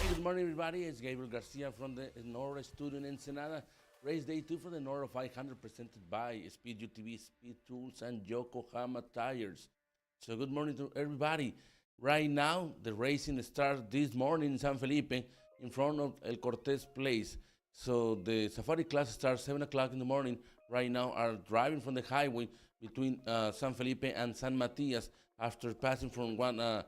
Good morning, everybody. It's Gabriel Garcia from the Norra studio in Ensenada. Race day 2 for the Norra 500 presented by Speed UTV, Speed Tools, and Yokohama Tires. So good morning to everybody. Right now, the racing starts this morning in San Felipe in front of El Cortez Place. So the safari class starts 7 o'clock in the morning. Right now are driving from the highway between San Felipe and San Matias after passing from one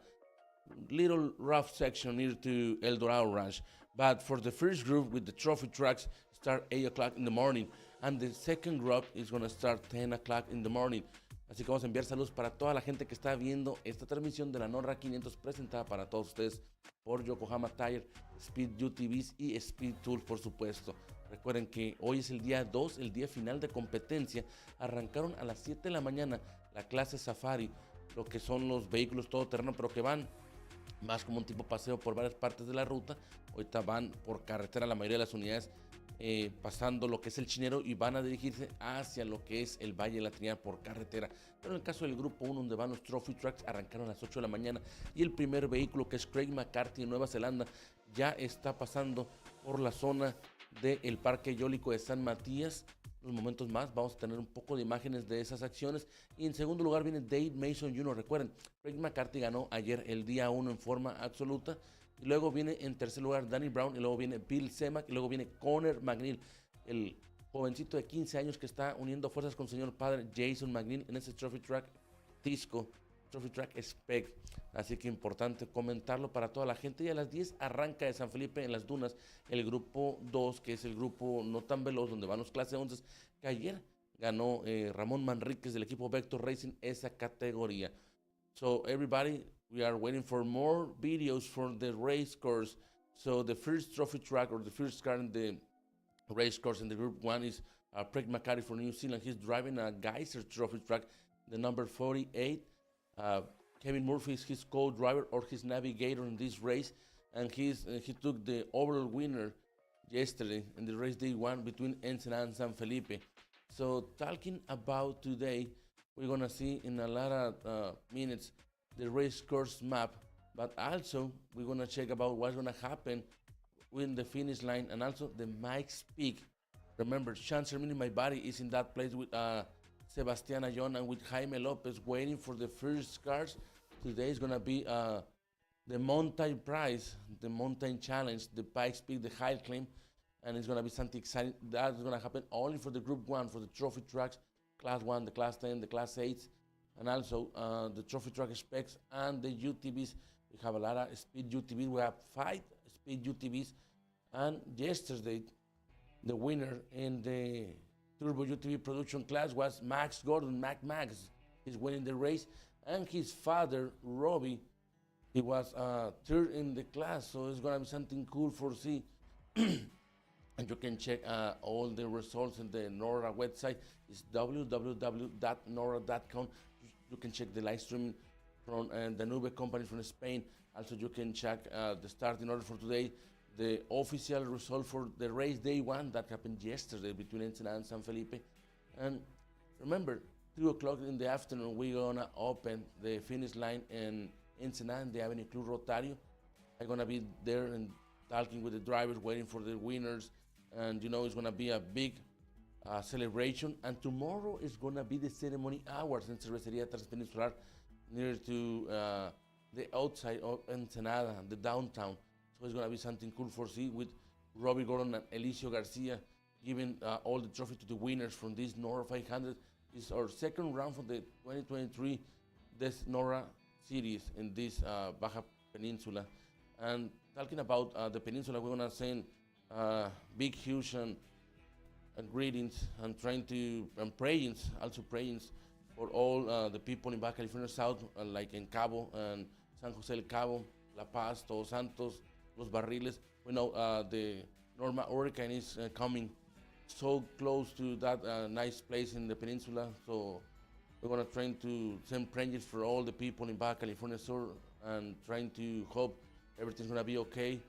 little rough section near to El Dorado Ranch. But for the first group with the trophy trucks, start 8 o'clock in the morning. And the second group is going to start 10 o'clock in the morning. Así que vamos a enviar saludos para toda la gente que está viendo esta transmisión de la Norra 500 presentada para todos ustedes por Yokohama Tire, Speed UTVs y Speed Tools, por supuesto. Recuerden que hoy es el día 2, el día final de competencia. Arrancaron a las 7 de la mañana la clase Safari, lo que son los vehículos todoterreno, pero que van más como un tipo paseo por varias partes de la ruta. Ahorita van por carretera la mayoría de las unidades, pasando lo que es el Chinero, y van a dirigirse hacia lo que es el Valle de la Trinidad por carretera. Pero en el caso del grupo 1, donde van los Trophy Trucks, arrancaron a las 8 de la mañana y el primer vehículo, que es Craig McCarthy de Nueva Zelanda, ya está pasando por la zona del Parque Eólico de San Matías. En unos momentos más vamos a tener un poco de imágenes de esas acciones. Y en segundo lugar viene Dave Mason Jr. Recuerden, Craig McCarthy ganó ayer el día 1 en forma absoluta. Y luego viene en tercer lugar Danny Brown, y luego viene Bill Semak, y luego viene Connor McNeil, el jovencito de 15 años que está uniendo fuerzas con su señor padre Jason McNeil en ese Trophy Truck Tisco, Trophy Truck Spec. Así que importante comentarlo para toda la gente. Y a las 10 arranca de San Felipe en las Dunas el grupo 2, que es el grupo no tan veloz, donde van los clase 11, que ayer ganó Ramón Manríquez del equipo Vector Racing esa categoría. So everybody, we are waiting for more videos from the race course. So the first trophy track or the first car in the race course in the Group 1 is Craig McCarty from New Zealand. He's driving a Geyser trophy track, the number 48. Kevin Murphy is his co-driver or his navigator in this race, and he took the overall winner yesterday in the race day 1 between Ensenada and San Felipe. So talking about today, we're gonna see in a lot of minutes the race course map, but also we're gonna check about what's gonna happen with the finish line and also the Mike's Peak. Remember, Chance Termini, my body, is in that place with Sebastian Ayon and with Jaime Lopez waiting for the first cars. Today is gonna be the mountain prize, the mountain challenge, the Pikes Peak, the high climb, and it's gonna be something exciting. That's gonna happen only for the Group 1, for the trophy tracks, Class 1, the Class 10, the Class 8, and also the trophy track specs and the UTVs. We have a lot of speed UTVs. We have 5 speed UTVs, and yesterday, the winner in the Turbo UTV production class was Max Gordon, Max. He's winning the race, and his father, Robbie, he was third in the class, so it's gonna be something cool for see. And you can check all the results in the NORRA website. It's www.norra.com. You can check the live streaming from the Nube company from Spain. Also, you can check the starting order for today, the official result for the race day 1 that happened yesterday between Ensenada and San Felipe. And remember, 2 o'clock in the afternoon, we're gonna open the finish line in Ensenada in the Avenue Club Rotario. I'm gonna be there and talking with the drivers, waiting for the winners. And you know, it's gonna be a big celebration. And tomorrow is gonna be the ceremony hours in Cerveceria Transpeninsular near to the outside of Ensenada, the downtown. So it's gonna be something cool for see with Robbie Gordon and Elicio Garcia giving all the trophy to the winners from this NORRA 500. It's our second round for the 2023 this NORRA series in this Baja Peninsula. And talking about the peninsula, we're gonna send big, huge and greetings and prayings, also prayings for all the people in Baja California South, like in Cabo and San Jose del Cabo, La Paz, Todos Santos, Los Barriles. We know the Norma hurricane is coming so close to that nice place in the peninsula. So we're gonna try to send prayers for all the people in Baja California Sur and trying to hope everything's gonna be okay,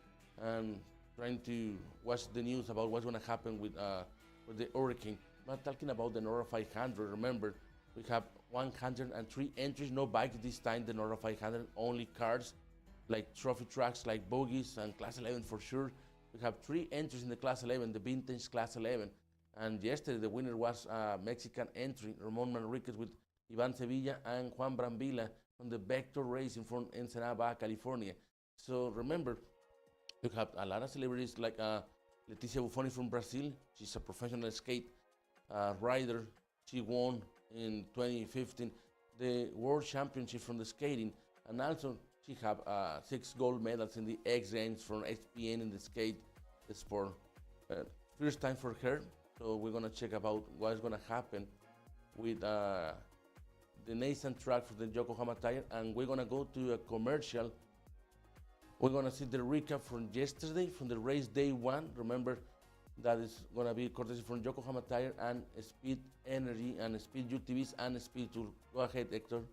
and trying to watch the news about what's gonna happen with the hurricane. Not talking about the NORRA 500. Remember, we have 103 entries, no bikes this time. The NORRA 500, only cars, like trophy tracks, like bogies, and Class 11 for sure. We have 3 entries in the Class 11, the vintage Class 11. And yesterday the winner was Mexican entry, Ramon Manriquez with Ivan Sevilla and Juan Brambilla from the Vector Racing from Ensenada, Baja California. So remember, you have a lot of celebrities like Leticia Buffoni from Brazil. She's a professional skate rider. She won in 2015 the World Championship from the skating, and also she have 6 gold medals in the X Games from SPN in the skate sport. First time for her, so we're gonna check about what's gonna happen with the nascent track for the Yokohama tire, and we're gonna go to a commercial. We're gonna see the recap from yesterday, from the race day 1. Remember, that is gonna be courtesy from Yokohama Tire and Speed Energy and Speed UTVs and Speed Tour. Go ahead, Hector.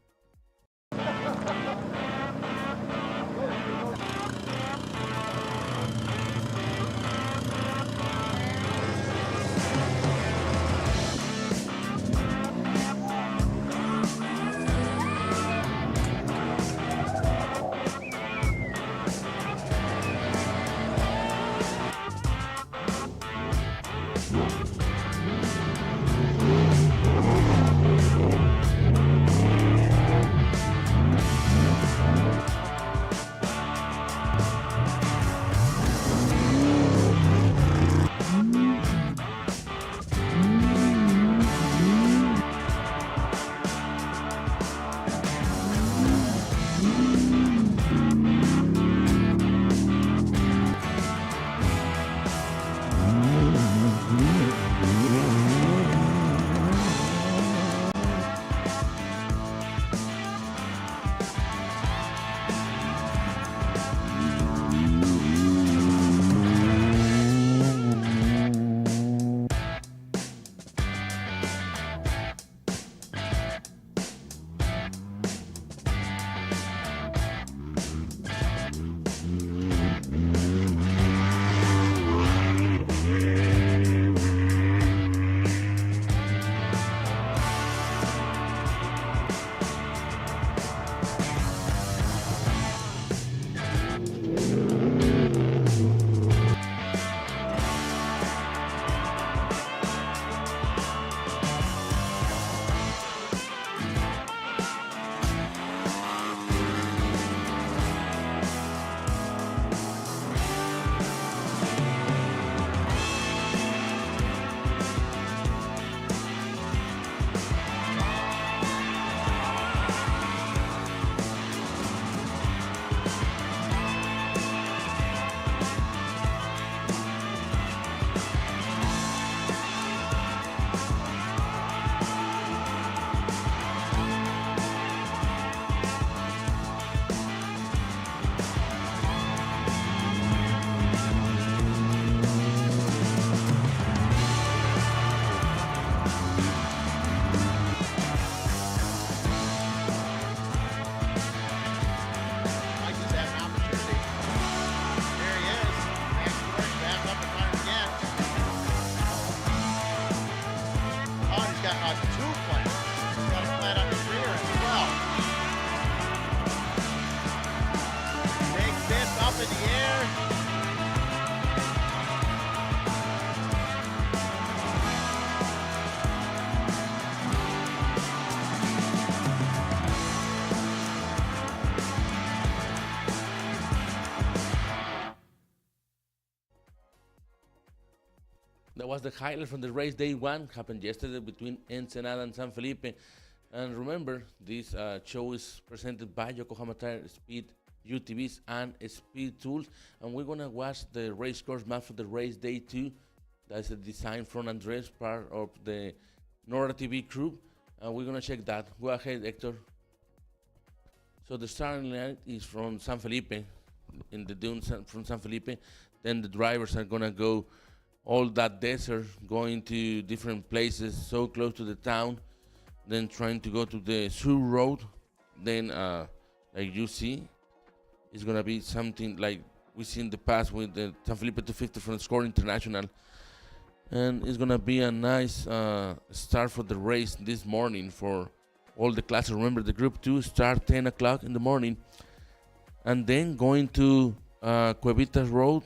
That was the highlight from the race day one. Happened yesterday between Ensenada and San Felipe. And remember, this show is presented by Yokohama Tire Speed UTVs and Speed Tools. And we're gonna watch the race course map for the race day two. That's a design from Andres, part of the Norra TV crew. And we're gonna check that. Go ahead, Hector. So the starting line is from San Felipe, in the dunes from San Felipe. Then the drivers are gonna go all that desert, going to different places so close to the town, then trying to go to the Sur Road. Then, like you see, it's gonna be something like we see in the past with the San Felipe 250 from Score International. And it's gonna be a nice start for the race this morning for all the classes. Remember, the Group 2 start 10 o'clock in the morning, and then going to Cuevitas Road,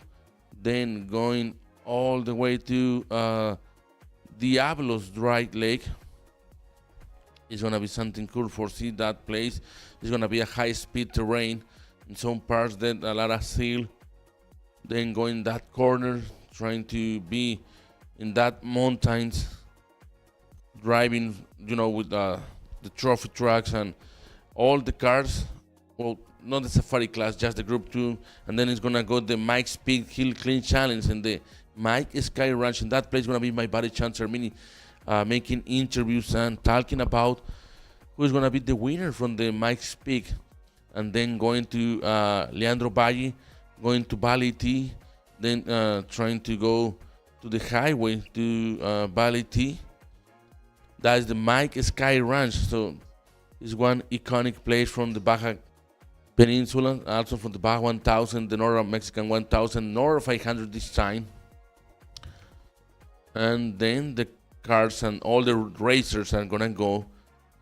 then going all the way to Diablos Dry Lake. It's gonna be something cool for see that place. It's gonna be a high-speed terrain in some parts, then a lot of seal. Then going that corner, trying to be in that mountains, driving, with the trophy trucks and all the cars. Well, not the safari class, just the Group 2. And then it's gonna go the Mike Speed Hill Clean Challenge and the Mike Sky Ranch. In that place is gonna be my buddy Chancer Mini making interviews and talking about who's gonna be the winner from the Mike's Peak. And then going to Leandro Valle, going to Valley T, then trying to go to the highway to Valley T. That is the Mike Sky Ranch. So it's one iconic place from the Baja Peninsula, also from the Baja 1000, the Norra Mexican 1000, Norra 500 this time. And then the cars and all the racers are gonna go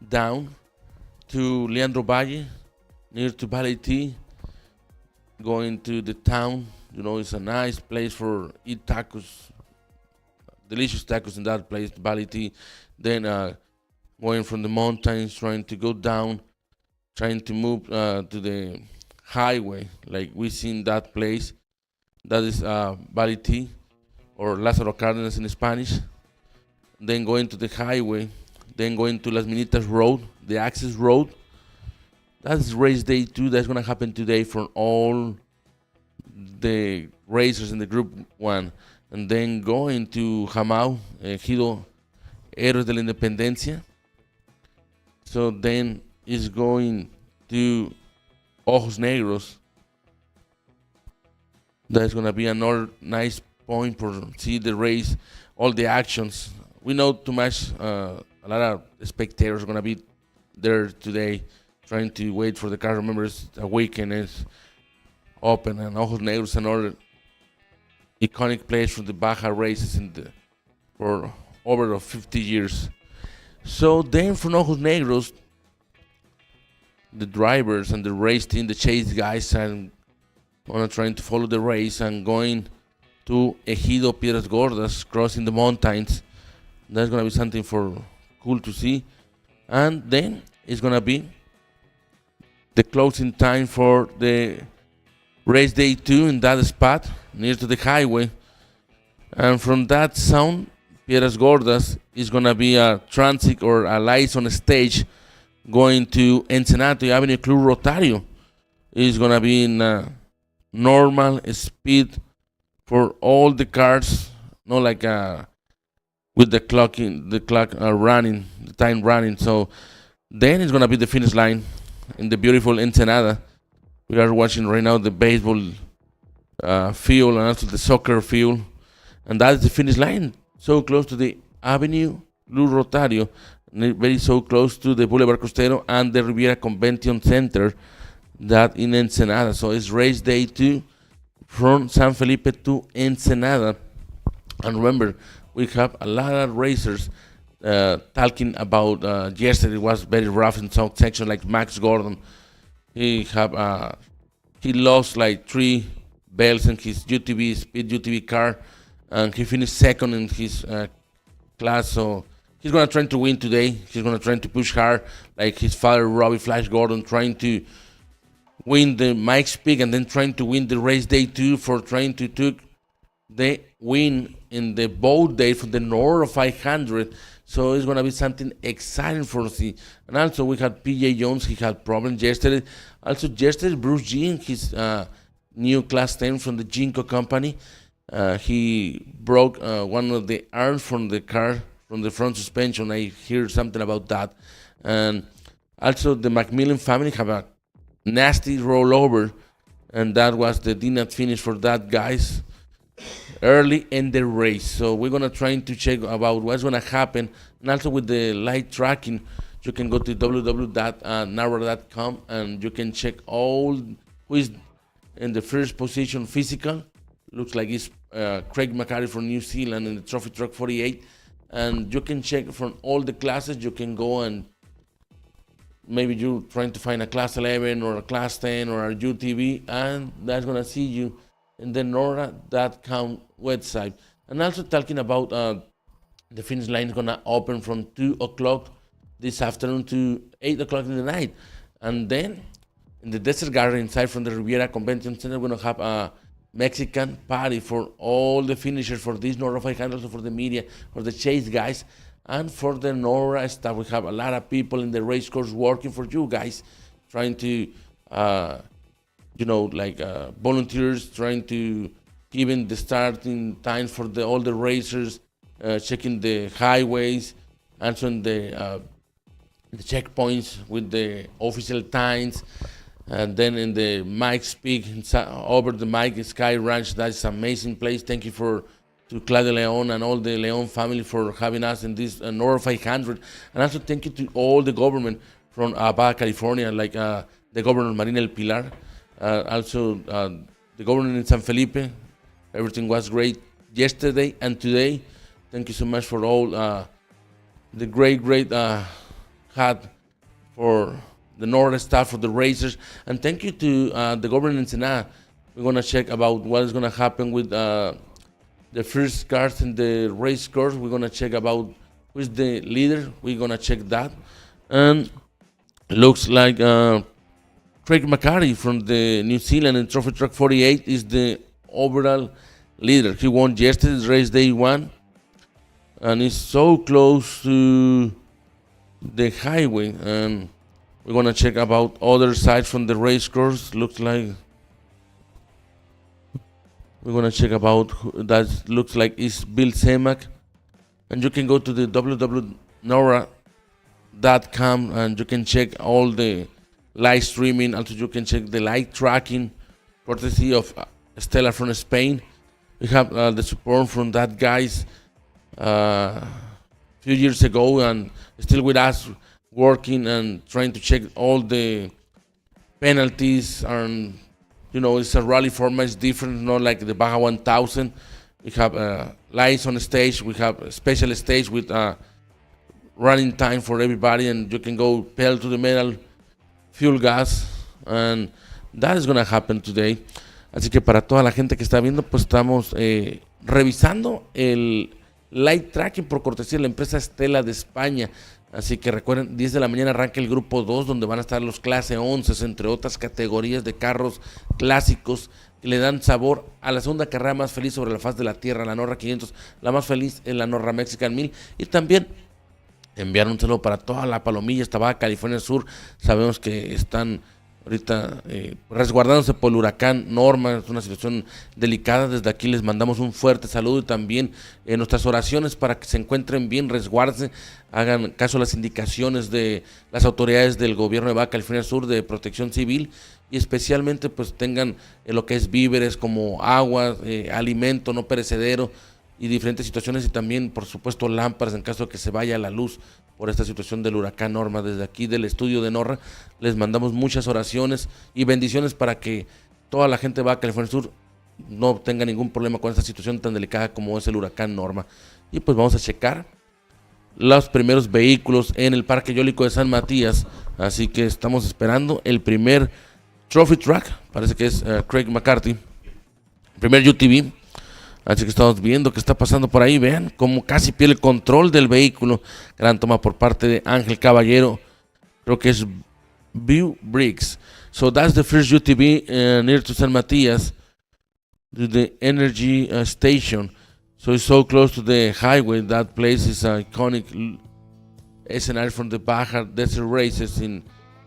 down to Leandro Valle, near to Valley T, going to the town. It's a nice place for eat tacos, delicious tacos in that place, Valley T. Then going from the mountains, trying to go down, trying to move to the highway, like we see in that place. That is Valley T, or Lázaro Cárdenas in Spanish. Then going to the highway, then going to Las Minitas Road, the access road. That's race day 2. That's going to happen today for all the racers in the Group 1. And then going to Jamao, Ejido Héroes de la Independencia. So then is going to Ojos Negros. That's going to be another nice point for see the race, all the actions. We know too much, a lot of spectators are going to be there today trying to wait for the car. Remember, it's a weekend, it's open, and Ojos Negros, another iconic place for the Baja races for over 50 years. So then from Ojos Negros, the drivers and the race team, the chase guys, are trying to follow the race and going to Ejido Piedras Gordas, crossing the mountains. That's going to be something for cool to see. And then it's going to be the closing time for the race day 2 in that spot near to the highway. And from that sound, Piedras Gordas is going to be a transit or a lights on a stage going to Ensenada Avenue Club Rotario. It's going to be in normal speed for all the cars, not like with the clock running, the time running. So then it's gonna be the finish line in the beautiful Ensenada. We are watching right now the baseball field and also the soccer field, and that is the finish line. So close to the Avenue Luz Rotario, very so close to the Boulevard Costero and the Riviera Convention Center, that in Ensenada. So it's race day 2 from San Felipe to Ensenada. And remember, we have a lot of racers talking about yesterday was very rough in some section, like Max Gordon. He lost like 3 belts in his UTV, speed UTV car, and he finished second in his class. So he's going to try to win today. He's going to try to push hard, like his father, Robbie Flash Gordon, trying to win the Mike's Peak and then trying to win the race day 2 for trying to take the win in the boat day for the Norra 500. So it's going to be something exciting for see. And also we had PJ Jones. He had problems yesterday. Also yesterday, Bruce Jean, his new class 10 from the Jinko company, he broke one of the arms from the car, from the front suspension. I hear something about that. And also the Macmillan family have a nasty rollover, and that was the did not finish for that guys early in the race. So we're gonna try to check about what's gonna happen, and also with the light tracking, you can go to www.narra.com and you can check all who is in the first position physical. Looks like it's Craig McCarty from New Zealand in the Trophy Truck 48, and you can check from all the classes. You can go and maybe you're trying to find a class 11 or a class 10 or a UTV, and that's gonna see you in the norra.com website. And also talking about the finish line is gonna open from 2 o'clock this afternoon to 8 o'clock in the night. And then in the Desert Garden inside from the Riviera Convention Center, we're gonna have a Mexican party for all the finishers for this Norra 500, also for the media, for the chase guys, and for the Norra staff. We have a lot of people in the race course working for you guys, trying to volunteers, trying to even the starting times for all the racers, checking the highways, answering the checkpoints with the official times, and then in the mic speak over the mic Sky Ranch. That's an amazing place. Thank you to Claudia Leon and all the Leon family for having us in this Norra 500, and also thank you to all the government from Baja California, like the governor Marina El Pilar. Also, the governor in San Felipe, everything was great yesterday and today. Thank you so much for all the great had for the Norra staff, for the racers, and thank you to the governor in Ensenada. We're gonna check about what is gonna happen with the first cars in the race course. We're gonna check about who is the leader. We're gonna check that, and looks like Craig McCarty from the New Zealand and Trophy Truck 48 is the overall leader. He won yesterday's race day 1, and is so close to the highway. And we're gonna check about other side from the race course. Looks like we're gonna check about that. Looks like it's Bill Semak, and you can go to the www.norra.com and you can check all the live streaming. Also, you can check the live tracking, courtesy of Stella from Spain. We have the support from that guys a few years ago, and still with us working and trying to check all the penalties. And it's a rally format. It's different, not like the Baja 1000. We have lights on the stage. We have a special stage with running time for everybody, and you can go pedal to the metal, fuel gas, and that is going to happen today. Así que para toda la gente que está viendo, pues estamos revisando el light tracking por cortesía de la empresa Stella de España. Así que recuerden, 10 de la mañana arranca el grupo 2, donde van a estar los clase 11, entre otras categorías de carros clásicos que le dan sabor a la segunda carrera más feliz sobre la faz de la tierra, la Norra 500, la más feliz en la Norra Mexican 1000. Y también enviar un saludo para toda la Palomilla, esta Baja California Sur. Sabemos que están ahorita resguardándose por el huracán Norma. Es una situación delicada. Desde aquí les mandamos un fuerte saludo y también nuestras oraciones para que se encuentren bien, resguárdense, hagan caso a las indicaciones de las autoridades del gobierno de Baja California Sur de protección civil, y especialmente pues tengan lo que es víveres como agua, alimento no perecedero y diferentes situaciones, y también por supuesto lámparas en caso de que se vaya la luz por esta situación del huracán Norma. Desde aquí del estudio de Norra les mandamos muchas oraciones y bendiciones para que toda la gente de Baja California Sur no tenga ningún problema con esta situación tan delicada como es el huracán Norma. Y pues vamos a checar los primeros vehículos en el Parque Eólico de San Matías, así que estamos esperando el primer Trophy Truck, parece que es Craig McCarty, primer UTV. Así que estamos viendo qué está pasando por ahí. Vean cómo casi pierde el control del vehículo. Gran toma por parte de Ángel Caballero. Creo que es View Briggs. So that's the first UTV near to San Matías. to the energy station. So it's so close to the highway. That place is an iconic scenario from the Baja Desert races in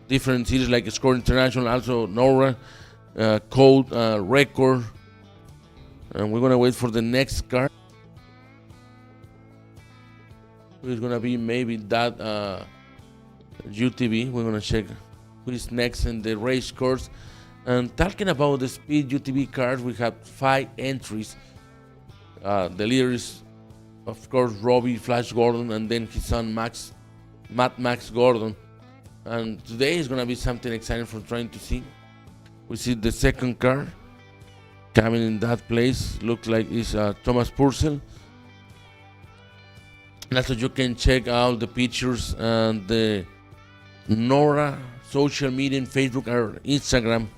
different cities like Score International, also Norra, Code, Record. And we're gonna wait for the next car. It's gonna be maybe that UTV. We're gonna check who is next in the race course. And talking about the speed UTV cars, we have 5 entries. The leader is, of course, Robbie Flash Gordon, and then his son Max Gordon. And today is gonna be something exciting for trying to see. We see the second car coming in that place. Looks like it's Thomas Purcell. And also you can check out the pictures and the Norra social media, Facebook or Instagram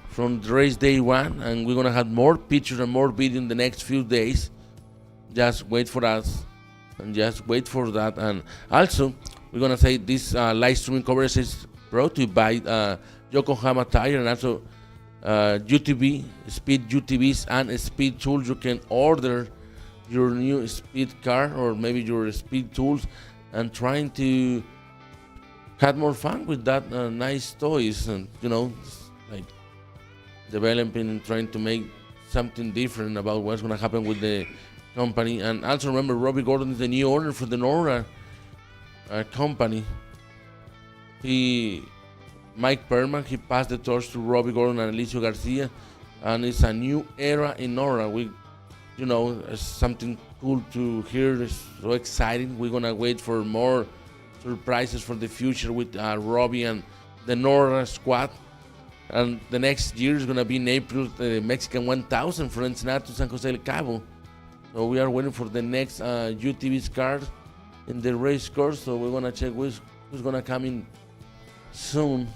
from the race day 1, and we're gonna have more pictures and more video in the next few days. Just wait for us and just wait for that. And also we're gonna say this live streaming coverage is brought to you by Yokohama Tire, and also UTV, speed UTVs and speed tools. You can order your new speed car or maybe your speed tools and trying to have more fun with that nice toys, and like developing and trying to make something different about what's going to happen with the company. And also remember, Robbie Gordon is the new owner for the Norra company. Mike Perman, he passed the torch to Robbie Gordon and Alicio Garcia, and it's a new era in Norra. It's something cool to hear. It's so exciting. We're gonna wait for more surprises for the future with Robbie and the Norra squad. And the next year is gonna be in April, the Mexican 1000 from Ensenada to San Jose del Cabo. So we are waiting for the next UTV's card in the race course. So we're gonna check who's gonna come in soon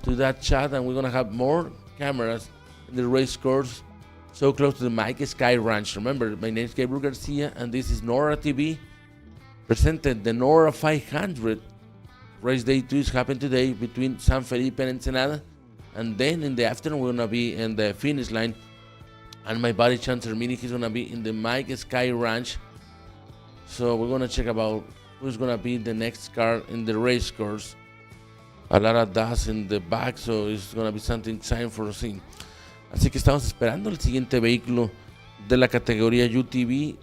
to that chat, and we're gonna have more cameras in the race course. So close to the Mike Sky Ranch. Remember, my name is Gabriel Garcia, and this is Norra TV. Presented the Norra 500. Race day 2 is happening today between San Felipe and Ensenada. And then in the afternoon, we're going to be in the finish line. And my buddy Chancer Mini, he's going to be in the Mike Sky Ranch. So we're going to check about who's going to be the next car in the race course. A lot of dust in the back, so it's going to be something exciting for us. Así que estamos esperando el siguiente vehículo de la categoría UTV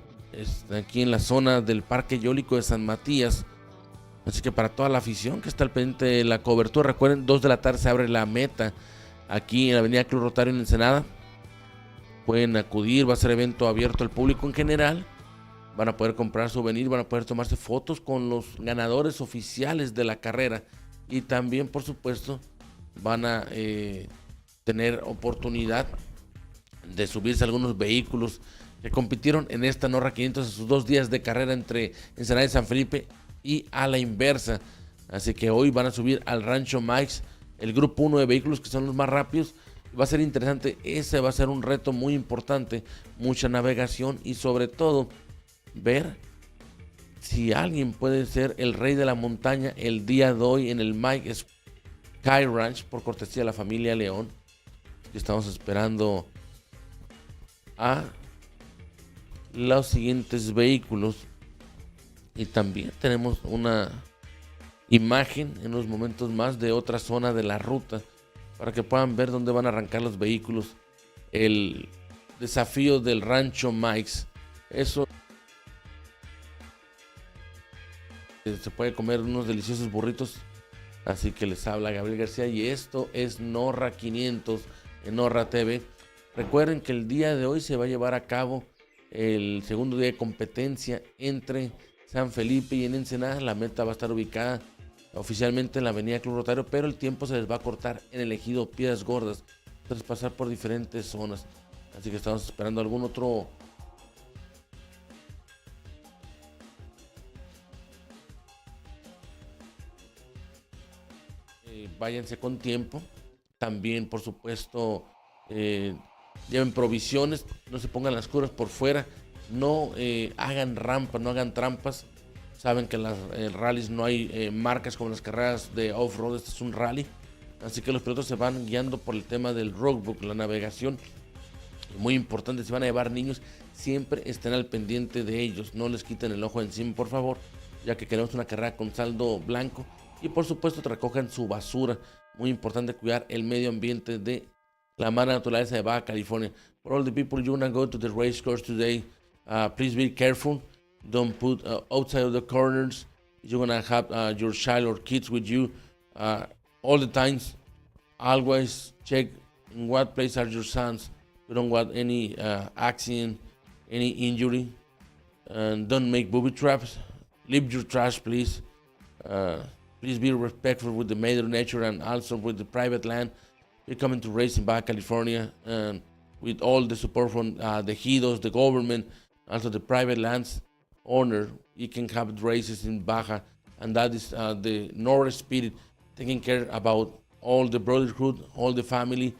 aquí en la zona del Parque Eólico de San Matías. Así que para toda la afición que está al pendiente de la cobertura, recuerden, 2 de la tarde se abre la meta aquí en la avenida Club Rotario en Ensenada. Pueden acudir, va a ser evento abierto al público en general. Van a poder comprar souvenir, van a poder tomarse fotos con los ganadores oficiales de la carrera. Y también, por supuesto, van a tener oportunidad de subirse a algunos vehículos que compitieron en esta Norra 500 en sus 2 días de carrera entre Ensenada y San Felipe y a la inversa. Así que hoy van a subir al Rancho Mike's el grupo 1 de vehículos que son los más rápidos. Va a ser interesante, ese va a ser un reto muy importante, mucha navegación y sobre todo ver si alguien puede ser el rey de la montaña el día de hoy en el Mike Sky Ranch por cortesía de la familia León. Estamos esperando a los siguientes vehículos y también tenemos una imagen en unos momentos más de otra zona de la ruta para que puedan ver dónde van a arrancar los vehículos. El desafío del Rancho Mike's, eso se puede comer unos deliciosos burritos. Así que les habla Gabriel García y esto es Norra 500 en Norra TV. Recuerden que el día de hoy se va a llevar a cabo el segundo día de competencia entre San Felipe y en Ensenada. La meta va a estar ubicada oficialmente en la avenida Club Rotario, pero el tiempo se les va a cortar en el ejido Piedras Gordas tras pasar por diferentes zonas. Así que estamos esperando algún otro váyanse con tiempo. También, por supuesto, lleven provisiones, no se pongan las curvas por fuera, no hagan rampas, no hagan trampas. Saben que en las rallies no hay marcas como las carreras de off-road, este es un rally. Así que los pilotos se van guiando por el tema del roadbook, la navegación. Muy importante, si van a llevar niños, siempre estén al pendiente de ellos, no les quiten el ojo encima, por favor, ya que queremos una carrera con saldo blanco. Y por supuesto, recojan su basura. Muy importante cuidar el medio ambiente de la mala naturaleza de Baja California. For all the people you want to go to the race course today, please be careful. Don't put outside of the corners. You're going to have your child or kids with you all the times. Always check in what place are your sons. We don't want any accident, any injury. And don't make booby traps. Leave your trash, please. Please be respectful with the mother nature and also with the private land. We're coming to race in Baja California, and with all the support from the Ejidos, the government, also the private lands owner, you can have races in Baja, and that is the Norra spirit, taking care about all the brotherhood, all the family,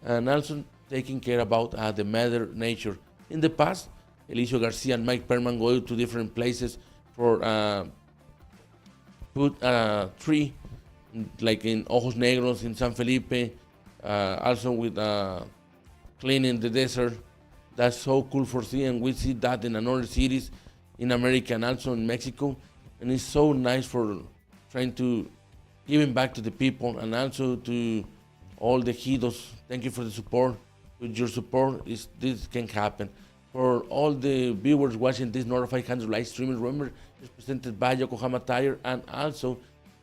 and also taking care about the mother nature. In the past, Elicio Garcia and Mike Perman go to different places for put a tree, like in Ojos Negros in San Felipe, also with cleaning the desert. That's so cool for seeing, and we see that in another cities in America and also in Mexico, and it's so nice for trying to giving back to the people and also to all the Ejidos. Thank you for the support. With your support, this can happen. For all the viewers watching this Norra 500 live streaming, remember it's presented by Yokohama Tire and also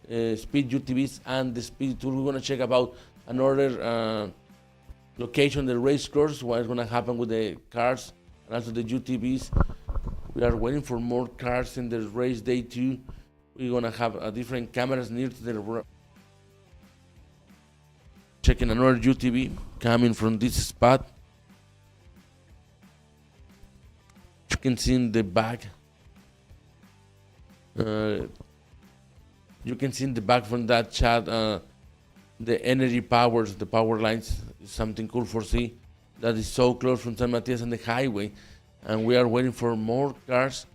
Speed UTVs and the Speed Tour. We're going to check about another location, the race course, what's going to happen with the cars and also the UTVs. We are waiting for more cars in the race day too. We're going to have different cameras near to the checking another UTV coming from this spot. You can see in the back. You can see in the back from that chat the energy powers, the power lines is something cool for see. That is so close from San Matias and the highway, and we are waiting for more cars.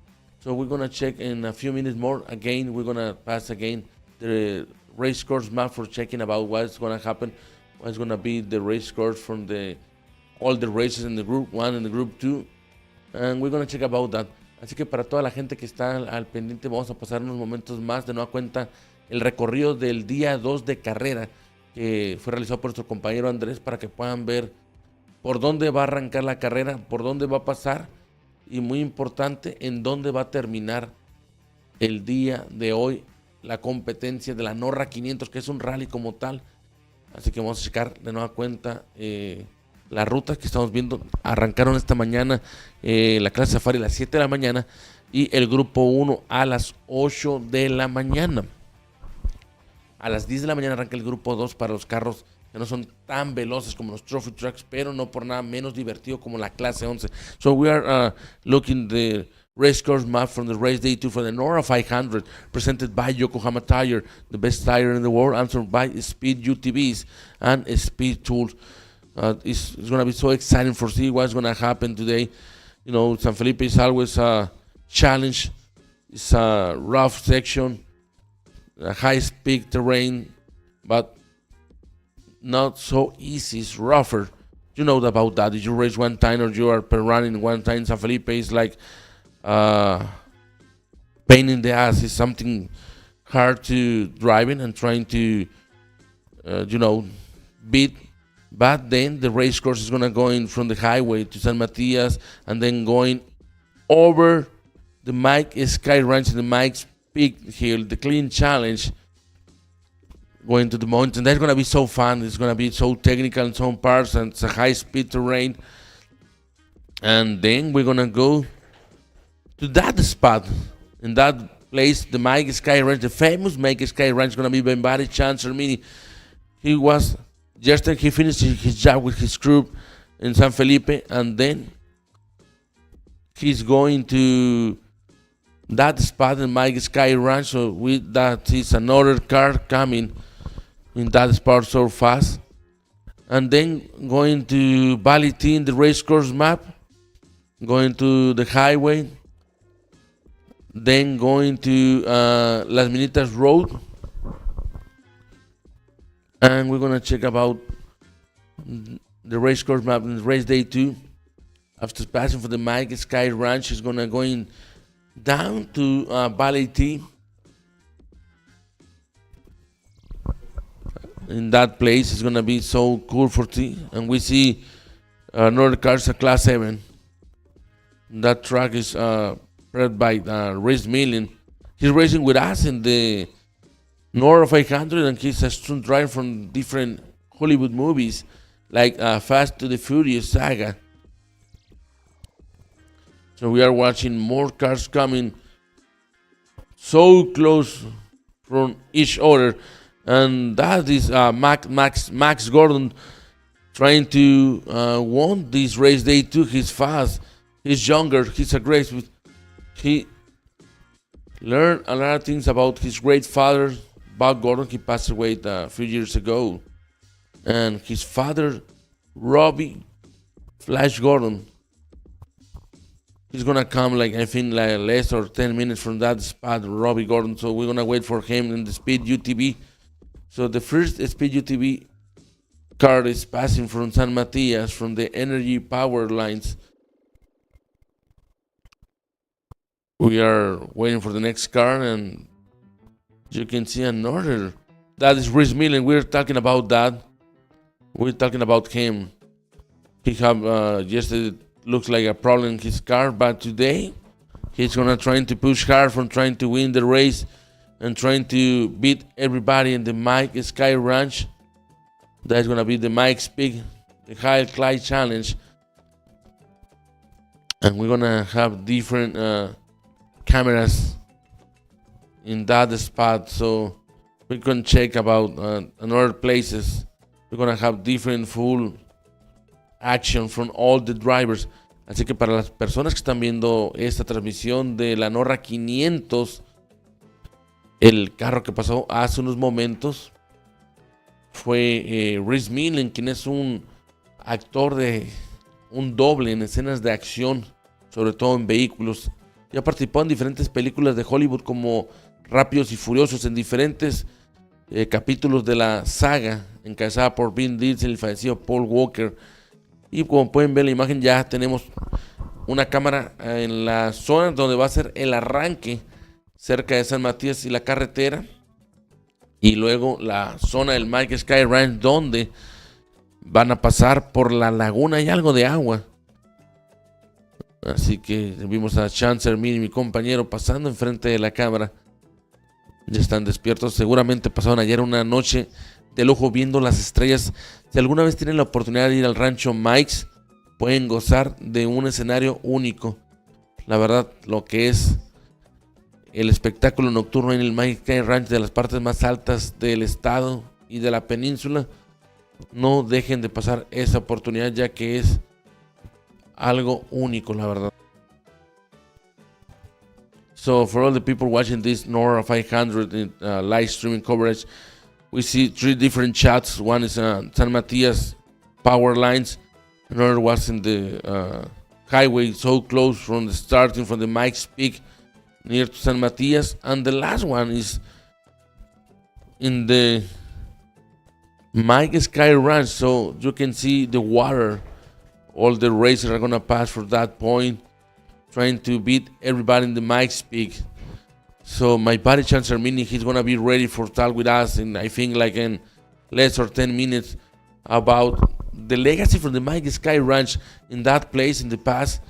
So we're gonna check in a few minutes more. Again, we're gonna pass again the race course map for checking about what's gonna happen, what's gonna be the race course from all the races in the group 1 and the group 2. And we're going to check about that. Así que para toda la gente que está al pendiente, vamos a pasar unos momentos más de nueva cuenta el recorrido del día 2 de carrera que fue realizado por nuestro compañero Andrés, para que puedan ver por dónde va a arrancar la carrera, por dónde va a pasar y, muy importante, en dónde va a terminar el día de hoy la competencia de la Norra 500, que es un rally como tal. Así que vamos a checar de nueva cuenta la ruta que estamos viendo. Arrancaron esta mañana la clase Safari a las 7 de la mañana y el grupo 1 a las 8 de la mañana. A las 10 de la mañana arranca el grupo 2 para los carros que no son tan veloces como los trophy trucks, pero no por nada menos divertido como la clase 11. So we are looking the race course map from the race day 2 for the Norra 500, presented by Yokohama Tire, the best tire in the world, answered by Speed UTVs and Speed Tools. It's going to be so exciting for see what's going to happen today. You know, San Felipe is always a challenge. It's a rough section, a high-speed terrain, but not so easy. It's rougher. You know about that. If you race one time or you are running one time, San Felipe is like pain in the ass. It's something hard to driving and trying to, beat. But then the race course is going to go in from the highway to San Matias and then going over the Mike Sky Ranch and the Mike's Peak Hill, the clean challenge, going to the mountain. That's going to be so fun. It's going to be so technical in some parts, and it's a high-speed terrain. And then we're going to go to that spot. In that place, the Mike Sky Ranch, the famous Mike Sky Ranch, is going to be by Barry Chancellor Mini. He finished his job with his crew in San Felipe, and then he's going to that spot in Mike Sky Ranch. So with that is another car coming in that spot so fast, and then going to Balitin, the race course map, going to the highway, then going to Las Minitas Road. And we're going to check about the race course map in race day 2. After passing for the Mike Sky Ranch, he's gonna going down to Valley T. In that place, it's gonna be so cool for T. And we see another cars, a Class 7. That track is bred by Rhys Millen. He's racing with us in the Norrra 500, and he's a stunt driver from different Hollywood movies like Fast to the Furious saga. So we are watching more cars coming so close from each other, and that is Max Gordon trying to win this race day too. He's fast, he's younger, he's aggressive. He learned a lot of things about his great father, Bob Gordon. He passed away a few years ago, and his father, Robbie Flash Gordon. He's gonna come I think less or 10 minutes from that spot, Robbie Gordon. So we're gonna wait for him in the Speed UTV. So the first Speed UTV car is passing from San Matias from the energy power lines. We are waiting for the next car, and you can see another. That is Rhys Millen. We're talking about that. We're talking about him. He have yesterday looks like a problem in his car, but today he's gonna trying to push hard from trying to win the race and trying to beat everybody in the Mike Sky Ranch. That's gonna be the Mike's Peak, the High Clyde Challenge, and we're gonna have different cameras in that spot, so we can check about another places. We're gonna have different full action from all the drivers. Así que para las personas que están viendo esta transmisión de la Norra 500, el carro que pasó hace unos momentos fue Rhys Millen, quien es un actor de un doble en escenas de acción, sobre todo en vehículos. Ya participó en diferentes películas de Hollywood como Rápidos y Furiosos, en diferentes capítulos de la saga encabezada por Vin Diesel y el fallecido Paul Walker. Y como pueden ver en la imagen, ya tenemos una cámara en la zona donde va a ser el arranque, cerca de San Matías y la carretera. Y luego la zona del Mike Sky Ranch, donde van a pasar por la laguna y algo de agua. Así que vimos a Chancer, y mi compañero, pasando enfrente de la cámara. Ya están despiertos. Seguramente pasaron ayer una noche de lujo viendo las estrellas. Si alguna vez tienen la oportunidad de ir al rancho Mike's, pueden gozar de un escenario único. La verdad, lo que es el espectáculo nocturno en el Mike Sky Ranch, de las partes más altas del estado y de la península, no dejen de pasar esa oportunidad, ya que es algo único, la verdad. So for all the people watching this Norrra 500 live streaming coverage, we see three different shots. One is San Matias power lines. Another was in the highway, so close from the starting from the Mike's Peak near to San Matias. And the last one is in the Mike Sky Ranch. So you can see the water. All the racers are going to pass for that point, trying to beat everybody in the Mike's Peak. So my buddy Chancer Mini, he's going to be ready for talk with us in, I think, in less or 10 minutes about the legacy from the Mike Sky Ranch in that place in the past.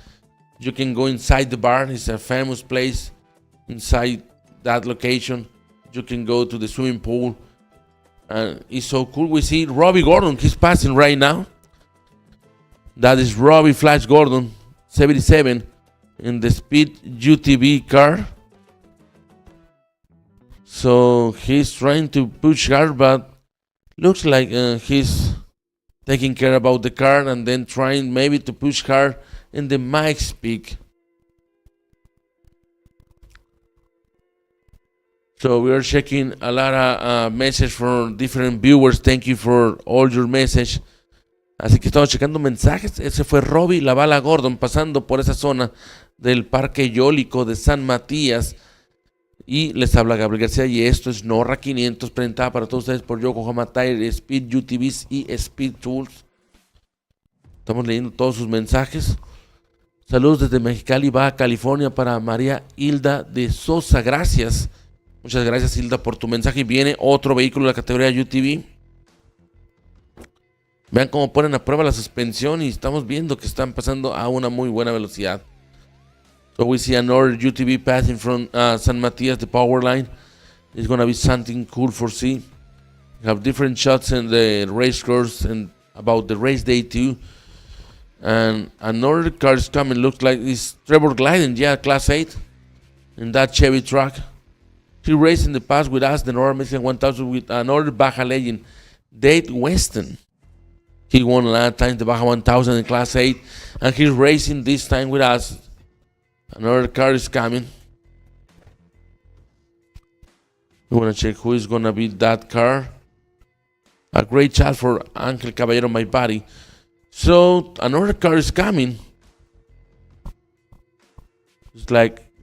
You can go inside the bar. It's a famous place inside that location. You can go to the swimming pool. It's so cool. We see Robbie Gordon. He's passing right now. That is Robbie Flash Gordon, 77, in the Speed UTV car. So he's trying to push hard, but looks like he's taking care about the car and then trying maybe to push hard in the Mike's Peak. So we are checking a lot of messages from different viewers. Thank you for all your message. Así que estamos checando mensajes. Ese fue Robbie La Bala Gordon pasando por esa zona del Parque Eólico de San Matías. Y les habla Gabriel García y esto es Norra 500, presentada para todos ustedes por Yokohama Tire, Speed UTVs y Speed Tools. Estamos leyendo todos sus mensajes. Saludos desde Mexicali, Baja California, para María Hilda de Sosa. Gracias. Muchas gracias, Hilda, por tu mensaje. Viene otro vehículo de la categoría UTV. Vean cómo ponen a prueba la suspensión y estamos viendo que están pasando a una muy buena velocidad. So we see another UTV passing from San Matias, the power line. It's going to be something cool for see. We have different shots in the race course and about the race day too. And another car is coming. Looks like it's Trevor Glyden, yeah, Class 8 in that Chevy truck. He raced in the past with us, the Norra Mexican 1000, with another Baja legend, Dave Weston. He won a lot of times the Baja 1000 in Class 8, and he's racing this time with us. Another car is coming. We want to check who is going to be that car. A great shot for Angel Caballero, my buddy. So another car is coming.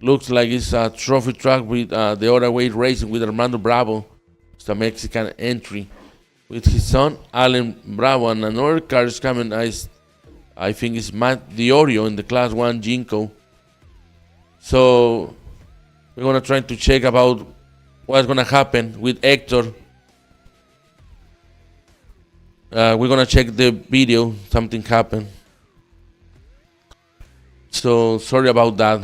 Looks like it's a trophy truck with the other way racing with Armando Bravo. It's a Mexican entry with his son Alan Bravo, and another car is coming. I think it's Matt Diorio in the Class 1 Jinko. So we're gonna try to check about what's gonna happen with Hector. We're gonna check the video. Something happened. So sorry about that.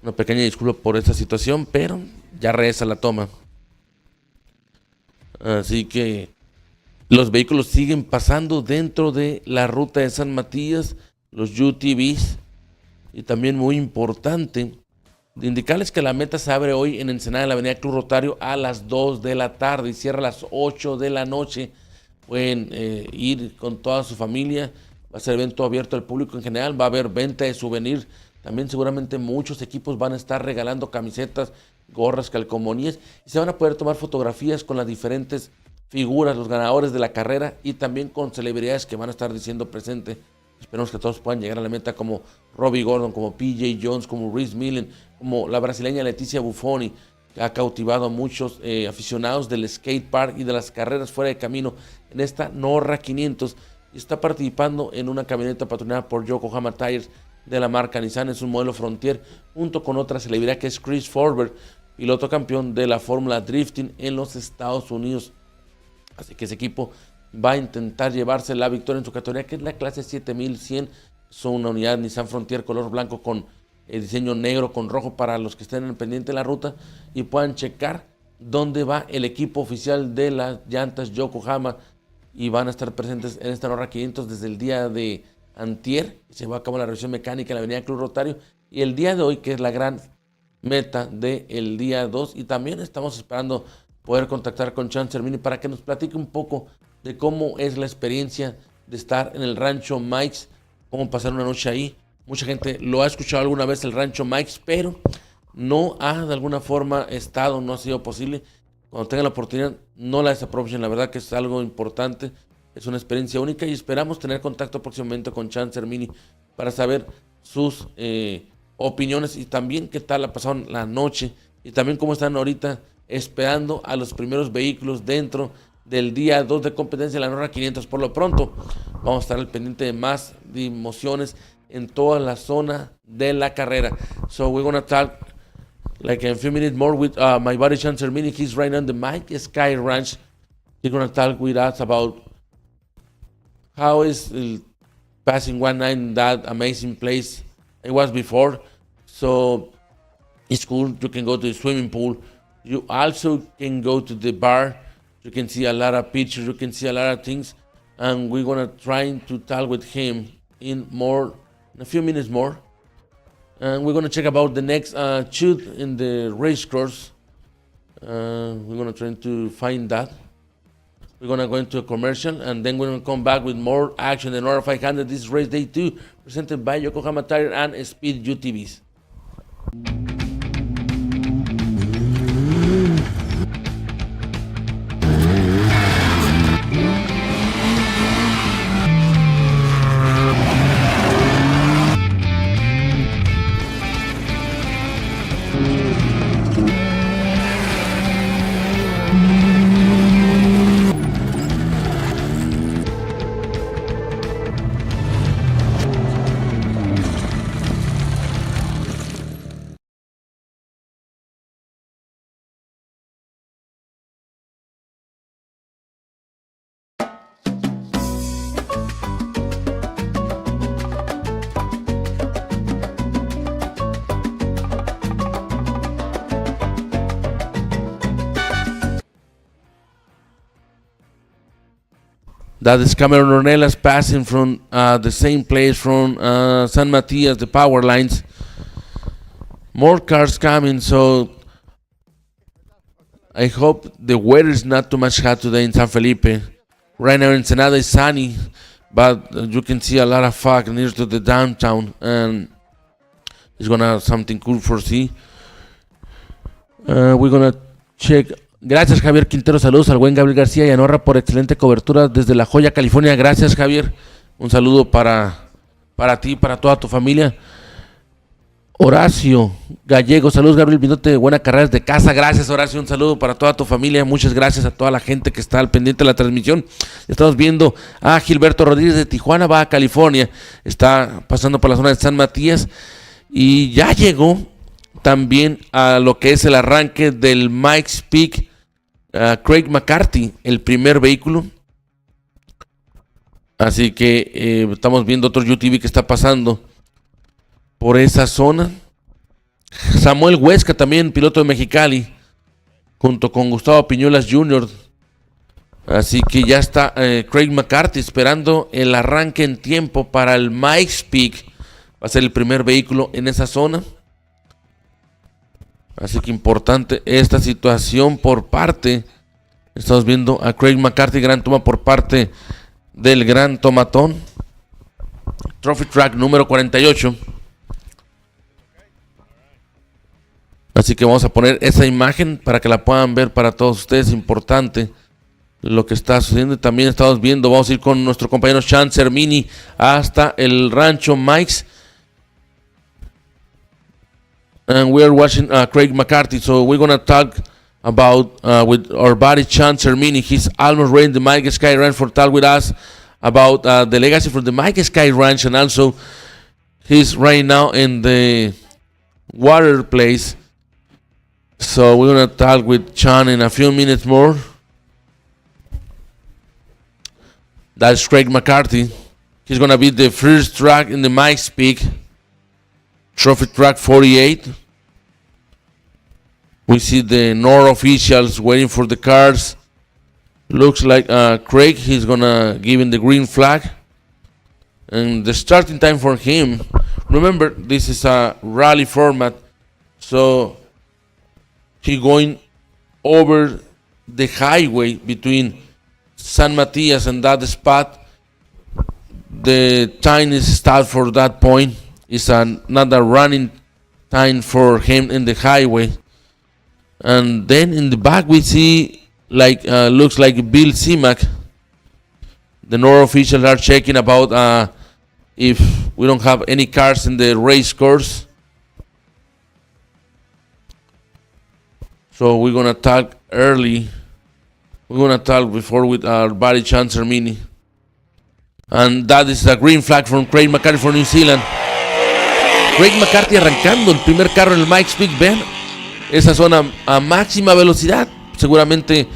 Una pequeña disculpa por esta situación, pero ya regresa la toma. Así que los vehículos siguen pasando dentro de la ruta de San Matías, los UTVs. Y también muy importante, de indicarles que la meta se abre hoy en Ensenada, en la avenida Club Rotario, a las 2 de la tarde y cierra a las 8 de la noche. Pueden ir con toda su familia. Va a ser evento abierto al público en general. Va a haber venta de souvenirs. También seguramente muchos equipos van a estar regalando camisetas, gorras, calcomanías. Y se van a poder tomar fotografías con las diferentes figuras, los ganadores de la carrera y también con celebridades que van a estar diciendo presente. Esperemos que todos puedan llegar a la meta, como Robbie Gordon, como PJ Jones, como Reese Millen, como la brasileña Leticia Buffoni, que ha cautivado a muchos aficionados del skate park y de las carreras fuera de camino en esta Norra 500, y está participando en una camioneta patrocinada por Yokohama Tires de la marca Nissan. Es un modelo Frontier, junto con otra celebridad que es Chris Forber, piloto campeón de la Fórmula Drifting en los Estados Unidos. Así que ese equipo va a intentar llevarse la victoria en su categoría, que es la clase 7100. Son una unidad Nissan Frontier color blanco con el diseño negro con rojo para los que estén en el pendiente de la ruta y puedan checar dónde va el equipo oficial de las llantas Yokohama, y van a estar presentes en esta Norra 500 desde el día de antier, que se va a cabo la revisión mecánica en la avenida Club Rotario, y el día de hoy, que es la gran meta del día 2. Y también estamos esperando poder contactar con Chan Cermini para que nos platique un poco de cómo es la experiencia de estar en el Rancho Mike's, cómo pasar una noche ahí. Mucha gente lo ha escuchado alguna vez, el Rancho Mike's, pero no ha de alguna forma estado, no ha sido posible. Cuando tengan la oportunidad, no la desaprovechen, la verdad que es algo importante, es una experiencia única, y esperamos tener contacto próximamente con Chan Cermini para saber sus opiniones y también qué tal ha pasado la noche y también cómo están ahorita esperando a los primeros vehículos dentro del día 2 de competencia de la Norra 500. Por lo pronto, vamos a estar al pendiente de más emociones en toda la zona de la carrera. So we're gonna talk like in a few minutes more with my buddy Chan Cermini. He's right on the Mike Sky Ranch. He's gonna talk with us about how is passing one night in that amazing place it was before. So it's cool. You can go to the swimming pool. You also can go to the bar. You can see a lot of pictures. You can see a lot of things. And we're going to try to talk with him in a few minutes more. And we're going to check about the next shoot in the race course. We're going to try to find that. We're going to go into a commercial, and then we're going to come back with more action in Norra 500. This is race day 2, presented by Yokohama Tire and Speed UTVs. That is Cameron Ornelas passing from the same place from San Matias, the power lines. More cars coming, so I hope the weather is not too much hot today in San Felipe. Right now, Ensenada is sunny, but you can see a lot of fog near to the downtown, and it's gonna have something cool for see. We're gonna check. Gracias, Javier Quintero. Saludos al buen Gabriel García y a Norra por excelente cobertura desde La Joya, California. Gracias, Javier. Un saludo para ti, para toda tu familia. Horacio Gallego, saludos Gabriel Vinote, buena carrera desde casa. Gracias, Horacio, un saludo para toda tu familia. Muchas gracias a toda la gente que está al pendiente de la transmisión. Estamos viendo a Gilberto Rodríguez de Tijuana, Baja California. Está pasando por la zona de San Matías y ya llegó también a lo que es el arranque del Mike's Peak, Craig McCarthy, el primer vehículo. Así que estamos viendo otro UTV que está pasando por esa zona. Samuel Huesca también, piloto de Mexicali, junto con Gustavo Piñuelas Jr. Así que ya está Craig McCarthy esperando el arranque en tiempo para el Mike's Peak. Va a ser el primer vehículo en esa zona. Así que importante esta situación por parte. Estamos viendo a Craig McCarthy, gran toma por parte del Gran Tomatón. Trophy Track número 48. Así que vamos a poner esa imagen para que la puedan ver para todos ustedes. Importante lo que está sucediendo. También estamos viendo, vamos a ir con nuestro compañero Sean Cermini hasta el rancho Mike's. And we are watching Craig McCarthy. So we're going to talk about with our buddy Sean Cermini. He's almost ready in the Mike Sky Ranch for talk with us about the legacy for the Mike Sky Ranch. And also he's right now in the water place. So we're going to talk with Sean in a few minutes more. That's Craig McCarthy. He's going to be the first track in the Mike's Peak. Trophy Track 48. We see the Norrra officials waiting for the cars. Looks like Craig, he's going to give him the green flag. And the starting time for him, remember, this is a rally format. So he going over the highway between San Matias and that spot. The time is start for that point. It's not a running time for him in the highway. And then in the back we see like looks like Bill Simak. The Norrra officials are checking about if we don't have any cars in the race course. So we're gonna talk early. We're gonna talk before with our buddy Sean Cermini. And that is a green flag from Craig McCarthy for New Zealand. Craig McCarthy arrancando el primer carro en el Mike's Peak. Vean esa zona a máxima velocidad. Seguramente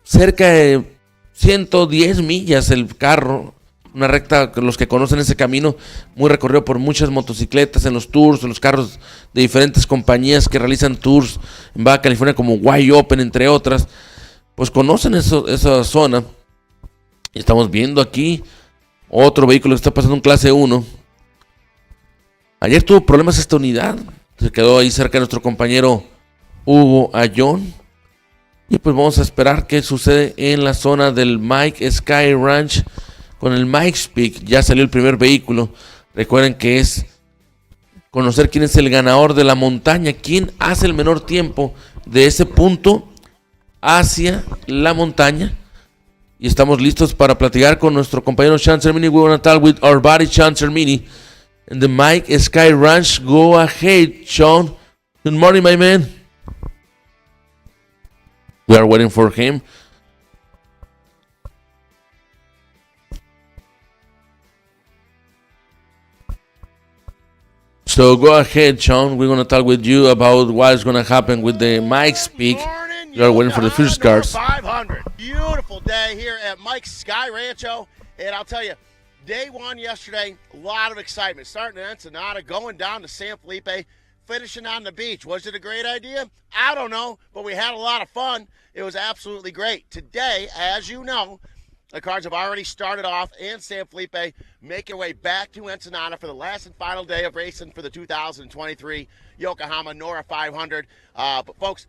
cerca de 110 millas el carro. Una recta, los que conocen ese camino, muy recorrido por muchas motocicletas en los tours, en los carros de diferentes compañías que realizan tours en Baja California como Y Open, entre otras. Pues conocen esa zona. Y estamos viendo aquí otro vehículo que está pasando en clase 1. Ayer tuvo problemas esta unidad. Se quedó ahí cerca de nuestro compañero Hugo Ayón. Y pues vamos a esperar qué sucede en la zona del Mike Sky Ranch con el Mike's Peak. Ya salió el primer vehículo. Recuerden que es conocer quién es el ganador de la montaña, quién hace el menor tiempo de ese punto hacia la montaña. Y estamos listos para platicar con nuestro compañero Sean Cermini. We want to talk with our buddy Sean Cermini in the Mike Sky Ranch. Go ahead, Sean. Good morning, my man. We are waiting for him. So go ahead, Sean. We're going to talk with you about what's going to happen with the Mike's Peak. You are waiting for the first cars. 500. Beautiful day here at Mike's Sky Rancho. And I'll tell you, day one yesterday, a lot of excitement. Starting in Ensenada, going down to San Felipe, finishing on the beach. Was it a great idea? I don't know, but we had a lot of fun. It was absolutely great. Today, as you know, The cars have already started off in San Felipe, making their way back to Ensenada for the last and final day of racing for the 2023 Yokohama Norrra 500. But folks,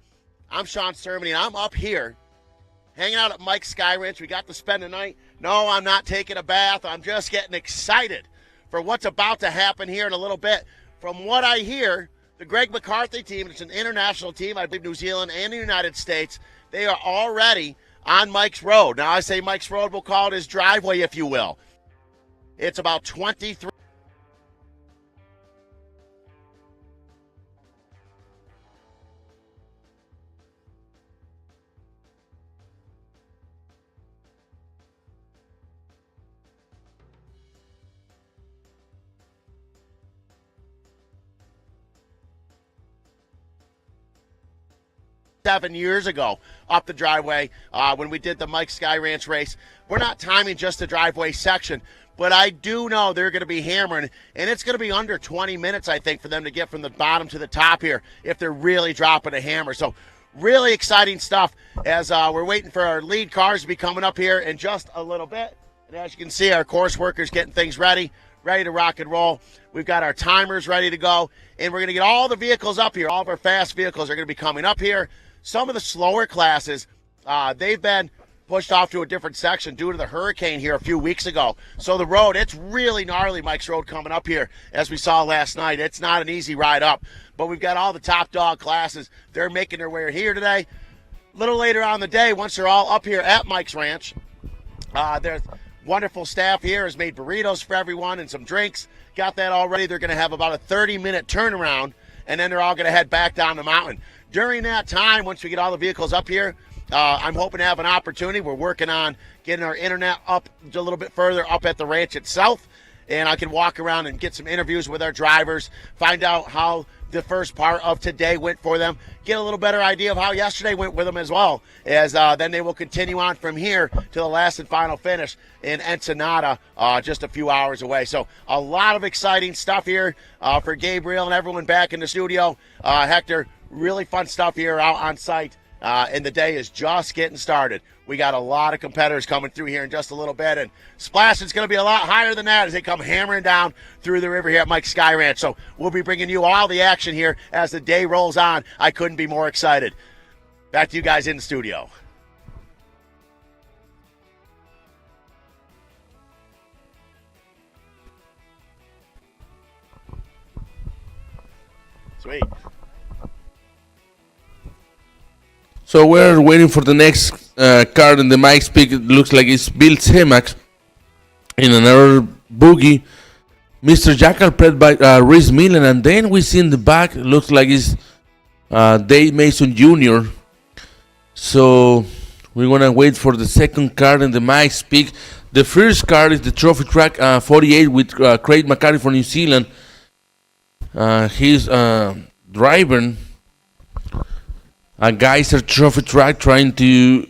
I'm Sean Sermon, and I'm up here hanging out at Mike's Sky Ranch. We got to spend the night. No, I'm not taking a bath. I'm just getting excited for what's about to happen here in a little bit. From what I hear, the Greg McCarthy team, it's an international team, I believe New Zealand and the United States, they are already on Mike's Road. Now, I say Mike's Road, we'll call it his driveway, if you will. It's about 23. Seven years ago up the driveway when we did the Mike Sky Ranch race. We're not timing just the driveway section, but I do know they're going to be hammering, and it's going to be under 20 minutes, I think, for them to get from the bottom to the top here if they're really dropping a hammer. So really exciting stuff as we're waiting for our lead cars to be coming up here in just a little bit. And as you can see, our course workers getting things ready to rock and roll. We've got our timers ready to go, and we're going to get all the vehicles up here. All of our fast vehicles are going to be coming up here. Some of the slower classes, they've been pushed off to a different section due to the hurricane here a few weeks ago. So the road, it's really gnarly, Mike's Road, coming up here, as we saw last night. It's not an easy ride up, but we've got all the top dog classes. They're making their way here today. A little later on in the day, once they're all up here at Mike's Ranch, there's wonderful staff here has made burritos for everyone and some drinks. Got that all ready. They're going to have about a 30-minute turnaround, and then they're all going to head back down the mountain. During that time, once we get all the vehicles up here, I'm hoping to have an opportunity. We're working on getting our internet up a little bit further up at the ranch itself, and I can walk around and get some interviews with our drivers, find out how the first part of today went for them, get a little better idea of how yesterday went with them as well, as then they will continue on from here to the last and final finish in Ensenada just a few hours away. So a lot of exciting stuff here for Gabriel and everyone back in the studio. Hector, really fun stuff here out on site, and the day is just getting started. We got a lot of competitors coming through here in just a little bit, and Splash is going to be a lot higher than that as they come hammering down through the river here at Mike's Sky Ranch. So we'll be bringing you all the action here as the day rolls on. I couldn't be more excited. Back to you guys in the studio. Sweet. So we're waiting for the next car in the Mike's Peak. It looks like it's Bill Semax in another boogie. Mr. Jackal played by Reese Millen, and then we see in the back, looks like it's Dave Mason Jr. So we're going to wait for the second car in the Mike's Peak. The first car is the Trophy Track 48 with Craig McCarthy from New Zealand. He's driving a Geyser Trophy Track, trying to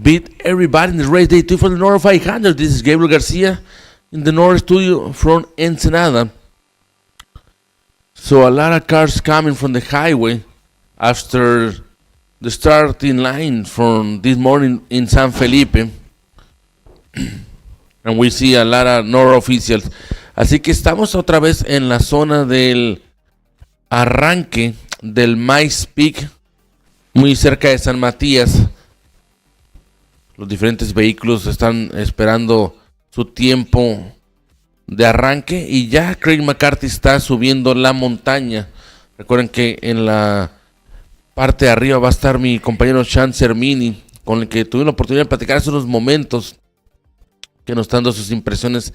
beat everybody in the race day 2 for the Norrra 500. This is Gabriel Garcia in the Norrra studio from Ensenada. So a lot of cars coming from the highway after the starting line from this morning in San Felipe. And we see a lot of Norrra officials. Así que estamos otra vez en la zona del arranque del Mike's Peak, muy cerca de San Matías. Los diferentes vehículos están esperando su tiempo de arranque y ya Craig McCarthy está subiendo la montaña. Recuerden que en la parte de arriba va a estar mi compañero Sean Sermini, con el que tuve la oportunidad de platicar hace unos momentos, que nos está dando sus impresiones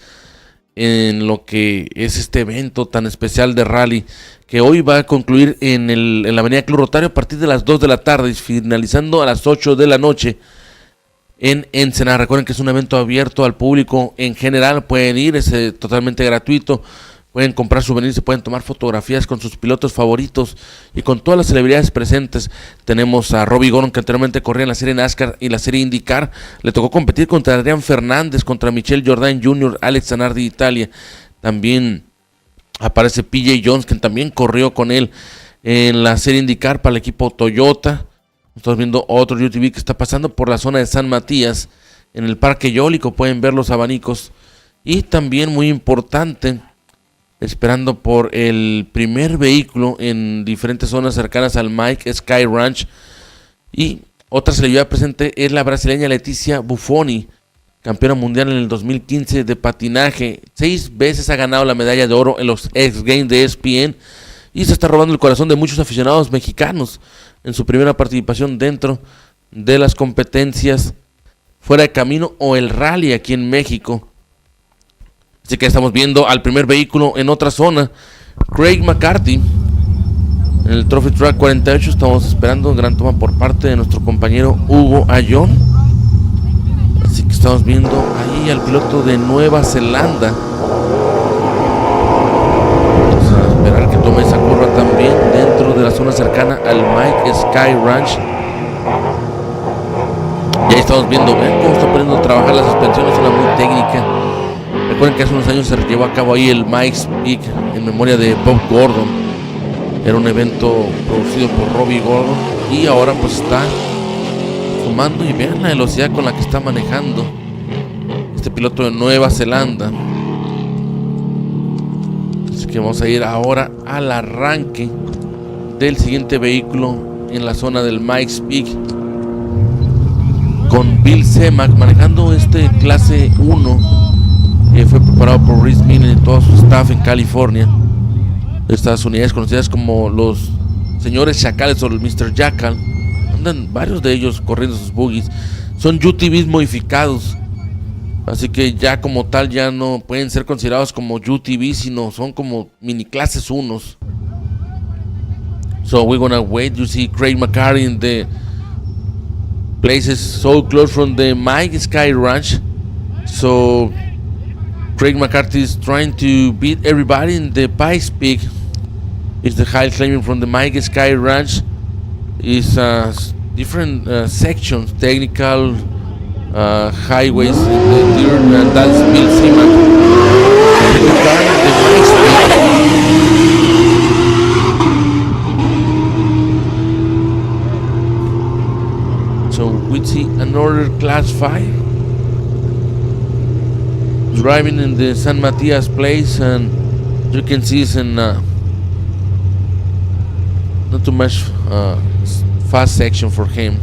en lo que es este evento tan especial de rally, que hoy va a concluir en la avenida Club Rotario a partir de las 2 de la tarde, finalizando a las 8 de la noche en Ensenada. Recuerden que es un evento abierto al público en general, pueden ir, es totalmente gratuito, pueden comprar souvenirs, se pueden tomar fotografías con sus pilotos favoritos y con todas las celebridades presentes. Tenemos a Robbie Gordon, que anteriormente corría en la serie NASCAR y la serie IndyCar, le tocó competir contra Adrián Fernández, contra Michel Jordan Jr., Alex Zanardi de Italia. También aparece PJ Jones, que también corrió con él en la serie IndyCar para el equipo Toyota. Estamos viendo otro UTV que está pasando por la zona de San Matías, en el parque eólico, pueden ver los abanicos. Y también muy importante, esperando por el primer vehículo en diferentes zonas cercanas al Mike Sky Ranch. Y otra celebridad presente es la brasileña Leticia Buffoni, campeona mundial en el 2015 de patinaje. 6 veces ha ganado la medalla de oro en los X Games de ESPN y se está robando el corazón de muchos aficionados mexicanos en su primera participación dentro de las competencias fuera de camino o el rally aquí en México. Así que estamos viendo al primer vehículo en otra zona, Craig McCarthy, en el Trophy Track 48. Estamos esperando gran toma por parte de nuestro compañero Hugo Ayón. Así que estamos viendo ahí al piloto de Nueva Zelanda. Vamos a esperar que tome esa curva también dentro de la zona cercana al Mike Sky Ranch. Y ahí estamos viendo, vean cómo está poniendo a trabajar la suspensión, es una muy técnica. Recuerden que hace unos años se llevó a cabo ahí el Mike's Peak en memoria de Bob Gordon. Era un evento producido por Robbie Gordon y ahora pues está sumando, y vean la velocidad con la que está manejando este piloto de Nueva Zelanda. Así que vamos a ir ahora al arranque del siguiente vehículo en la zona del Mike's Peak, con Bill Semak manejando este clase 1 que fue preparado por Rhys Millen y todo su staff en California. Estas unidades conocidas como los señores Chacales o el Mr. Jackal, andan varios de ellos corriendo sus buggies. Son UTVs modificados, así que ya como tal ya no pueden ser considerados como UTVs, sino son como mini clases 1. So we're gonna wait. You see Craig McCarthy in the places so close from the Mike Sky Ranch. So Craig McCarthy is trying to beat everybody in the Pikes Peak. It's the high climbing from the Mike Sky Ranch. Is different sections, technical highways in the dirt, and that's Bill Seaman. So we see another class 5 driving in the San Matias place, and you can see it's in not too much fast section for him.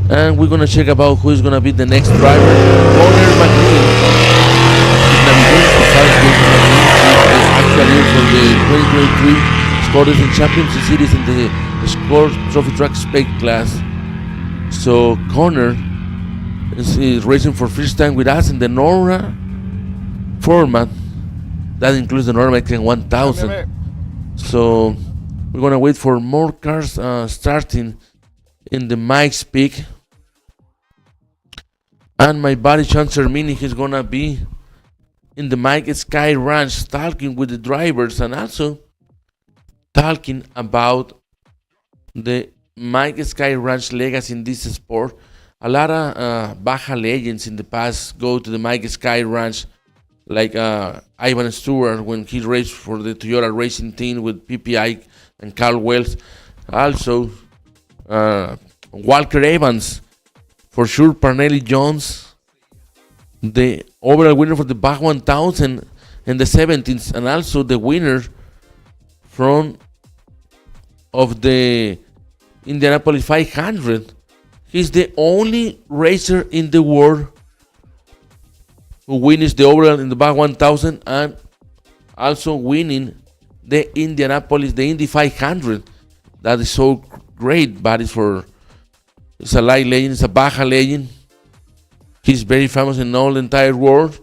And we're gonna check about who is gonna be the next driver. Connor McLean is actually for the 2023 Scores and Championship Series in the Score Trophy Track Spec class. So Connor is racing for first time with us in the Norra format. That includes the Norra Mexican 1000. So we're gonna wait for more cars starting in the Mike's Peak. And my buddy Sean Cermini, he's gonna be in the Mike Sky Ranch talking with the drivers and also talking about the Mike Sky Ranch legacy in this sport. A lot of Baja legends in the past go to the Mike Sky Ranch, like Ivan Stewart when he raced for the Toyota Racing Team with PPI and Carl Wells. Also, Walker Evans, for sure. Parnelli Jones, the overall winner for the Baja 1000 in the 70s, and also the winner of the Indianapolis 500. He's the only racer in the world who wins the overall in the Baja 1000 and also winning the Indianapolis, the Indy 500. That is so great, but it's a light legend, it's a Baja legend. He's very famous in all the entire world,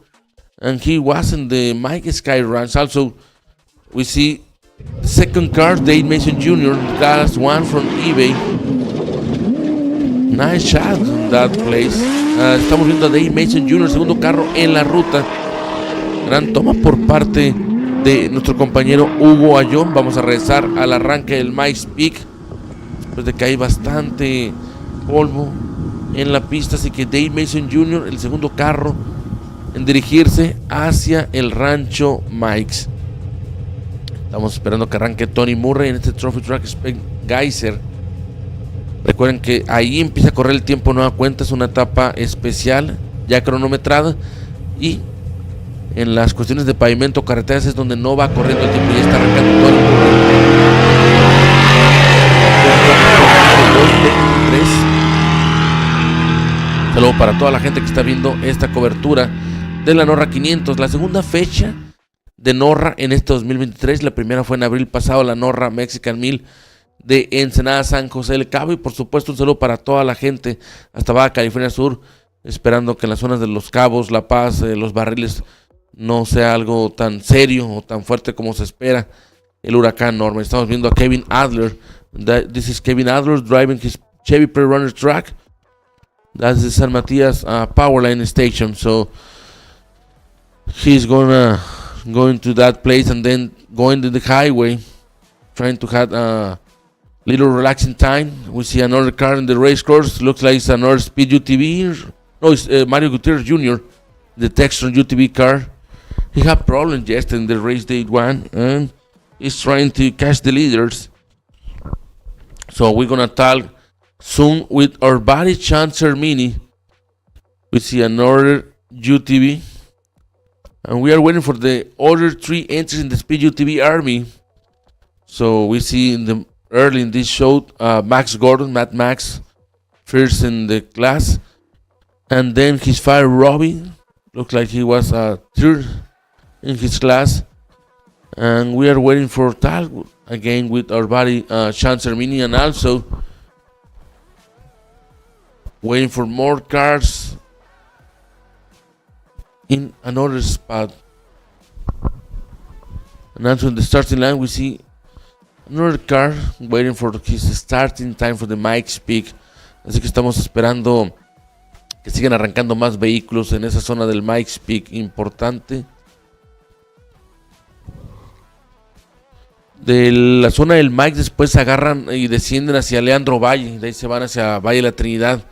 and he was in the Mike Sky Ranch. Also, we see the second car, Dave Mason Jr., class 1 from eBay. Nice shot in that place. Estamos viendo a Dave Mason Jr., segundo carro en la ruta. Gran toma por parte de nuestro compañero Hugo Ayón. Vamos a regresar al arranque del Mike's Peak después de que hay bastante polvo en la pista. Así que Dave Mason Jr., el segundo carro en dirigirse hacia el rancho Mike's. Estamos esperando que arranque Tony Murray en este Trophy Track Spec Geyser. Recuerden que ahí empieza a correr el tiempo nueva cuenta, es una etapa especial ya cronometrada, y en las cuestiones de pavimento, carreteras, es donde no va corriendo el tiempo, ya está arrancando todo el Saludo para toda la gente que está viendo esta cobertura de la Norra 500, la segunda fecha de Norra en este 2023. La primera fue en abril pasado, la Norra Mexican 1000 de Ensenada, San José del Cabo. Y por supuesto un saludo para toda la gente hasta Baja California Sur, esperando que en las zonas de Los Cabos, La Paz, Los Barriles no sea algo tan serio o tan fuerte como se espera el huracán Norma. Estamos viendo a Kevin Adler. This is Kevin Adler driving his Chevy Pre-Runner truck. That's the San Matias Powerline Station. So he's going to that place and then going to the highway, trying to have a little relaxing time. We see another car in the race course. Looks like it's another Speed UTV. No, it's Mario Gutierrez Jr., the Textron UTV car. He had problems yesterday in the race day 1, and he's trying to catch the leaders. So we're going to talk soon with our buddy Chancer Mini. We see another UTV. And we are waiting for the other 3 entries in the Speed UTV Army. So we see early in this show, Max Gordon, Mad Max, first in the class. And then his father, Robbie, looked like he was third in his class. And we are waiting for talk again with our buddy Chancer Mini, and also waiting for more cars in another spot. And also in the starting line, we see another car waiting for his starting time for the Mike's Peak. Así que estamos esperando que sigan arrancando más vehículos en esa zona del Mike's Peak importante. De la zona del Mike después se agarran y descienden hacia Leandro Valle. De ahí se van hacia Valle de la Trinidad.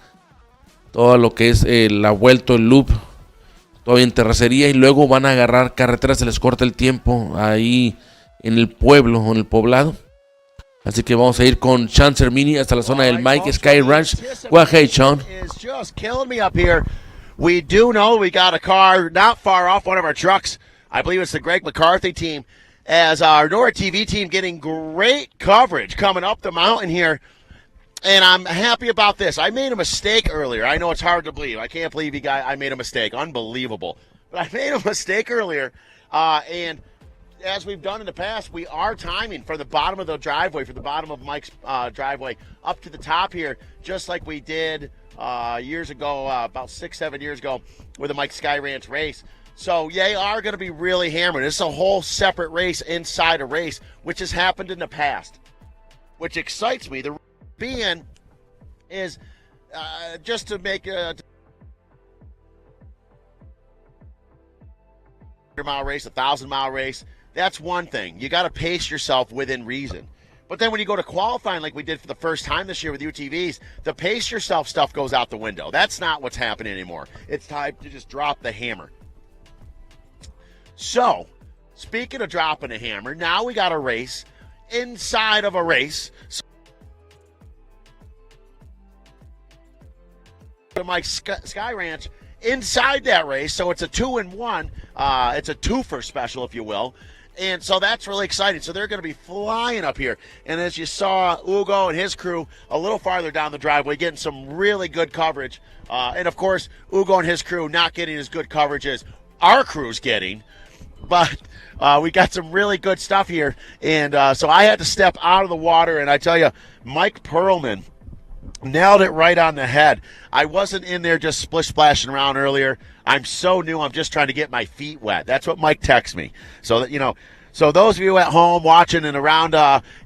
Todo lo que es la vuelta, el loop, todavía en terracería, y luego van a agarrar carreteras, se les corta el tiempo ahí en el pueblo o en el poblado. Así que vamos a ir con Chancer Mini hasta la zona del Mike Sky Ranch. Go ahead, Sean. It's just killing me up here. We do know we got a car not far off, one of our trucks. I believe it's the Greg McCarthy team, as our Norra TV team getting great coverage coming up the mountain here. And I'm happy about this. I made a mistake earlier. I know it's hard to believe. I can't believe I made a mistake. Unbelievable. But I made a mistake earlier. And as we've done in the past, we are timing from the bottom of the driveway, from the bottom of Mike's driveway, up to the top here, just like we did years ago, about 6-7 years ago, with the Mike Sky Ranch race. So they are going to be really hammered. It's a whole separate race inside a race, which has happened in the past, which excites me. The being is just to make a 100-mile race, 1,000-mile race. That's one thing. You got to pace yourself within reason. But then when you go to qualifying, like we did for the first time this year with UTVs, the pace yourself stuff goes out the window. That's not what's happening anymore. It's time to just drop the hammer. So, speaking of dropping a hammer, now we got a race inside of a race. Mike Sky Ranch inside that race, so it's a 2-in-1. It's a twofer special, if you will. And so that's really exciting. So they're going to be flying up here. And as you saw, Ugo and his crew a little farther down the driveway getting some really good coverage. And, of course, Ugo and his crew not getting as good coverage as our crew's getting. But we got some really good stuff here. And so I had to step out of the water. And I tell you, Mike Perlman nailed it right on the head. I wasn't in there just splish-splashing around earlier. I'm so new, I'm just trying to get my feet wet. That's what Mike texts me. So that, you know, so those of you at home watching and around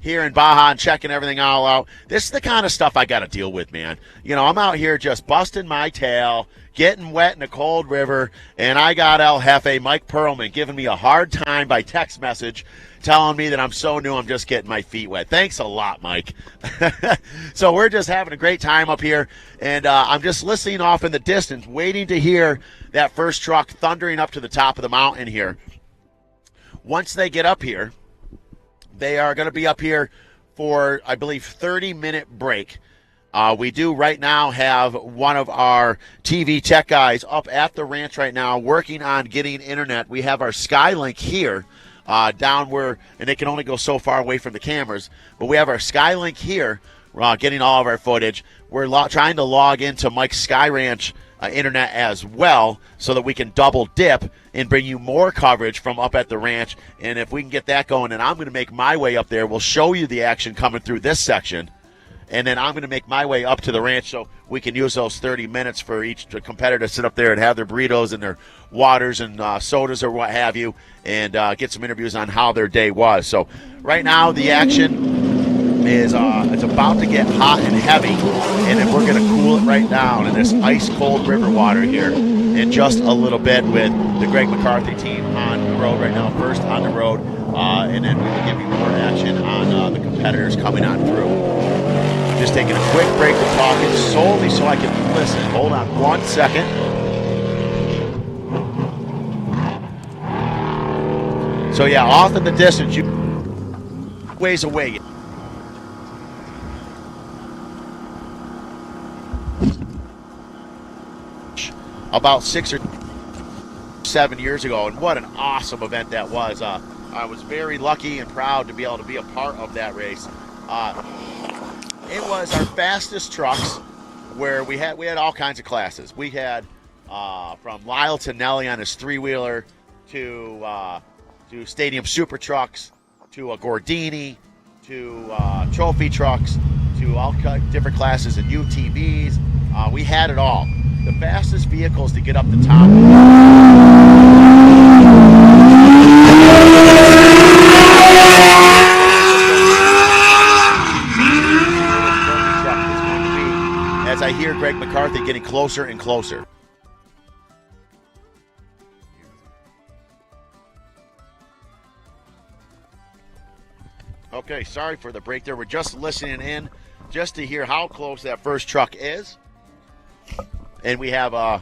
here in Baja and checking everything all out, this is the kind of stuff I got to deal with, man. You know, I'm out here just busting my tail, getting wet in a cold river, and I got El Jefe, Mike Perlman, giving me a hard time by text message, telling me that I'm so new, I'm just getting my feet wet. Thanks a lot, Mike. So we're just having a great time up here, and I'm just listening off in the distance, waiting to hear that first truck thundering up to the top of the mountain here. Once they get up here, they are going to be up here for, I believe, 30-minute break. We do right now have one of our TV tech guys up at the ranch right now working on getting internet. We have our Skylink here down where, and it can only go so far away from the cameras, but we have our Skylink here getting all of our footage. We're trying to log into Mike's Sky Ranch internet as well so that we can double dip and bring you more coverage from up at the ranch. And if we can get that going, and I'm going to make my way up there, we'll show you the action coming through this section. And then I'm going to make my way up to the ranch so we can use those 30 minutes for each competitor to sit up there and have their burritos and their waters and sodas or what have you, and get some interviews on how their day was. So right now the action is it's about to get hot and heavy, and then we're going to cool it right down in this ice-cold river water here in just a little bit with the Greg McCarthy team on the road right now, first on the road, and then we will give you more action on the competitors coming on through. Just taking a quick break from talking solely so I can listen. Hold on 1 second. So yeah, off in the distance, you ways away. About 6 or 7 years ago, and what an awesome event that was. I was very lucky and proud to be able to be a part of that race. It was our fastest trucks, where we had all kinds of classes. We had from Lyle Tonelli on his 3-wheeler to stadium super trucks, to a Gordini, to trophy trucks, to all different classes and UTVs. We had it all. The fastest vehicles to get up the top. As I hear Greg McCarthy getting closer and closer. Okay, sorry for the break there. We're just listening in just to hear how close that first truck is. And we have a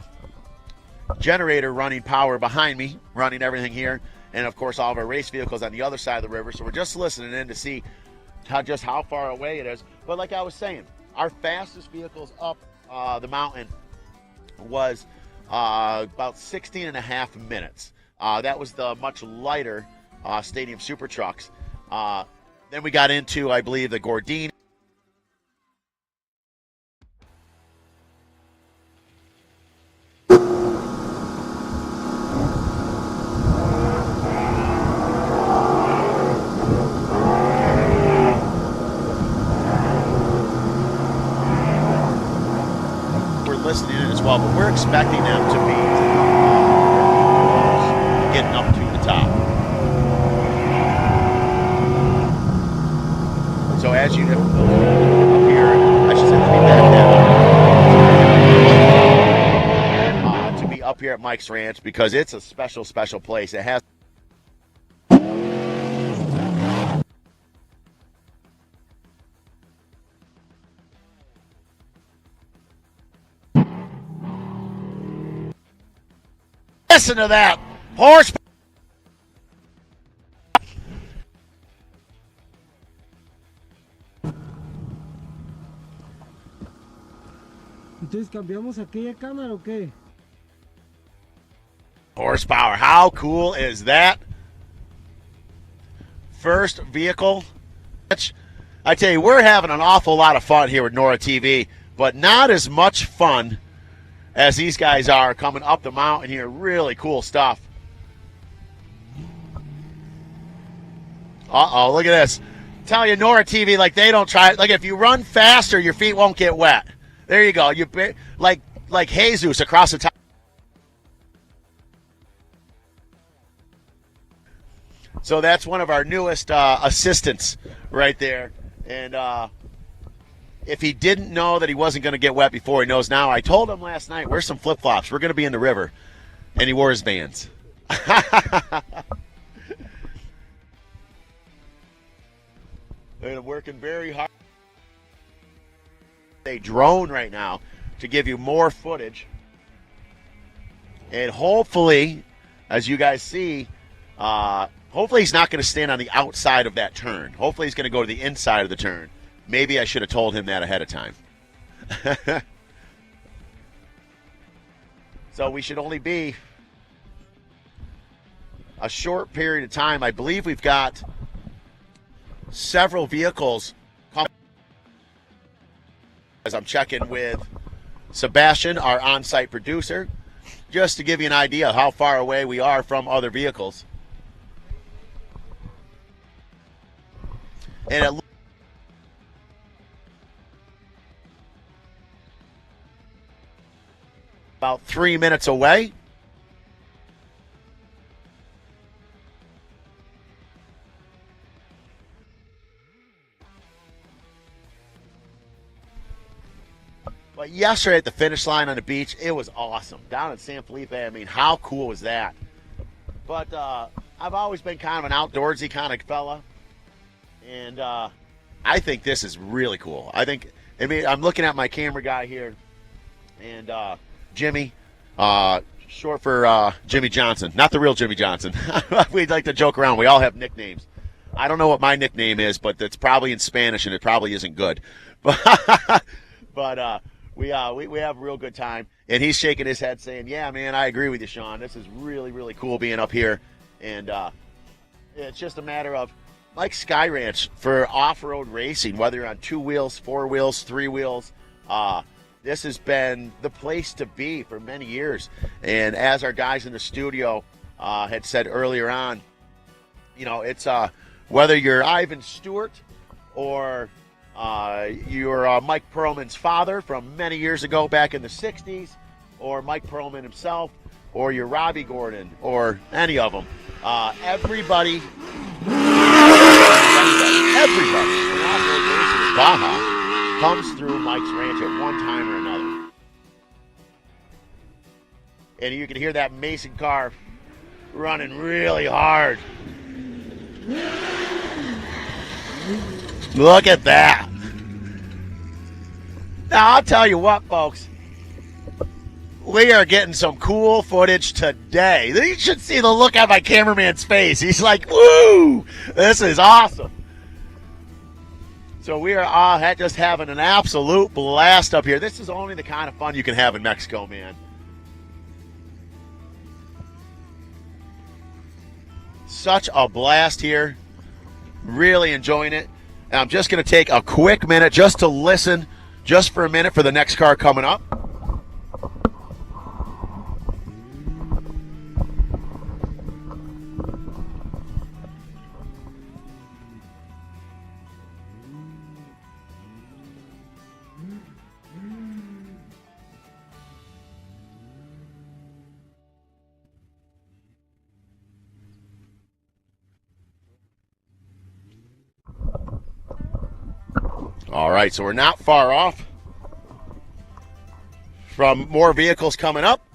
generator running power behind me, running everything here. And, of course, all of our race vehicles on the other side of the river. So we're just listening in to see how far away it is. But like I was saying, our fastest vehicles up the mountain was about 16 and a half minutes. That was the much lighter stadium super trucks. Then we got into, I believe, the Gordini. Listening in as well, but we're expecting them to be getting up to the top. So as you up here, I should say, let me back that to be up here at Mike's Ranch, because it's a special place. It has listen to that horse. Entonces, ¿cambiamos aquella cámara o qué? Horsepower. How cool is that? First vehicle. I tell you, we're having an awful lot of fun here with Norra TV, but not as much fun as these guys are coming up the mountain here. Really cool stuff. Uh-oh, look at this. Tell you, Norra TV, like they don't try. Like if you run faster, your feet won't get wet. There you go. You like Jesus across the top. So that's one of our newest assistants right there. And if he didn't know that he wasn't going to get wet before, he knows now. I told him last night, wear some flip-flops. We're going to be in the river. And he wore his Vans. And I'm working very hard. A drone right now to give you more footage. And hopefully, as you guys see, hopefully he's not going to stand on the outside of that turn. Hopefully he's going to go to the inside of the turn. Maybe I should have told him that ahead of time. So we should only be a short period of time. I believe we've got several vehicles coming. As I'm checking with Sebastian, our on-site producer, just to give you an idea of how far away we are from other vehicles. And it about 3 minutes away. But yesterday at the finish line on the beach, it was awesome. Down in San Felipe, I mean, how cool was that? But I've always been kind of an outdoorsy kind of fella. And I think this is really cool. I'm looking at my camera guy here. And Jimmy, short for Jimmy Johnson. Not the real Jimmy Johnson. We'd like to joke around. We all have nicknames. I don't know what my nickname is, but it's probably in Spanish, and it probably isn't good. But we have a real good time. And he's shaking his head saying, yeah, man, I agree with you, Sean. This is really, really cool being up here. And it's just a matter of like Sky Ranch for off-road racing, whether you're on 2 wheels, 4 wheels, 3 wheels. This has been the place to be for many years. And as our guys in the studio had said earlier on, you know, it's whether you're Ivan Stewart or you're Mike Perlman's father from many years ago back in the 60s, or Mike Perlman himself, or you're Robbie Gordon, or any of them. Everybody in off-road racing in Baja comes through Mike's Ranch at one time or another. And you can hear that Mason car running really hard. Look at that. Now, I'll tell you what, folks. We are getting some cool footage today. You should see the look on my cameraman's face. He's like, woo, this is awesome. So we are all just having an absolute blast up here. This is only the kind of fun you can have in Mexico, man. Such a blast here. Really enjoying it. And I'm just going to take a quick minute just to listen, just for a minute, for the next car coming up. All right, so we're not far off from more vehicles coming up.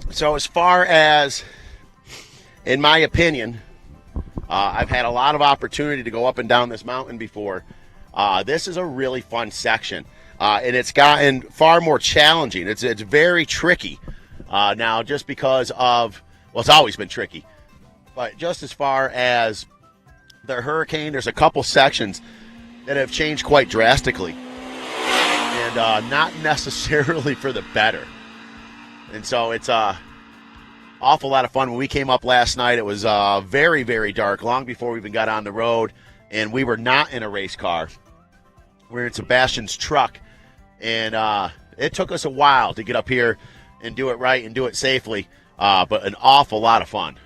So as far as, in my opinion, I've had a lot of opportunity to go up and down this mountain before. This is a really fun section. And it's gotten far more challenging. It's very tricky now, just because of, well, it's always been tricky. But just as far as the hurricane, there's a couple sections that have changed quite drastically. And not necessarily for the better. And so it's awful lot of fun. When we came up last night, it was very, very dark, long before we even got on the road. And we were not in a race car. We were in Sebastian's truck. And it took us a while to get up here and do it right and do it safely, but an awful lot of fun.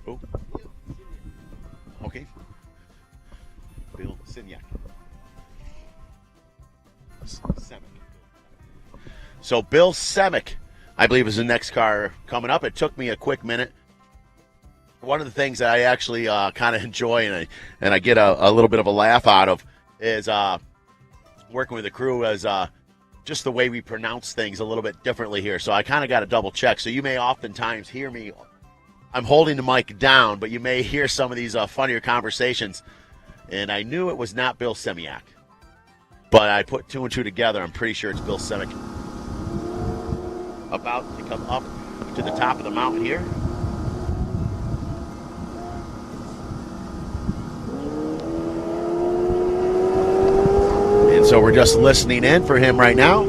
Oh. Okay. Bill Simiak. Semick. So Bill Semick, I believe, is the next car coming up. It took me a quick minute. One of the things that I actually kind of enjoy and I get a little bit of a laugh out of is working with the crew as just the way we pronounce things a little bit differently here. So I kind of got to double check. So you may oftentimes hear me, I'm holding the mic down, but you may hear some of these funnier conversations. And I knew it was not Bill Semiak. but I put 2 and 2 together. I'm pretty sure it's Bill Semick about to come up to the top of the mountain here. And so we're just listening in for him right now.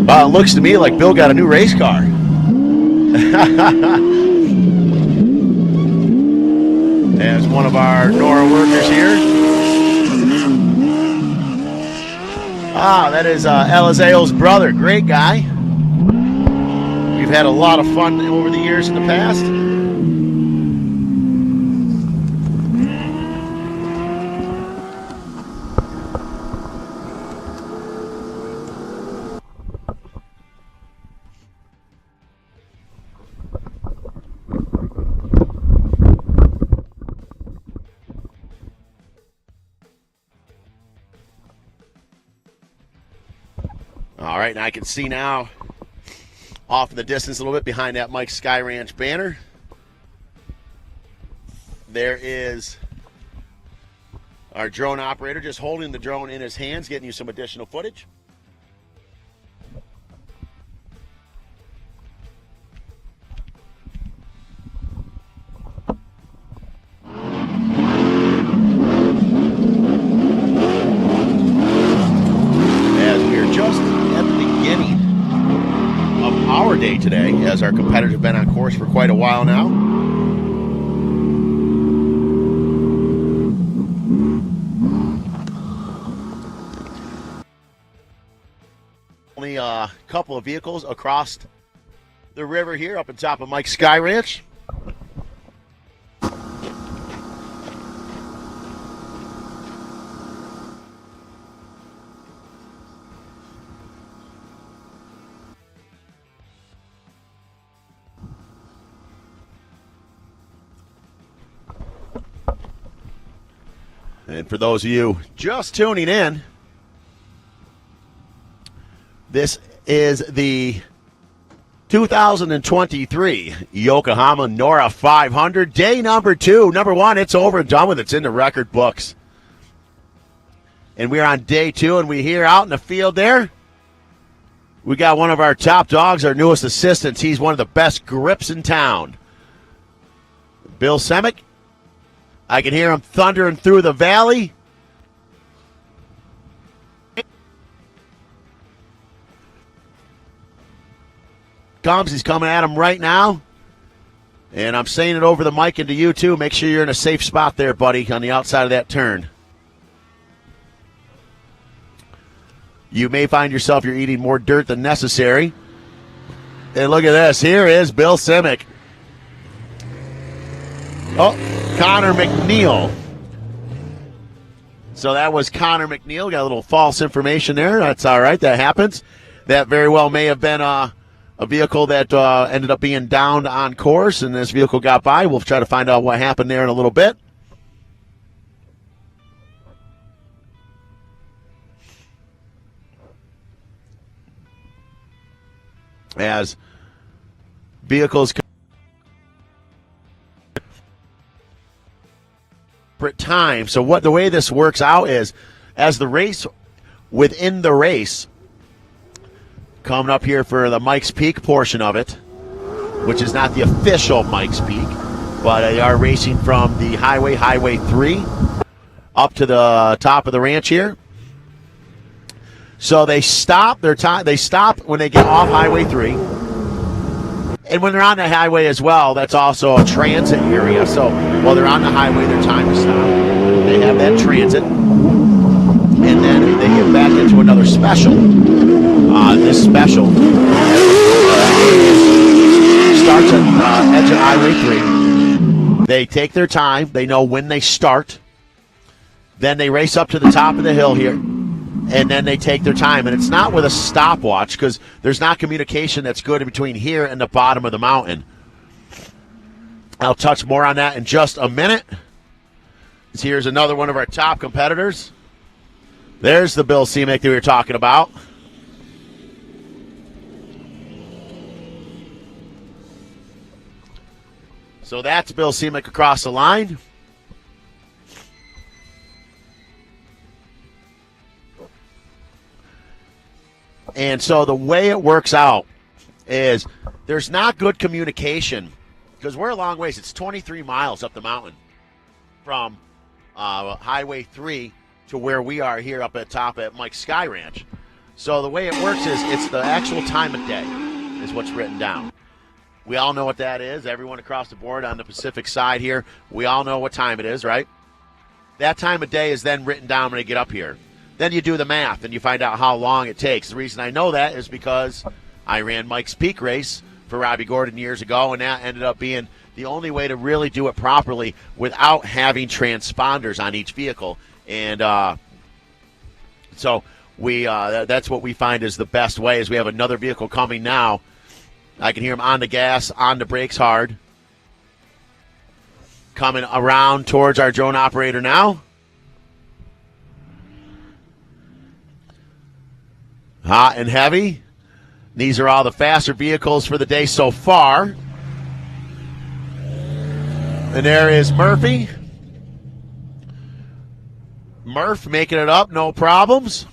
Well, it looks to me like Bill got a new race car. As one of our Norra workers here. Ah, that is Elizao's brother. Great guy. We've had a lot of fun over the years in the past. All right, and I can see now off in the distance a little bit behind that Mike's Sky Ranch banner. There is our drone operator just holding the drone in his hands, getting you some additional footage. As we are just at the beginning of our day today, as our competitors have been on course for quite a while now. Only a couple of vehicles across the river here up on top of Mike's Sky Ranch. And for those of you just tuning in, this is the 2023 Yokohama Norrra 500, day number 2. Number 1, it's over and done with. It's in the record books. And we're on day 2, and we hear out in the field there, we got one of our top dogs, our newest assistants. He's one of the best grips in town. Bill Semick. I can hear him thundering through the valley. He's coming at him right now. And I'm saying it over the mic and to you, too. Make sure you're in a safe spot there, buddy, on the outside of that turn. You may find yourself you're eating more dirt than necessary. And look at this. Here is Bill Semick. Oh, Connor McNeil. So that was Connor McNeil. Got a little false information there. That's all right. That happens. That very well may have been a vehicle that ended up being downed on course, and this vehicle got by. We'll try to find out what happened there in a little bit. As vehicles time. So what the way this works out is, as the race within the race, coming up here for the Mike's Peak portion of it, which is not the official Mike's Peak, but they are racing from the Highway 3 up to the top of the ranch here. So they stop their time. They stop when they get off Highway 3. And when they're on the highway as well, that's also a transit area. So while they're on the highway, their time to stop. They have that transit. And then they get back into another special. This special starts at edge of Highway 3. They take their time. They know when they start. Then they race up to the top of the hill here. And then they take their time. And it's not with a stopwatch because there's not communication that's good in between here and the bottom of the mountain. I'll touch more on that in just a minute. Here's another one of our top competitors. There's the Bill Semick that we were talking about. So that's Bill Seamick across the line. And so the way it works out is there's not good communication because we're a long ways. It's 23 miles up the mountain from Highway 3 to where we are here up at top at Mike's Sky Ranch. So the way it works is it's the actual time of day is what's written down. We all know what that is. Everyone across the board on the Pacific side here, we all know what time it is, right? That time of day is then written down when they get up here. Then you do the math and you find out how long it takes. The reason I know that is because I ran Mike's Peak race for Robbie Gordon years ago, and that ended up being the only way to really do it properly without having transponders on each vehicle. And so that's what we find is the best way is we have another vehicle coming now. I can hear him on the gas, on the brakes hard. Coming around towards our drone operator now. Hot and heavy. These are all the faster vehicles for the day so far. And there is Murphy. Murph making it up, no problems.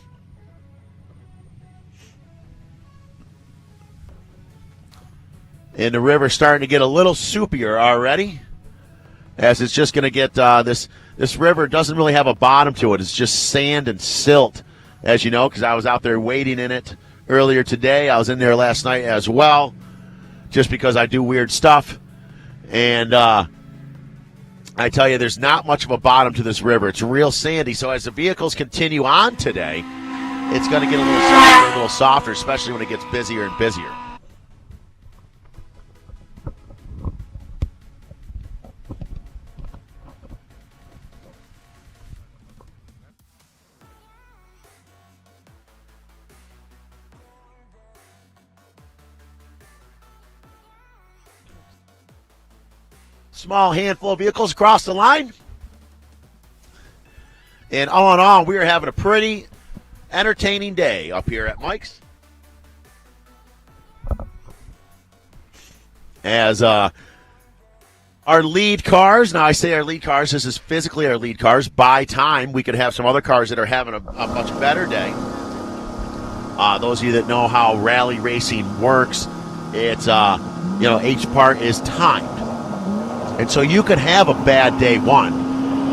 And the river's starting to get a little soupier already, as it's just going to get this river doesn't really have a bottom to it. It's just sand and silt, as you know, because I was out there wading in it earlier today. I was in there last night as well, just because I do weird stuff. And I tell you, there's not much of a bottom to this river. It's real sandy. So as the vehicles continue on today, it's going to get a little softer, especially when it gets busier and busier. Small handful of vehicles across the line. And all in all, we are having a pretty entertaining day up here at Mike's. As our lead cars, now I say our lead cars, this is physically our lead cars. By time, we could have some other cars that are having a much better day. Those of you that know how rally racing works, it's, each part is timed. And so you could have a bad day one,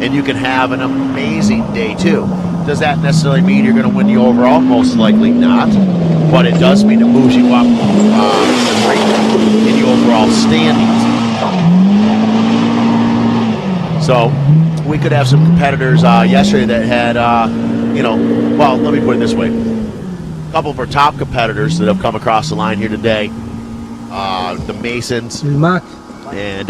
and you can have an amazing day two. Does that necessarily mean you're going to win the overall? Most likely not. But it does mean it moves you up in the overall standings. So we could have some competitors yesterday that had, let me put it this way. A couple of our top competitors that have come across the line here today, the Masons and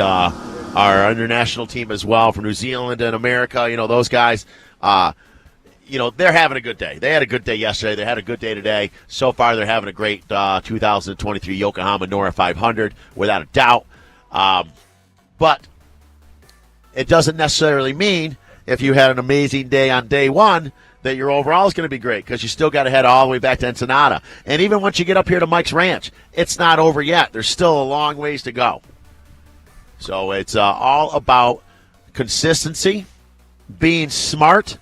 our international team as well from New Zealand and America, those guys, they're having a good day. They had a good day yesterday. They had a good day today. So far, they're having a great 2023 Yokohama Norrra 500, without a doubt. But it doesn't necessarily mean if you had an amazing day on day one that your overall is going to be great, because you still got to head all the way back to Ensenada. And even once you get up here to Mike's Ranch, it's not over yet. There's still a long ways to go. So it's all about consistency, being smart,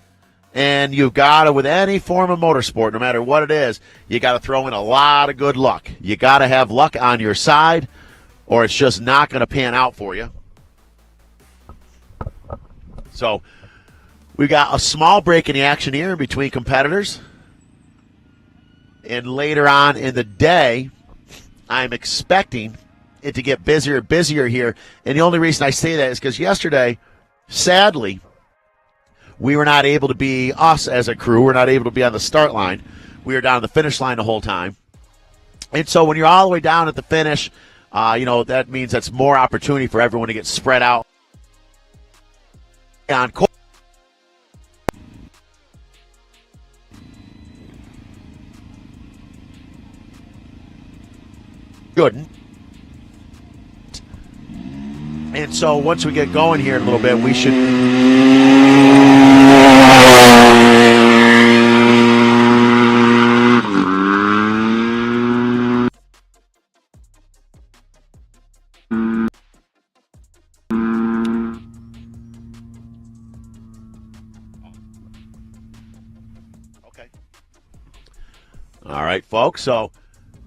and you've got to, with any form of motorsport, no matter what it is, you got to throw in a lot of good luck. You got to have luck on your side, or it's just not going to pan out for you. So we got a small break in the action here in between competitors. And later on in the day, I'm expecting it to get busier and busier here. And the only reason I say that is because yesterday, sadly, we were not able to be, us as a crew, we're not able to be on the start line. We were down on the finish line the whole time. And so when you're all the way down at the finish, that means that's more opportunity for everyone to get spread out on course. Good. And so once we get going here in a little bit, we should... right, folks. So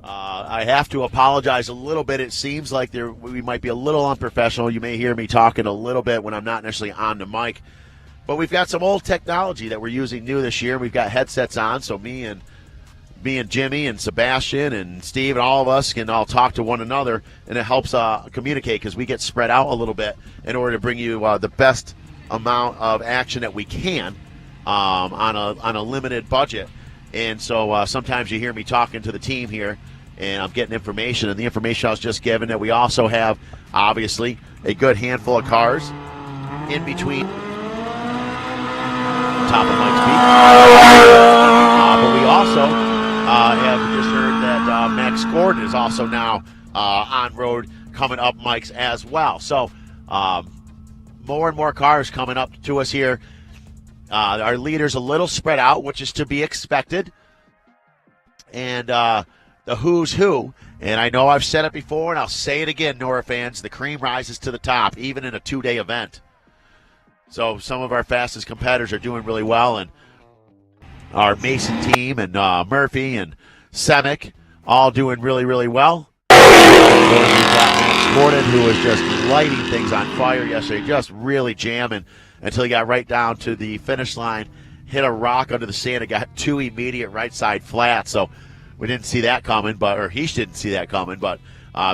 I have to apologize a little bit. It seems like we might be a little unprofessional. You may hear me talking a little bit when I'm not necessarily on the mic. But we've got some old technology that we're using new this year. We've got headsets on, so me and Jimmy and Sebastian and Steve and all of us can all talk to one another, and it helps communicate because we get spread out a little bit in order to bring you the best amount of action that we can on a limited budget. And so sometimes you hear me talking to the team here, and I'm getting information, and the information I was just given that we also have, obviously, a good handful of cars in between top of Mike's beat. But we also have just heard that Max Gordon is also now on road coming up Mike's as well. So more and more cars coming up to us here. Our leader's a little spread out, which is to be expected. And the who's who, and I know I've said it before, and I'll say it again, Norra fans, the cream rises to the top, even in a 2-day event. So some of our fastest competitors are doing really well, and our Mason team and Murphy and Semick all doing really, really well. We've got Max Gordon, who was just lighting things on fire yesterday, just really jamming until he got right down to the finish line, hit a rock under the sand, and got 2 immediate right side flats. So we didn't see that coming, or he didn't see that coming, but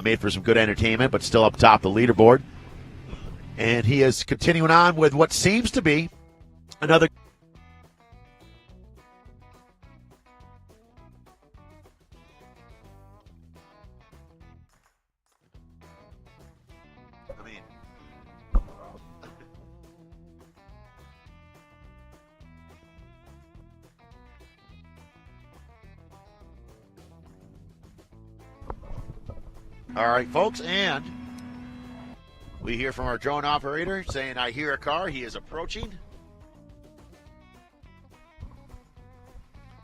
made for some good entertainment, but still up top the leaderboard. And he is continuing on with what seems to be another. All right, folks, and we hear from our drone operator saying, I hear a car. He is approaching.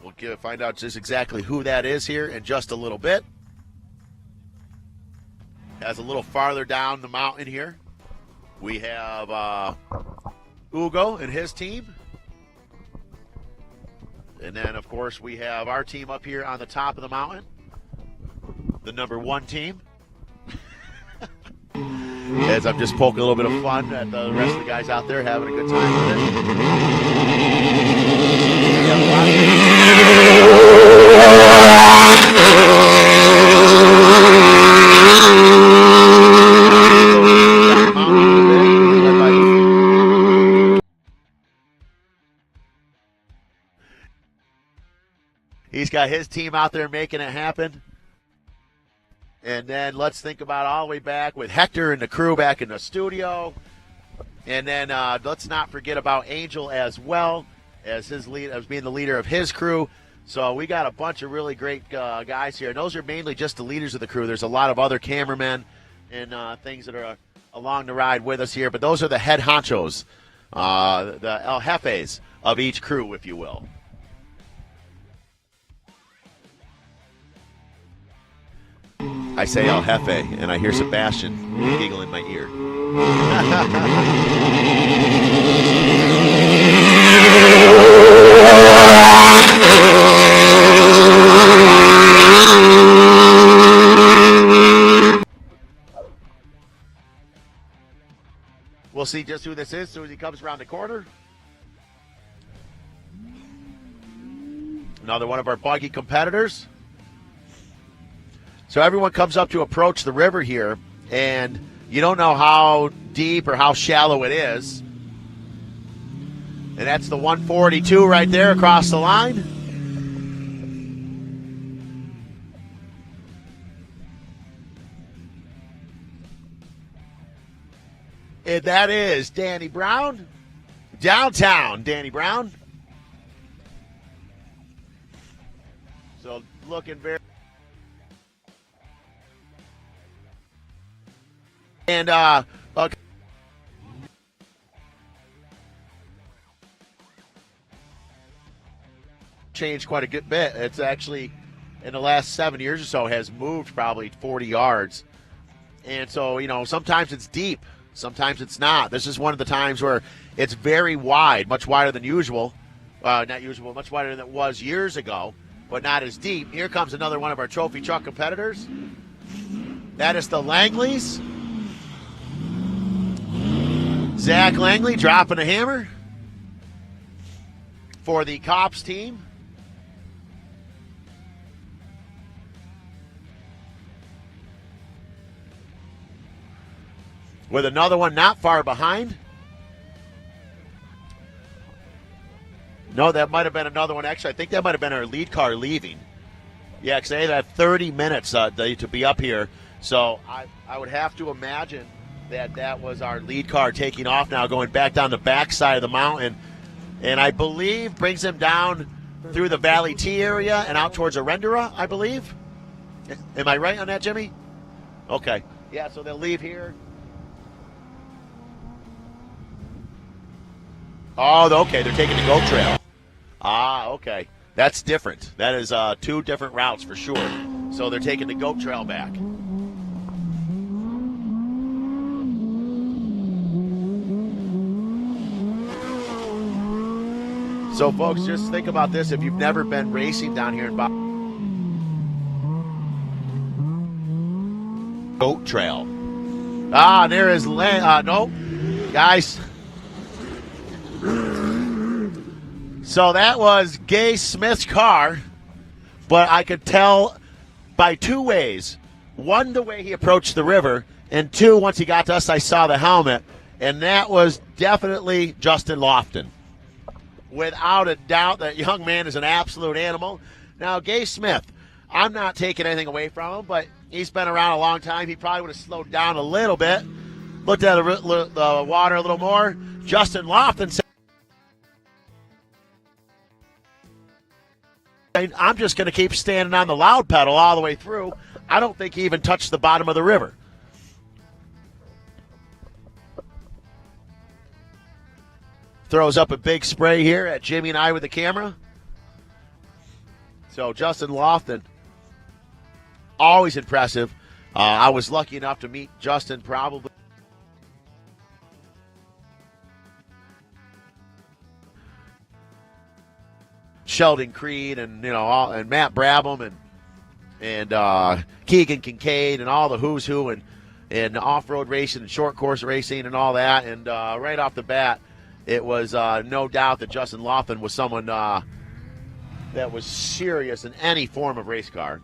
We'll find out just exactly who that is here in just a little bit. As a little farther down the mountain here, we have Ugo and his team. And then, of course, we have our team up here on the top of the mountain, the number 1 team. As I'm just poking a little bit of fun at the rest of the guys out there having a good time with it. He's got his team out there making it happen. And then let's think about all the way back with Hector and the crew back in the studio. And then let's not forget about Angel as well as being the leader of his crew. So we got a bunch of really great guys here. And those are mainly just the leaders of the crew. There's a lot of other cameramen and things that are along the ride with us here. But those are the head honchos, the El Jefes of each crew, if you will. I say El Jefe, and I hear Sebastian giggle in my ear. We'll see just who this is as soon as he comes around the corner. Another one of our buggy competitors. So everyone comes up to approach the river here, and you don't know how deep or how shallow it is. And that's the 142 right there across the line. And that is Danny Brown, downtown Danny Brown. So looking very... And changed quite a good bit. It's actually, in the last 7 years or so, has moved probably 40 yards. And so, sometimes it's deep. Sometimes it's not. This is one of the times where it's very wide, much wider than usual. Not usual, much wider than it was years ago. but not as deep. Here comes another one of our trophy truck competitors. That is the Langleys. Zach Langley dropping a hammer for the Cops team. With another one not far behind. No, that might have been another one. Actually, I think that might have been our lead car leaving. Yeah, because they had 30 minutes to be up here. So I would have to imagine that was our lead car taking off now, going back down the backside of the mountain. And I believe brings them down through the Valley T area and out towards Arendara, I believe. Am I right on that, Jimmy? Okay. Yeah, so they'll leave here. Oh, okay, they're taking the GO Trail. Ah, okay. That's different. That is 2 different routes for sure. So they're taking the GO Trail back. So, folks, just think about this. If you've never been racing down here in GO Trail. Ah, there is no, guys. So that was Gay Smith's car, but I could tell by 2 ways. 1, the way he approached the river, and 2, once he got to us, I saw the helmet, and that was definitely Justin Lofton. Without a doubt, that young man is an absolute animal. Now, Gay Smith, I'm not taking anything away from him, but he's been around a long time. He probably would have slowed down a little bit, looked at the water a little more. Justin Lofton said, I'm just going to keep standing on the loud pedal all the way through. I don't think he even touched the bottom of the river. Throws up a big spray here at Jimmy and I with the camera. So Justin Lofton, always impressive. I was lucky enough to meet Justin probably Sheldon Creed and and Matt Brabham and Keegan Kincaid and all the who's who and off-road racing and short course racing and all that. And right off the bat, it was no doubt that Justin Lofton was someone that was serious in any form of race car.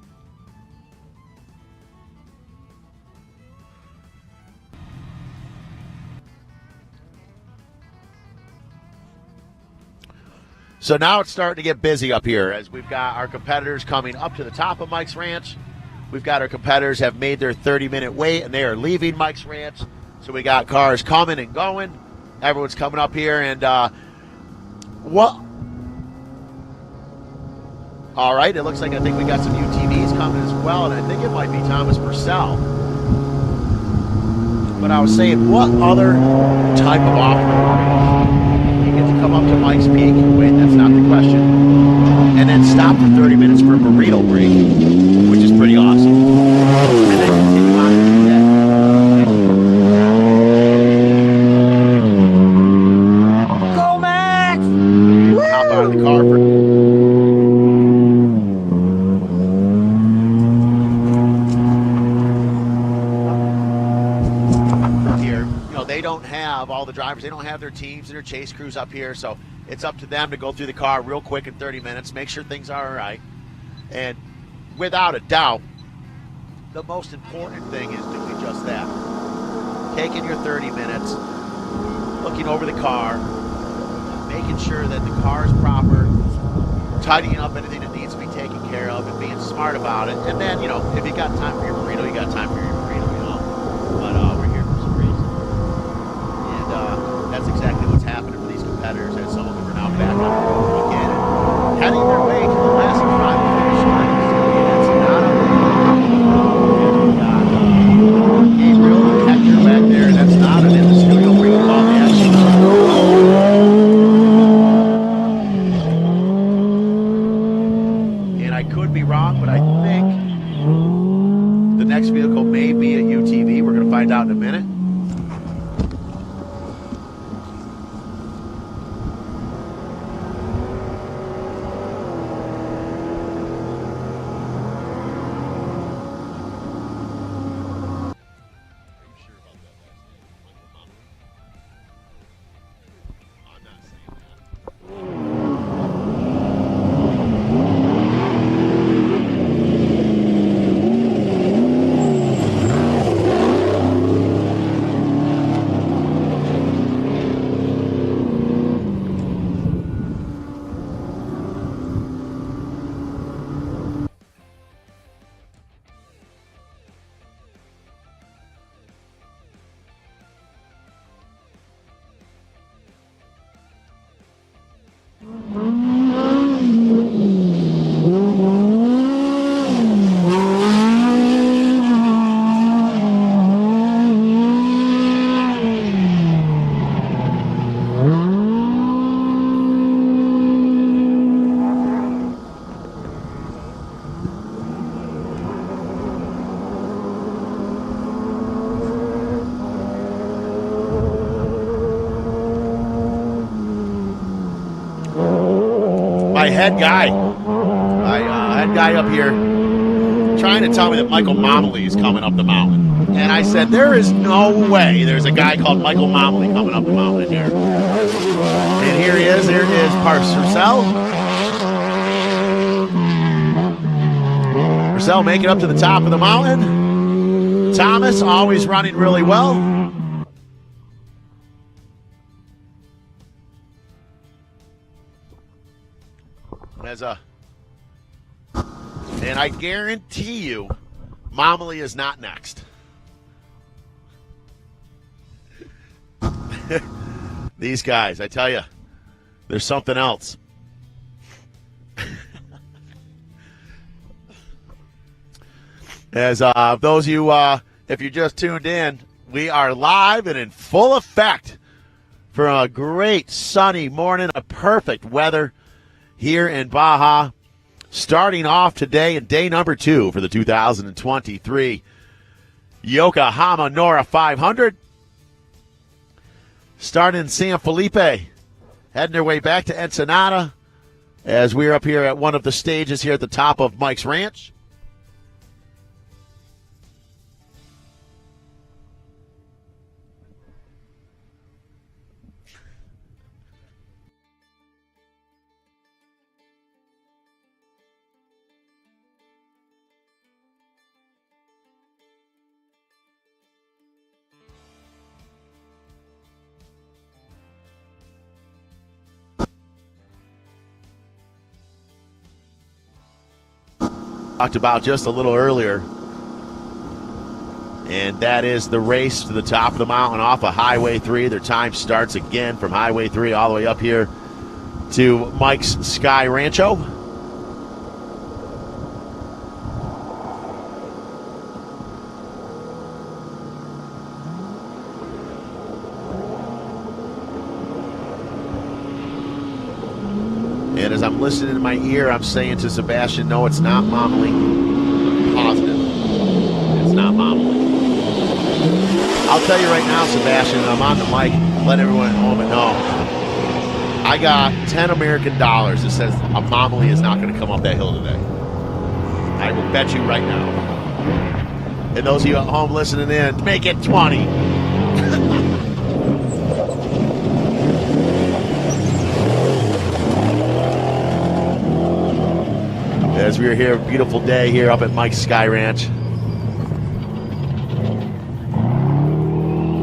So now it's starting to get busy up here as we've got our competitors coming up to the top of Mike's Ranch. We've got our competitors have made their 30-minute wait, and they are leaving Mike's Ranch. So we got cars coming and going. Everyone's coming up here, and what? All right, it looks like I think we got some UTVs coming as well, and I think it might be Thomas Purcell. But I was saying, what other type of off-road you get to come up to Mike's Peak? Wait, that's not the question. And then stop for 30 minutes for a burrito break, which is pretty awesome. And then continue on to do that. Hop out of the car for here. They don't have all the drivers. They don't have their teams and their chase crews up here, so it's up to them to go through the car real quick in 30 minutes, make sure things are all right. And without a doubt, the most important thing is doing just that. Taking your 30 minutes, looking over the car, making sure that the car is proper, tidying up anything that needs to be taken care of, and being smart about it. And then, if you got time for your burrito, you got time for your burrito, But we're here for some reason. And that's exactly what's happening for these competitors, as some of them are now back on the road again, and heading their way to the last final finish line. Gabriel and Hector back there. That's not an in the studio bringing all the action. And I could be wrong, but I think the next vehicle may be a UTV. We're going to find out in a minute. my head guy. My head guy up here trying to tell me that Michael Momley is coming up the mountain. And I said, there is no way there's a guy called Michael Momley coming up the mountain here. And here he is. There is Purcell. Purcell making it up to the top of the mountain. Thomas always running really well. And I guarantee you, Momley is not next. These guys, I tell you, there's something else. As those of you, if you just tuned in, we are live and in full effect for a great sunny morning, a perfect weather here in Baja. Starting off today in day number 2 for the 2023 Yokohama Norrra 500. Starting in San Felipe, heading their way back to Ensenada as we're up here at one of the stages here at the top of Mike's Ranch. Talked about just a little earlier, and that is the race to the top of the mountain off of Highway 3. Their time starts again from Highway 3 all the way up here to Mike's Sky Rancho. And as I'm listening in my ear, I'm saying to Sebastian, no, it's not Momley. I'm positive. It's not Momley. I'll tell you right now, Sebastian, I'm on the mic, let everyone at home know. I got 10 American dollars that says a Momley is not going to come up that hill today. I will bet you right now. And those of you at home listening in, make it 20. As we are here, a beautiful day here up at Mike's Sky Ranch.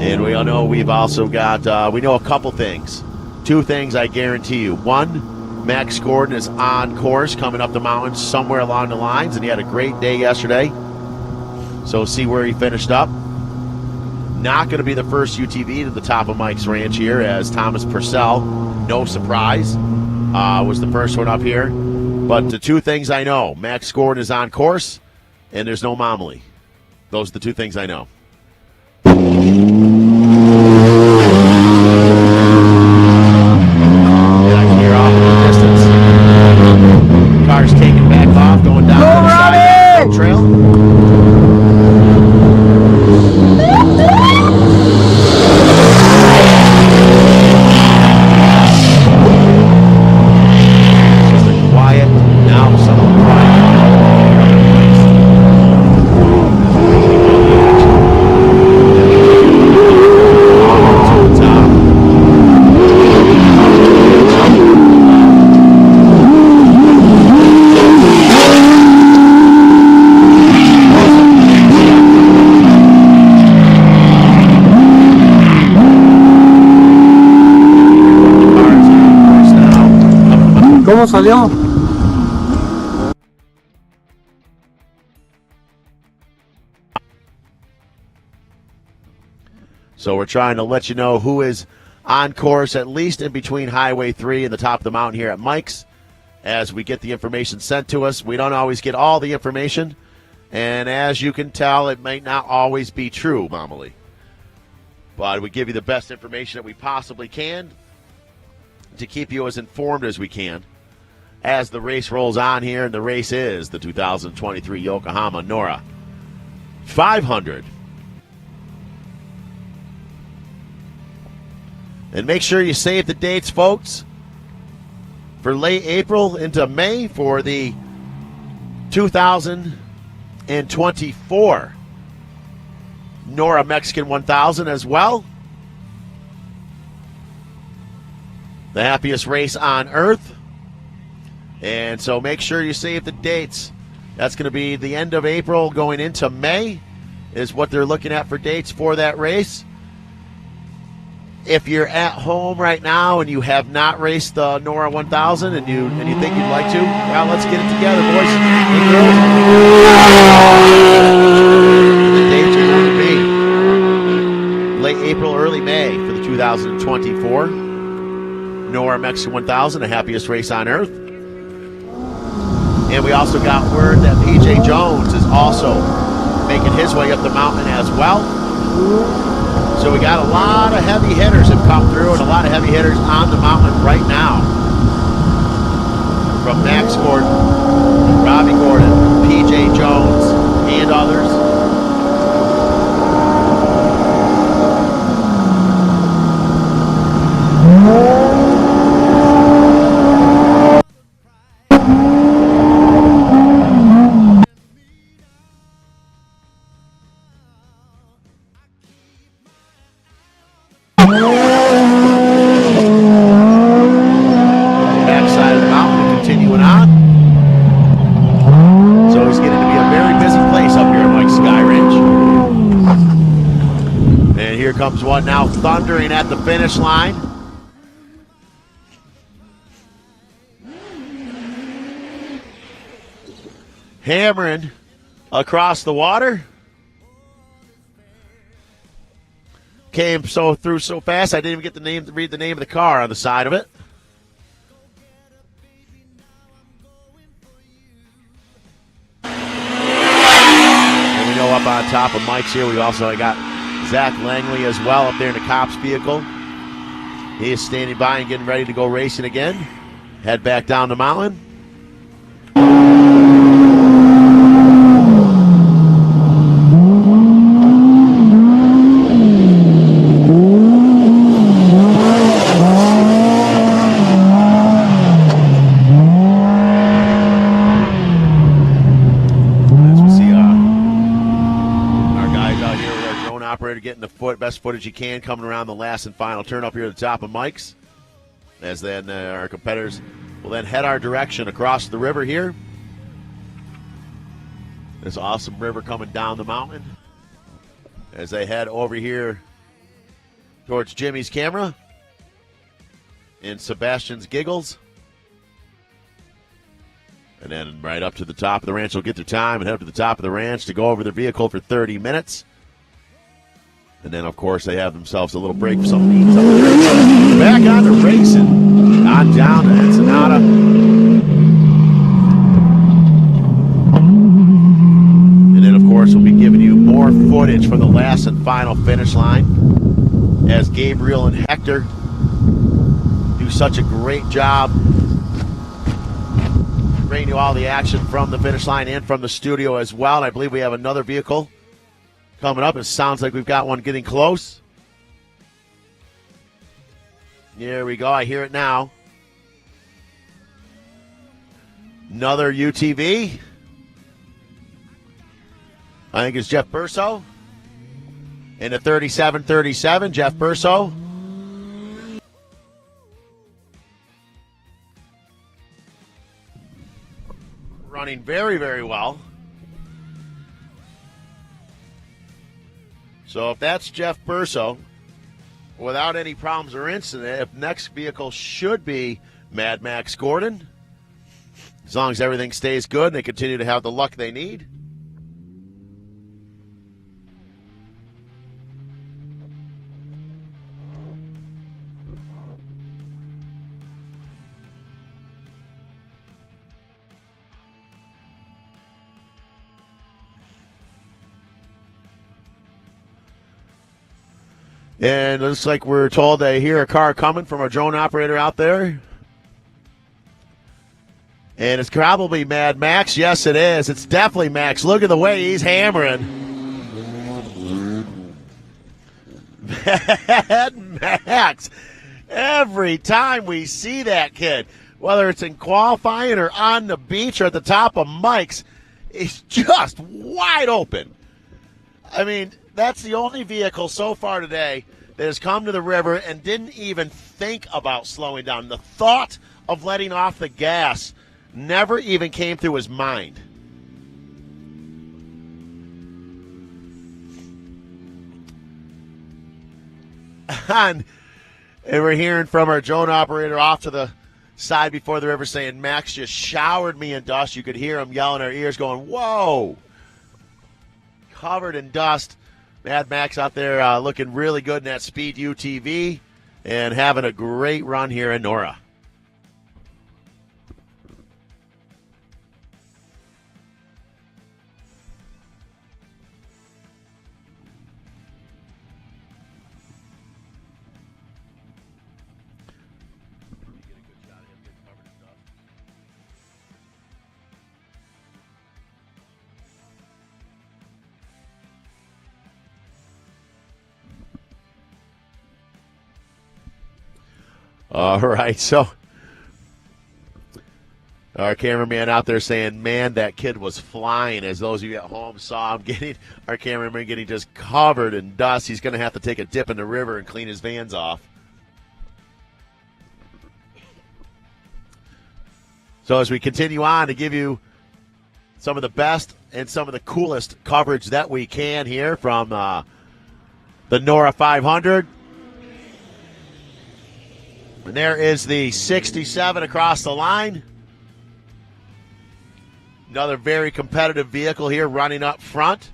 And we all know we've also got, we know a couple things. 2 things I guarantee you. 1, Max Gordon is on course coming up the mountain somewhere along the lines, and he had a great day yesterday. So see where he finished up. Not going to be the first UTV to the top of Mike's Ranch here, as Thomas Purcell, no surprise, was the first one up here. But the 2 things I know, Max Gordon is on course, and there's no Momley. Those are the 2 things I know. And I can hear off in the distance. Cars taking back off, going down the side of the trail. ¿Cómo salió? So we're trying to let you know who is on course, at least in between Highway 3 and the top of the mountain here at Mike's. As we get the information sent to us, we don't always get all the information. And as you can tell, it may not always be true, Momley. But we give you the best information that we possibly can to keep you as informed as we can as the race rolls on here. And the race is the 2023 Yokohama Norrra 500. And make sure you save the dates, folks, for late April into May for the 2024 Norra Mexican 1000 as well. The happiest race on earth. And so make sure you save the dates. That's going to be the end of April going into May is what they're looking at for dates for that race. If you're at home right now and you have not raced the Norra 1000 and you think you'd like to, well, let's get it together, boys and girls. The dates are going to be late April, early May for the 2024 Norra Mexican 1000, the happiest race on earth. And we also got word that PJ Jones is also making his way up the mountain as well. So we got a lot of heavy hitters have come through and a lot of heavy hitters on the mountain right now. From Max Gordon, Robbie Gordon, PJ Jones, and others. Backside of the mountain, continuing on. So it's getting to be a very busy place up here at Mike's Sky Ranch. And here comes one now thundering at the finish line. Hammering across the water. Came through so fast I didn't even get the name to read the name of the car on the side of it. And we know up on top of Mike's here we also got Zach Langley as well up there in the cop's vehicle. He is standing by and getting ready to go racing again. Head back down the mountain. Getting the best footage you can coming around the last and final turn up here at the top of Mike's. As then our competitors will then head our direction across the river here. This awesome river coming down the mountain. As they head over here towards Jimmy's camera and Sebastian's giggles. And then right up to the top of the ranch, they'll get their time and head up to the top of the ranch to go over their vehicle for 30 minutes. And then, of course, they have themselves a little break for some meetings up there. Back on to racing. On down to Ensenada. And then, of course, we'll be giving you more footage from the last and final finish line as Gabriel and Hector do such a great job bringing you all the action from the finish line and from the studio as well. And I believe we have another vehicle coming up. It sounds like we've got one getting close. Here we go. I hear it now. Another UTV. I think it's Jeff Burso. In the 37-37, Jeff Burso. Running very, very well. So if that's Jeff Burso, without any problems or incident, if next vehicle should be Mad Max Gordon, as long as everything stays good and they continue to have the luck they need. And it looks like we're told they hear a car coming from a drone operator out there. And it's probably Mad Max. Yes, it is. It's definitely Max. Look at the way he's hammering. Mad Max. Every time we see that kid. whether it's in qualifying or on the beach or at the top of Mike's, is just wide open. I mean, that's the only vehicle so far today that has come to the river and didn't even think about slowing down. The thought of letting off the gas never even came through his mind. And we're hearing from our drone operator off to the side before the river saying, Max just showered me in dust. You could hear him yell in our ears going, whoa. Covered in dust. Mad Max out there looking really good in that Speed UTV and having a great run here in Norra. All right, so our cameraman out there saying, man, that kid was flying. As those of you at home saw him our cameraman getting just covered in dust. He's going to have to take a dip in the river and clean his vans off. So as we continue on to give you some of the best and some of the coolest coverage that we can here from the Norra 500. And there is the 67 across the line. Another very competitive vehicle here running up front.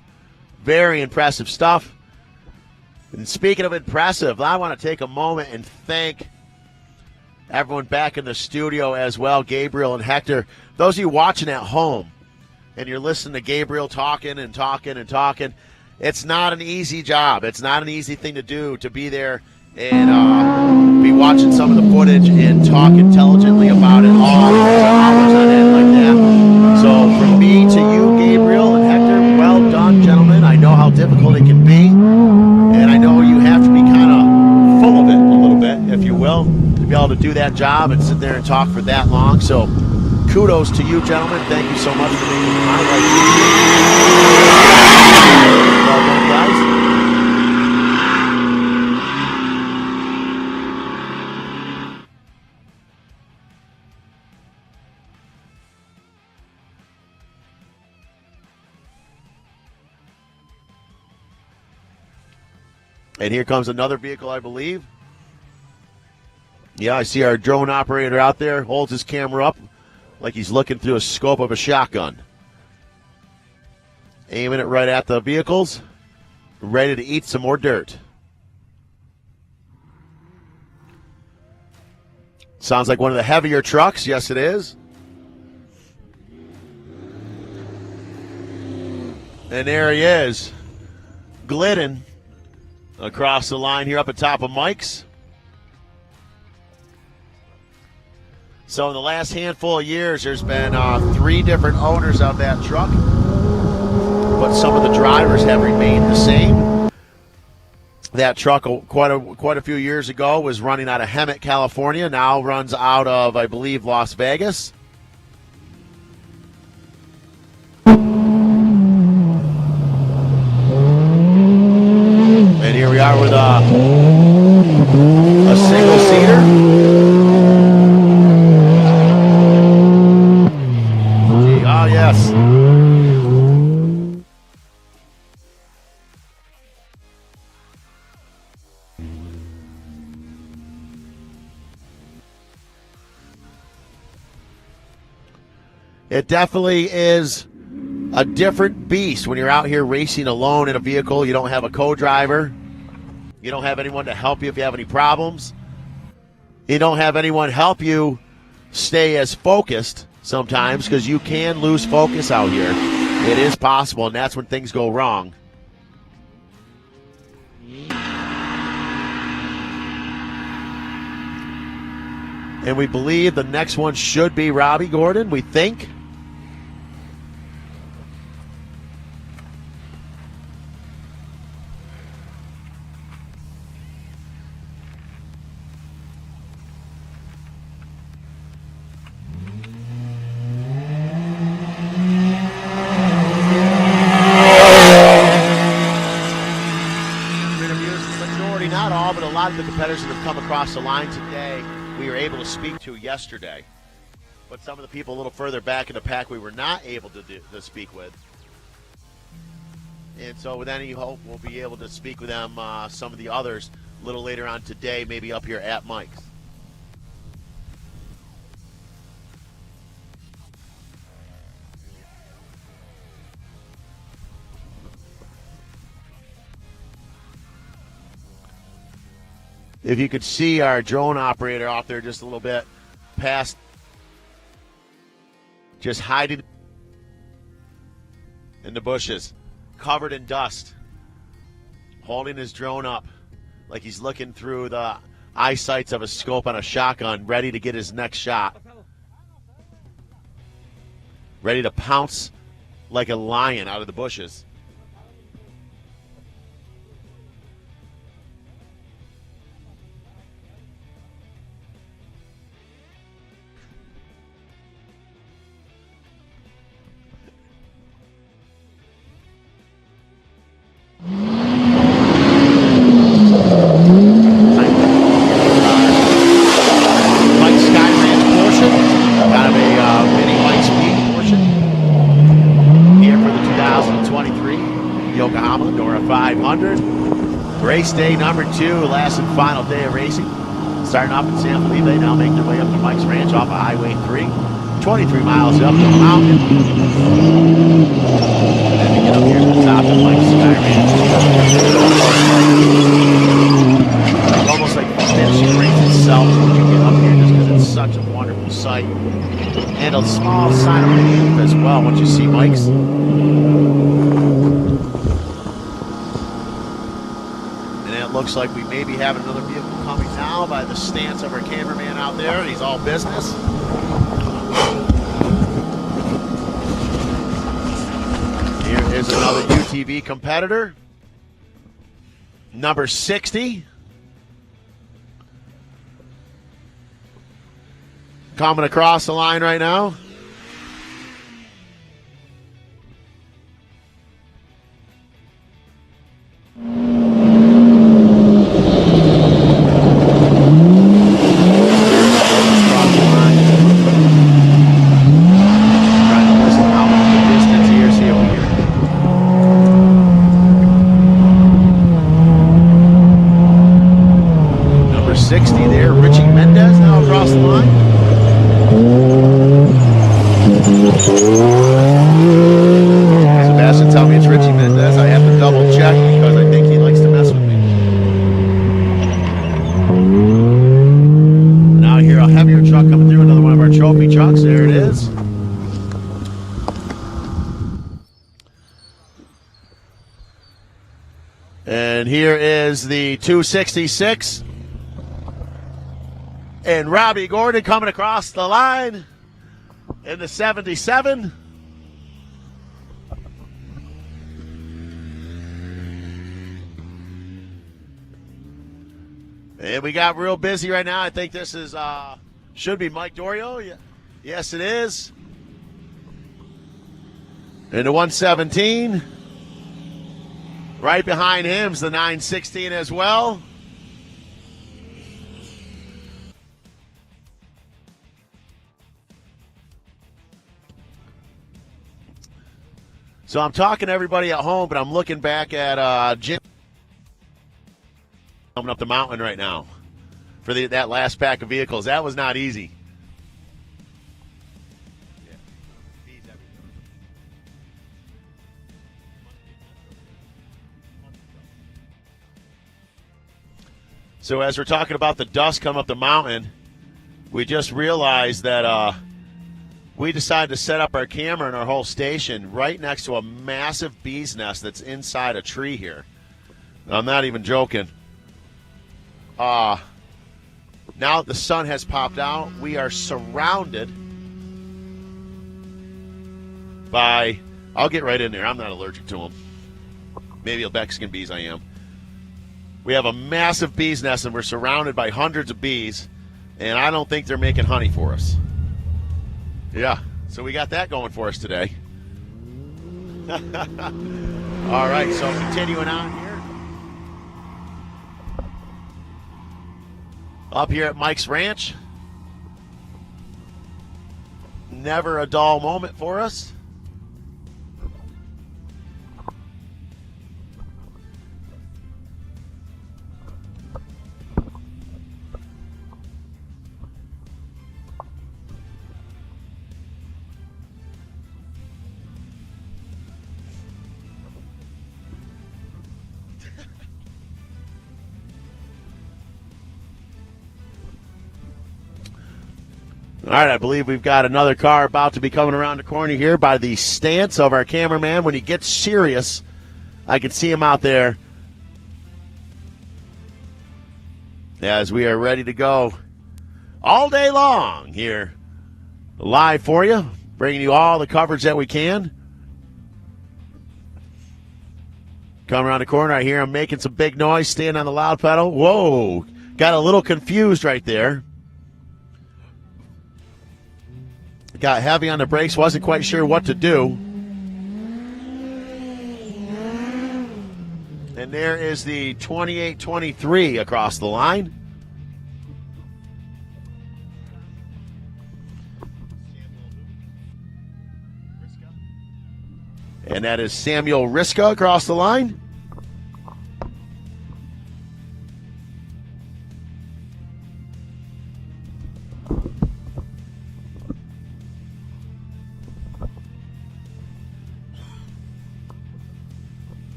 Very impressive stuff. And speaking of impressive, I want to take a moment and thank everyone back in the studio as well, Gabriel and Hector. Those of you watching at home and you're listening to Gabriel talking and talking and talking, it's not an easy job. It's not an easy thing to do, to be there and be watching some of the footage and talk intelligently about it all hours on end like that. So from me to you, Gabriel and Hector, well done, gentlemen. I know how difficult it can be, and I know you have to be kind of full of it a little bit, if you will, to be able to do that job and sit there and talk for that long. So kudos to you, gentlemen. Thank you so much for making my life easy. Well done, guys. And here comes another vehicle, I believe. Yeah, I see our drone operator out there, holds his camera up like he's looking through a scope of a shotgun. Aiming it right at the vehicles, ready to eat some more dirt. Sounds like one of the heavier trucks. Yes, it is. And there he is, Glidden. Across the line here up at top of Mike's. So in the last handful of years, there's been 3 different owners of that truck, but some of the drivers have remained the same. That truck quite a few years ago was running out of Hemet, California. Now runs out of, I believe, Las Vegas. And here we are with a single-seater. Oh, yes. It definitely is a different beast when you're out here racing alone in a vehicle. You don't have a co-driver. You don't have anyone to help you if you have any problems. You don't have anyone help you stay as focused sometimes, because you can lose focus out here. It is possible, and that's when things go wrong. And we believe the next one should be Robbie Gordon, we think. lot of the competitors that have come across the line today we were able to speak to yesterday. But some of the people a little further back in the pack we were not able to speak with. And so with any hope, we'll be able to speak with them, some of the others, a little later on today, maybe up here at Mike's. If you could see our drone operator out there just a little bit past, just hiding in the bushes, covered in dust, holding his drone up like he's looking through the eyesights of a scope on a shotgun, ready to get his next shot. Ready to pounce like a lion out of the bushes. YOKOHAMA NORRA 500. Race day number 2, last and final day of racing. Starting off in San Felipe, now making their way up to Mike's Ranch off of Highway 3. 23 miles up the mountain. And then we get up here to the top of Mike's Sky Ranch. It's almost like the finishing race itself when you get up here just because it's such a wonderful sight. And a small sign of relief as well once you see Mike's. Looks like we may be having another vehicle coming now by the stance of our cameraman out there. He's all business. Here is another UTV competitor. Number 60. Coming across the line right now. Sebastian, tell me it's Richie Mendez. I have to double check because I think he likes to mess with me. Now I hear a heavier truck coming through, another one of our trophy trucks. There it is. And here is the 266. And Robbie Gordon coming across the line in the 77. And we got real busy right now. I think this is should be Mike Dorio. Yeah. Yes, it is. And the 117. Right behind him is the 916 as well. So I'm talking to everybody at home, but I'm looking back at Jim coming up the mountain right now for that last pack of vehicles. That was not easy. So as we're talking about the dust coming up the mountain, we just realized that we decided to set up our camera and our whole station right next to a massive bee's nest that's inside a tree here. I'm not even joking. Now that the sun has popped out, we are surrounded by, I'll get right in there. I'm not allergic to them. Maybe Mexican bees I am. We have a massive bee's nest, and we're surrounded by hundreds of bees, and I don't think they're making honey for us. Yeah, so we got that going for us today. All right, so continuing on here. up here at Mike's Ranch. Never a dull moment for us. All right, I believe we've got another car about to be coming around the corner here by the stance of our cameraman. When he gets serious, I can see him out there as we are ready to go all day long here live for you, bringing you all the coverage that we can. Come around the corner, I hear him making some big noise, staying on the loud pedal. Whoa, got a little confused right there. Got heavy on the brakes, wasn't quite sure what to do. And there is the 2823 across the line. And that is Samuel Riska across the line.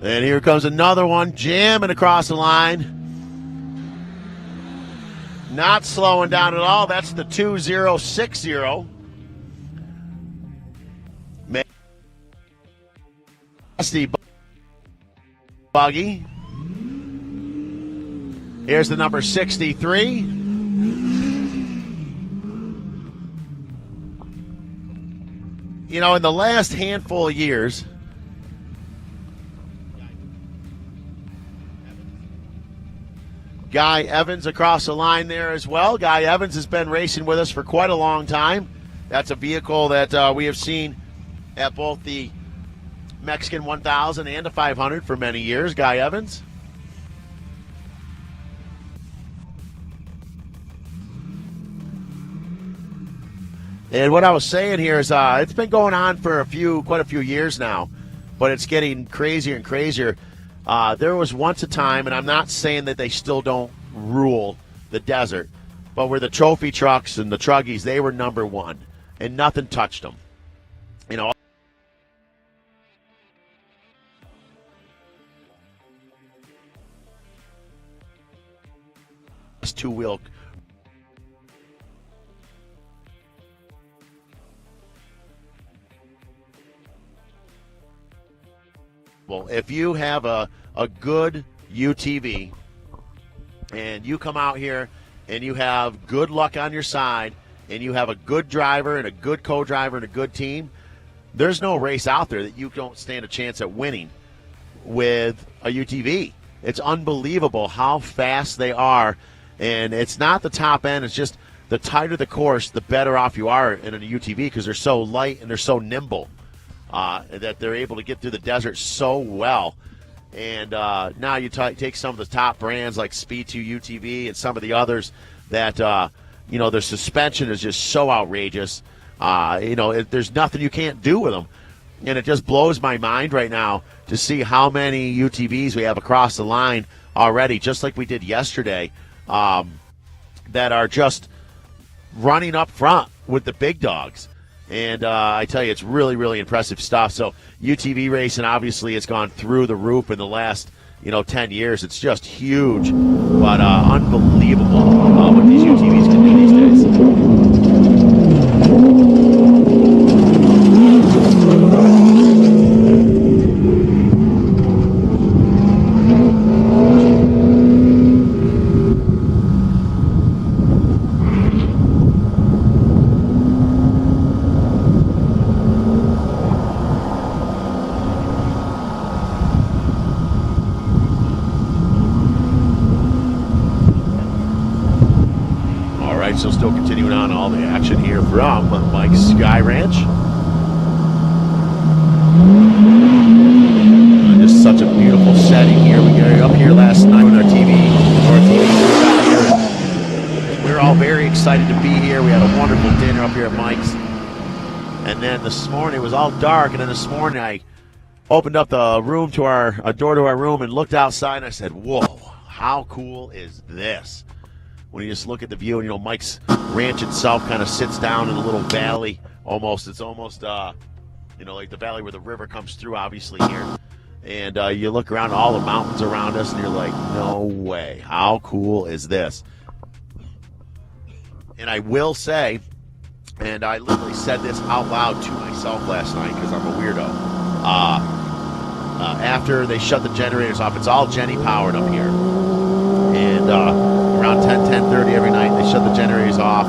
And here comes another one, jamming across the line. Not slowing down at all. That's the 2060. Nasty buggy. Here's the number 63. You know, in the last handful of years, Guy Evans across the line there as well. Guy Evans has been racing with us for quite a long time. That's a vehicle that we have seen at both the Mexican 1000 and the 500 for many years. Guy Evans. And what I was saying here is it's been going on for quite a few years now, but it's getting crazier and crazier. There was once a time, and I'm not saying that they still don't rule the desert, but where the trophy trucks and the truggies, they were number one, and nothing touched them. You know, two-wheel. Well, if you have a good UTV and you come out here and you have good luck on your side and you have a good driver and a good co-driver and a good team, there's no race out there that you don't stand a chance at winning with a UTV. It's unbelievable how fast they are, and it's not the top end. It's just the tighter the course, the better off you are in a UTV because they're so light and they're so nimble. That they're able to get through the desert so well. And now you take some of the top brands like Speed 2 UTV and some of the others that, their suspension is just so outrageous. There's nothing you can't do with them. And it just blows my mind right now to see how many UTVs we have across the line already, just like we did yesterday, that are just running up front with the big dogs. And I tell you, it's really, really impressive stuff. So UTV racing, obviously, has gone through the roof in the last, 10 years. It's just huge, but unbelievable what these UTVs can do these days. So still continuing on all the action here from Mike's Sky Ranch. Just such a beautiful setting here. We got up here last night with our TV. excited to be here. We had a wonderful dinner up here at Mike's. And then this morning, it was all dark, and then this morning I opened up the room to a door to our room and looked outside, and I said, whoa, how cool is this? When you just look at the view, and, you know, Mike's ranch itself kind of sits down in a little valley almost. It's almost, you know, like the valley where the river comes through, obviously, here. And you look around, all the mountains around us, and you're like, no way. How cool is this? And I will say, and I literally said this out loud to myself last night because I'm a weirdo. After they shut the generators off, it's all Jenny powered up here. And around 10:30 every night, they shut the generators off.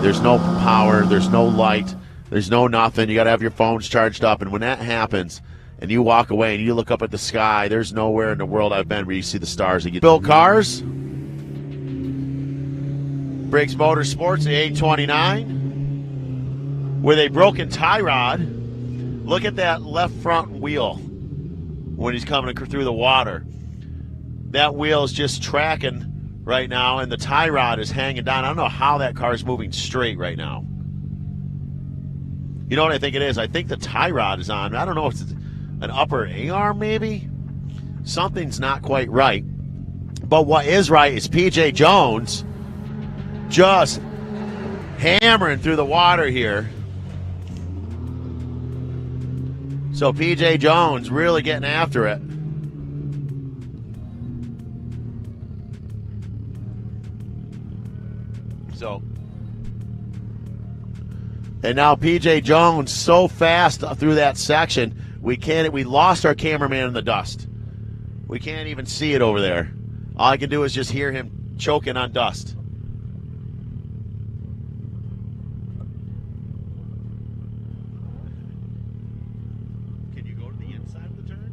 There's no power. There's no light. There's no nothing. You got to have your phones charged up. And when that happens, and you walk away and you look up at the sky, there's nowhere in the world I've been where you see the stars. You built cars. Briggs Motorsports, the 829. With a broken tie rod. Look at that left front wheel when he's coming through the water. That wheel is just tracking right now, and the tie rod is hanging down. I don't know how that car is moving straight right now. You know what I think it is? I think the tie rod is on. I don't know if it's an upper A-arm maybe. Something's not quite right. But what is right is P.J. Jones just hammering through the water here. So P.J. Jones really getting after it. So, and now P.J. Jones so fast through that section, we lost our cameraman in the dust. We can't even see it over there. All I can do is just hear him choking on dust. Can you go to the inside of the turn?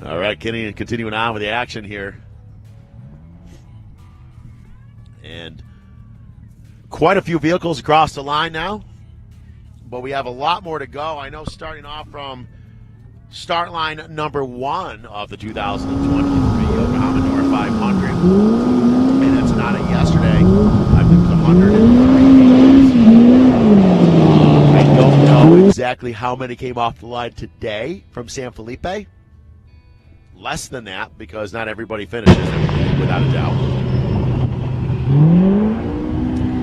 All right, Kenny, continuing on with the action here. And quite a few vehicles across the line now, but we have a lot more to go. I know starting off from start line number 1 of the 2023 Yokohama Norrra 500. And Ensenada yesterday, I think it was 103. I don't know exactly how many came off the line today from San Felipe. Less than that, because not everybody finishes without a doubt.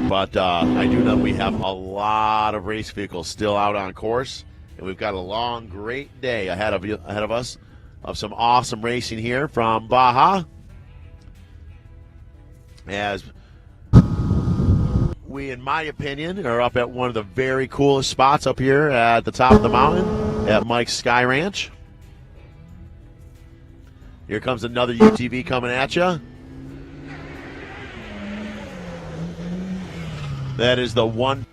But I do know we have a lot of race vehicles still out on course, and we've got a long, great day ahead of us of some awesome racing here from Baja. As we, in my opinion, are up at one of the very coolest spots up here at the top of the mountain at Mike's Sky Ranch. Here comes another UTV coming at you. That is the one.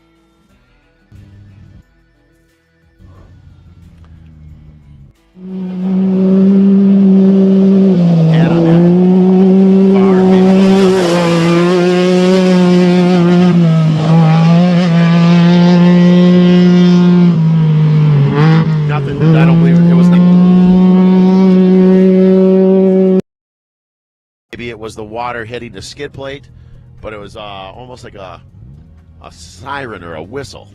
Head on that bar, nothing. I don't believe it was nothing. Maybe it was the water hitting the skid plate, but it was almost like a siren or a whistle.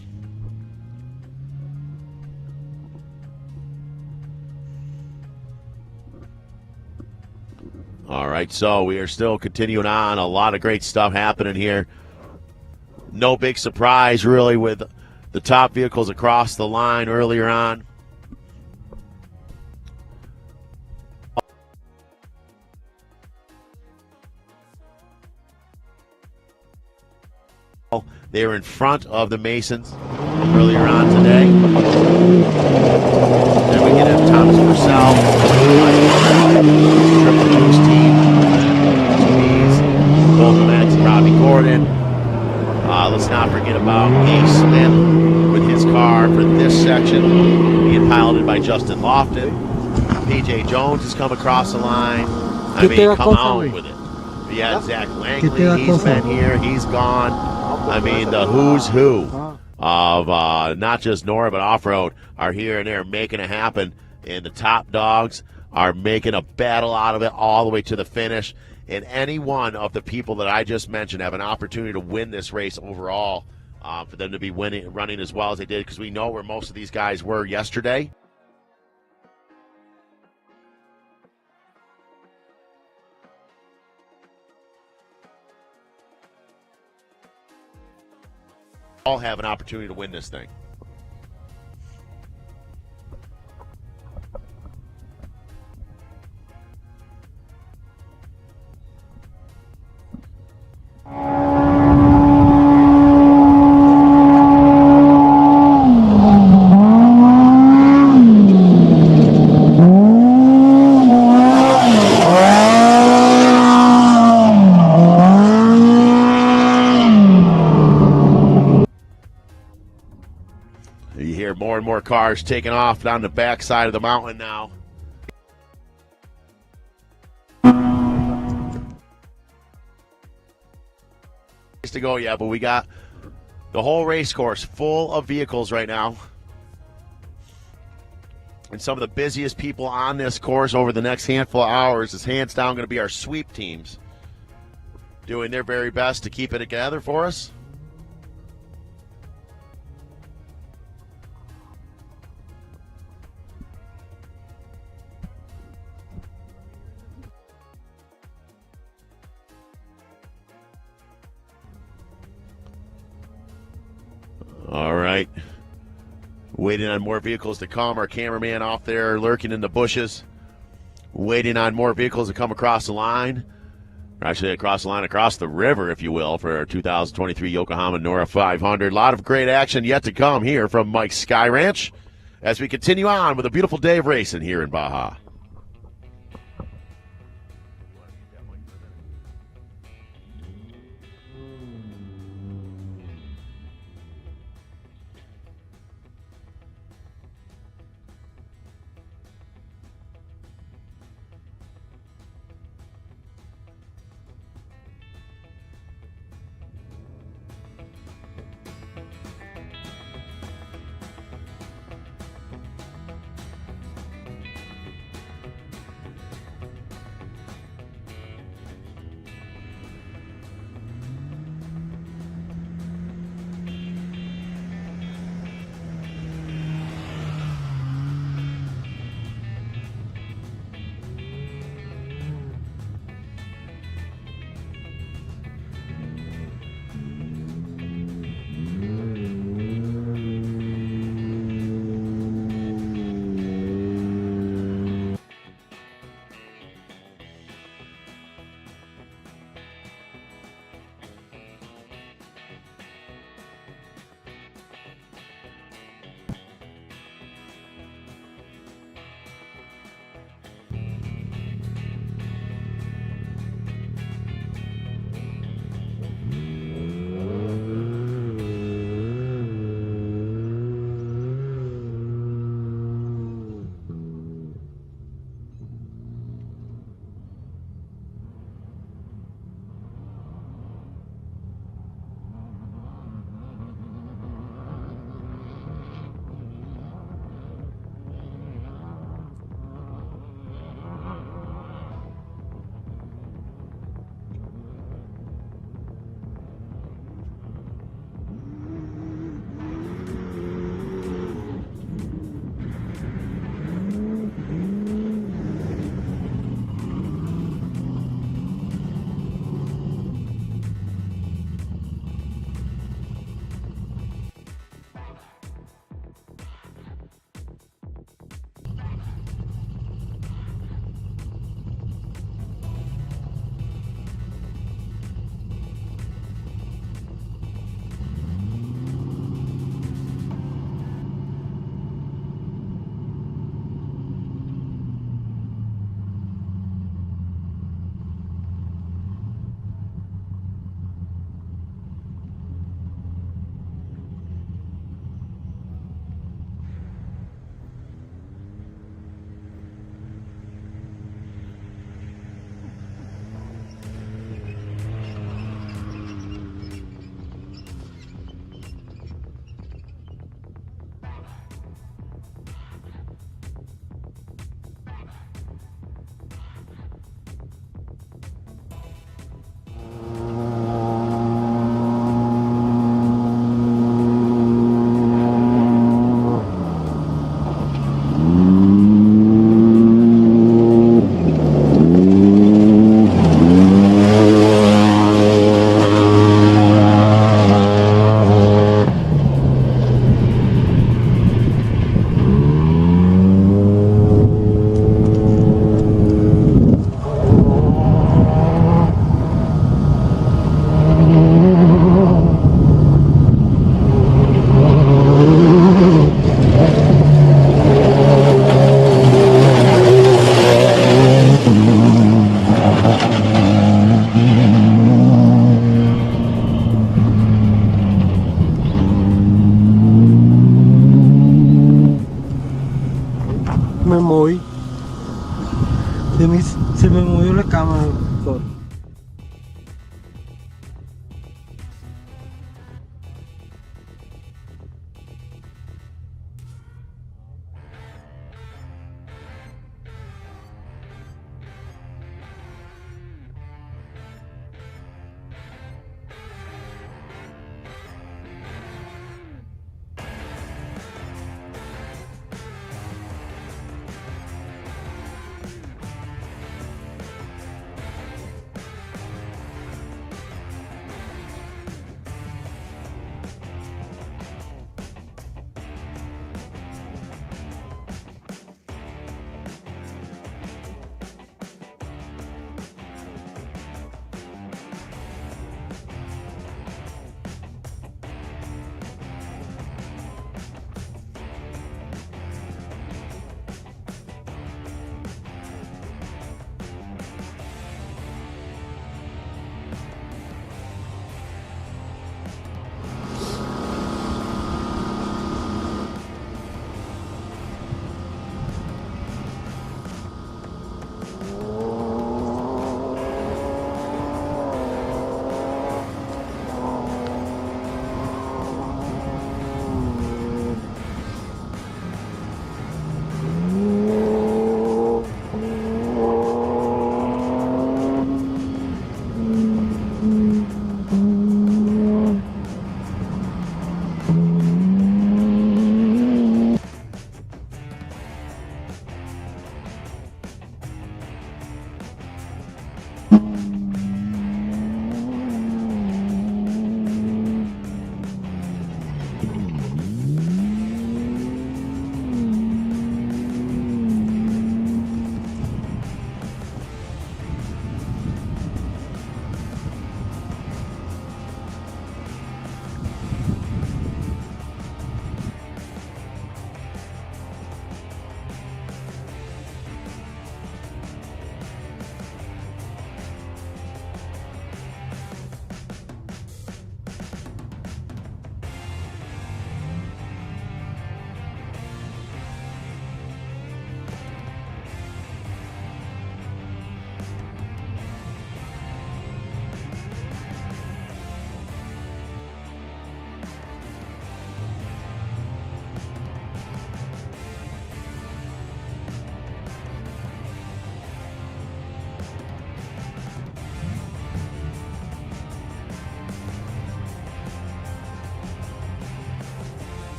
All right, so we are still continuing on. A lot of great stuff happening here. No big surprise, really, with the top vehicles across the line earlier on. They were in front of the Masons. earlier on today. Then we can have Thomas Purcell, Triple Juice team, both Max and Robbie Gordon. Let's not forget about Ace Smith with his car for this section being piloted by Justin Lofton. PJ Jones has come across the line. I mean, come on with it. Yeah, Zach Langley, he's been here, he's gone. I mean, the who's who of not just Norra but off-road are here, and they're making it happen. And the top dogs are making a battle out of it all the way to the finish. And any one of the people that I just mentioned have an opportunity to win this race overall, for them to be running as well as they did, because we know where most of these guys were yesterday. All have an opportunity to win this thing. You hear more and more cars taking off down the backside of the mountain now. To go yet, but we got the whole race course full of vehicles right now. And some of the busiest people on this course over the next handful of hours is hands down going to be our sweep teams, doing their very best to keep it together for us. All right. Waiting on more vehicles to come. Our cameraman off there lurking in the bushes. Waiting on more vehicles to come across the line. Or actually across the line, across the river, if you will, for our 2023 Yokohama Norrra 500. A lot of great action yet to come here from Mike's Sky Ranch as we continue on with a beautiful day of racing here in Baja. me movió la cámara, doctor.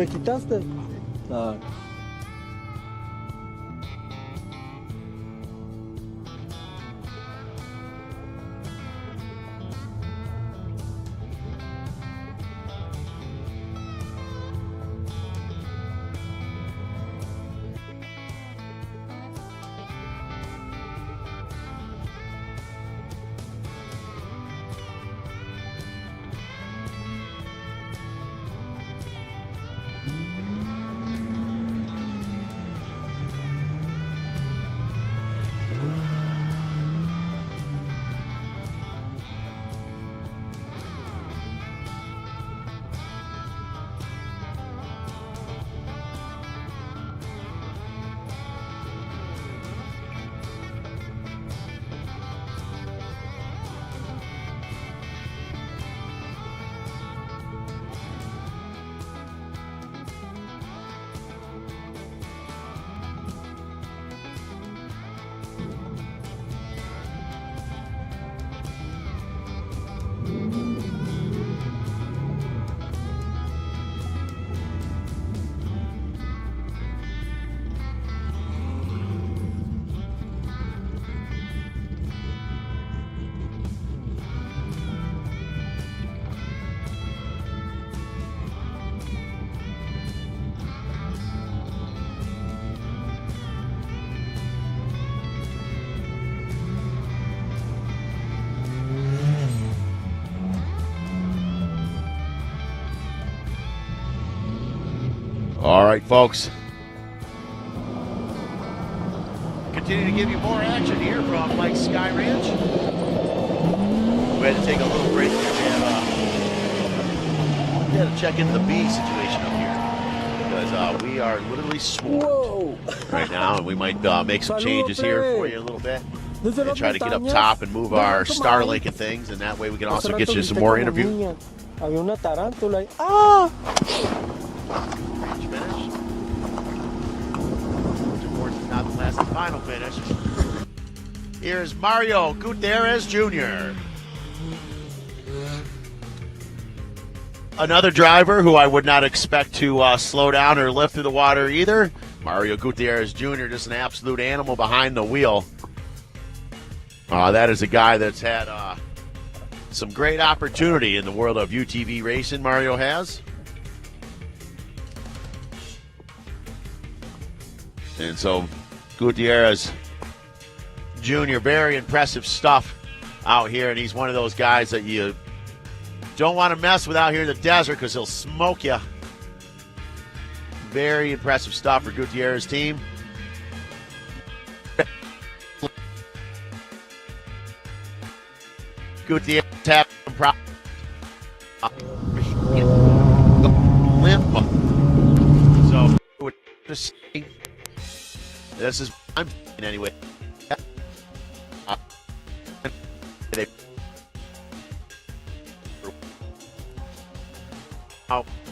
¿Me quitaste? Ah. right, folks. Continue to give you more action here from Mike's Sky Ranch. We had to take a little break here. We had to check into the bee situation up here because we are literally swarmed right now, and we might make some changes here for you a little bit and try to get up top and move our Starlink and things, and that way we can also get you some more interview. Había una tarántula. ¡Ah! Finish. Not the last and final finish. Here's Mario Gutierrez Jr. Another driver who I would not expect to slow down or lift through the water either. Mario Gutierrez Jr., just an absolute animal behind the wheel. That is a guy that's had some great opportunity in the world of UTV racing, Mario has. And so Gutierrez Jr., very impressive stuff out here, and he's one of those guys that you don't want to mess with out here in the desert because he'll smoke you. Very impressive stuff for Gutierrez's team. Gutierrez having some problems. Limp. So, just saying, this is I'm thinking anyway.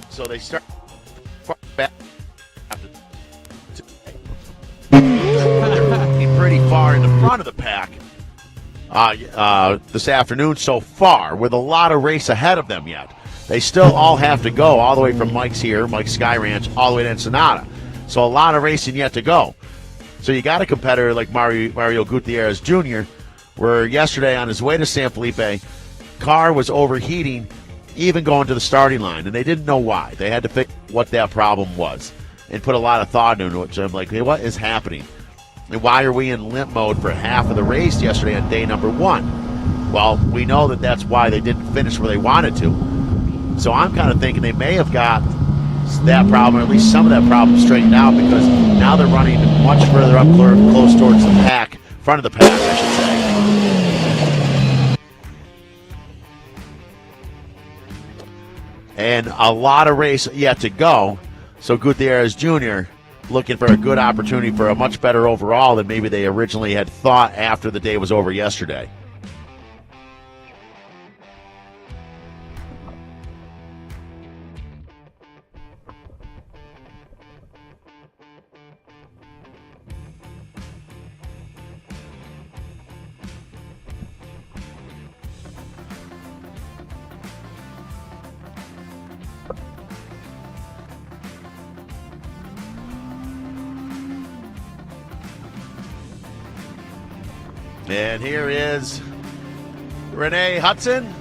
So they start back pretty far in the front of the pack this afternoon so far, with a lot of race ahead of them yet. They still all have to go all the way from Mike's Sky Ranch, all the way to Ensenada. So a lot of racing yet to go. So you got a competitor like Mario Gutierrez Jr., where yesterday on his way to San Felipe, car was overheating even going to the starting line, and they didn't know why. They had to figure out what that problem was and put a lot of thought into it. So I'm like, hey, what is happening? And why are we in limp mode for half of the race yesterday on day number 1? Well, we know that that's why they didn't finish where they wanted to. So I'm kind of thinking they may have got that problem, or at least some of that problem, straightened out, because now they're running much further up close towards the pack, front of the pack, I should say. And a lot of race yet to go. So Gutierrez Jr. looking for a good opportunity for a much better overall than maybe they originally had thought after the day was over yesterday. And here is Renee Hudson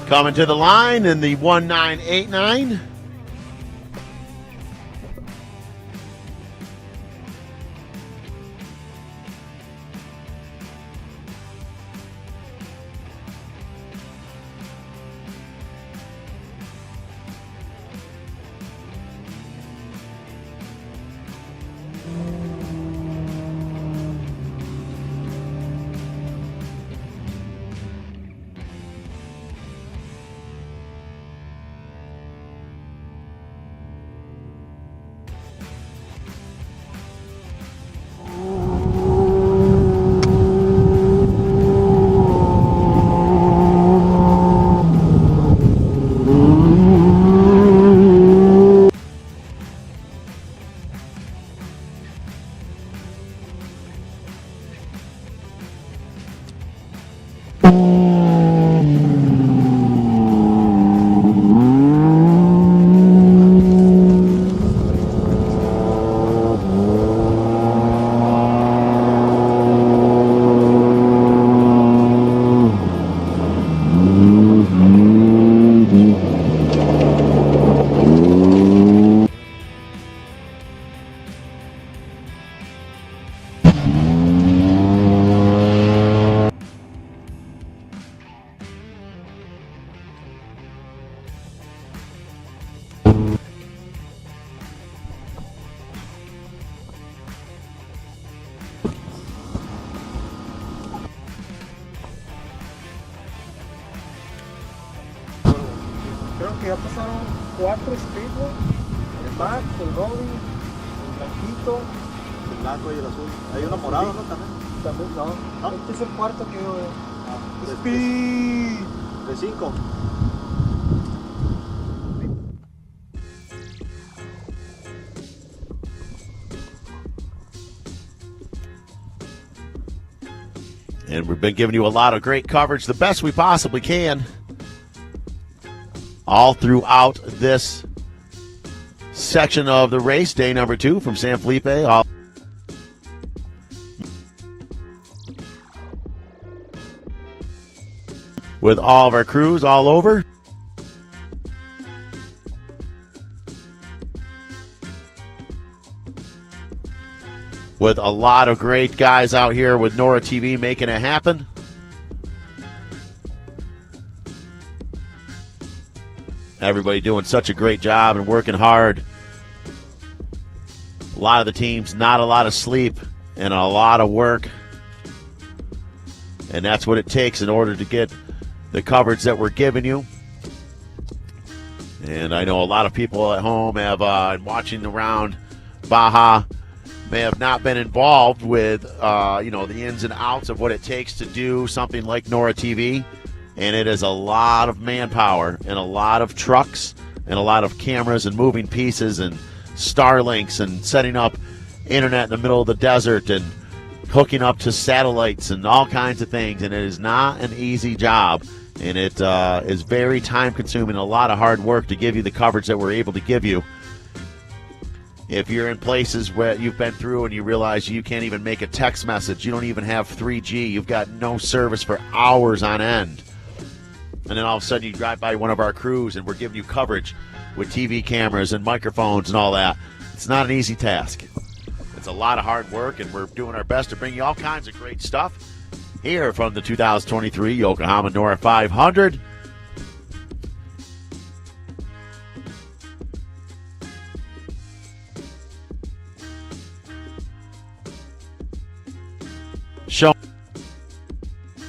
coming to the line in the 1989. que ya pasaron 4 speedway, el Max, el Rolling, el blanquito. El blanco y el azul. Hay uno morado, ¿no? También no. ¿No? Este es el cuarto que yo veo. Speed. De 5. And we've been giving you a lot of great coverage, the best we possibly can, all throughout this section of the race, day number 2 from San Felipe. With all of our crews all over. With a lot of great guys out here with Norra TV making it happen. Everybody doing such a great job and working hard. A lot of the teams, not a lot of sleep and a lot of work. And that's what it takes in order to get the coverage that we're giving you. And I know a lot of people at home have watching around Baja may have not been involved with the ins and outs of what it takes to do something like Norra TV. And it is a lot of manpower and a lot of trucks and a lot of cameras and moving pieces and Starlinks and setting up internet in the middle of the desert and hooking up to satellites and all kinds of things. And it is not an easy job. And it is very time-consuming, a lot of hard work to give you the coverage that we're able to give you. If you're in places where you've been through and you realize you can't even make a text message, you don't even have 3G, you've got no service for hours on end, and then all of a sudden you drive by one of our crews and we're giving you coverage with TV cameras and microphones and all that, it's not an easy task. It's a lot of hard work, and we're doing our best to bring you all kinds of great stuff here from the 2023 Yokohama Norra 500. Showing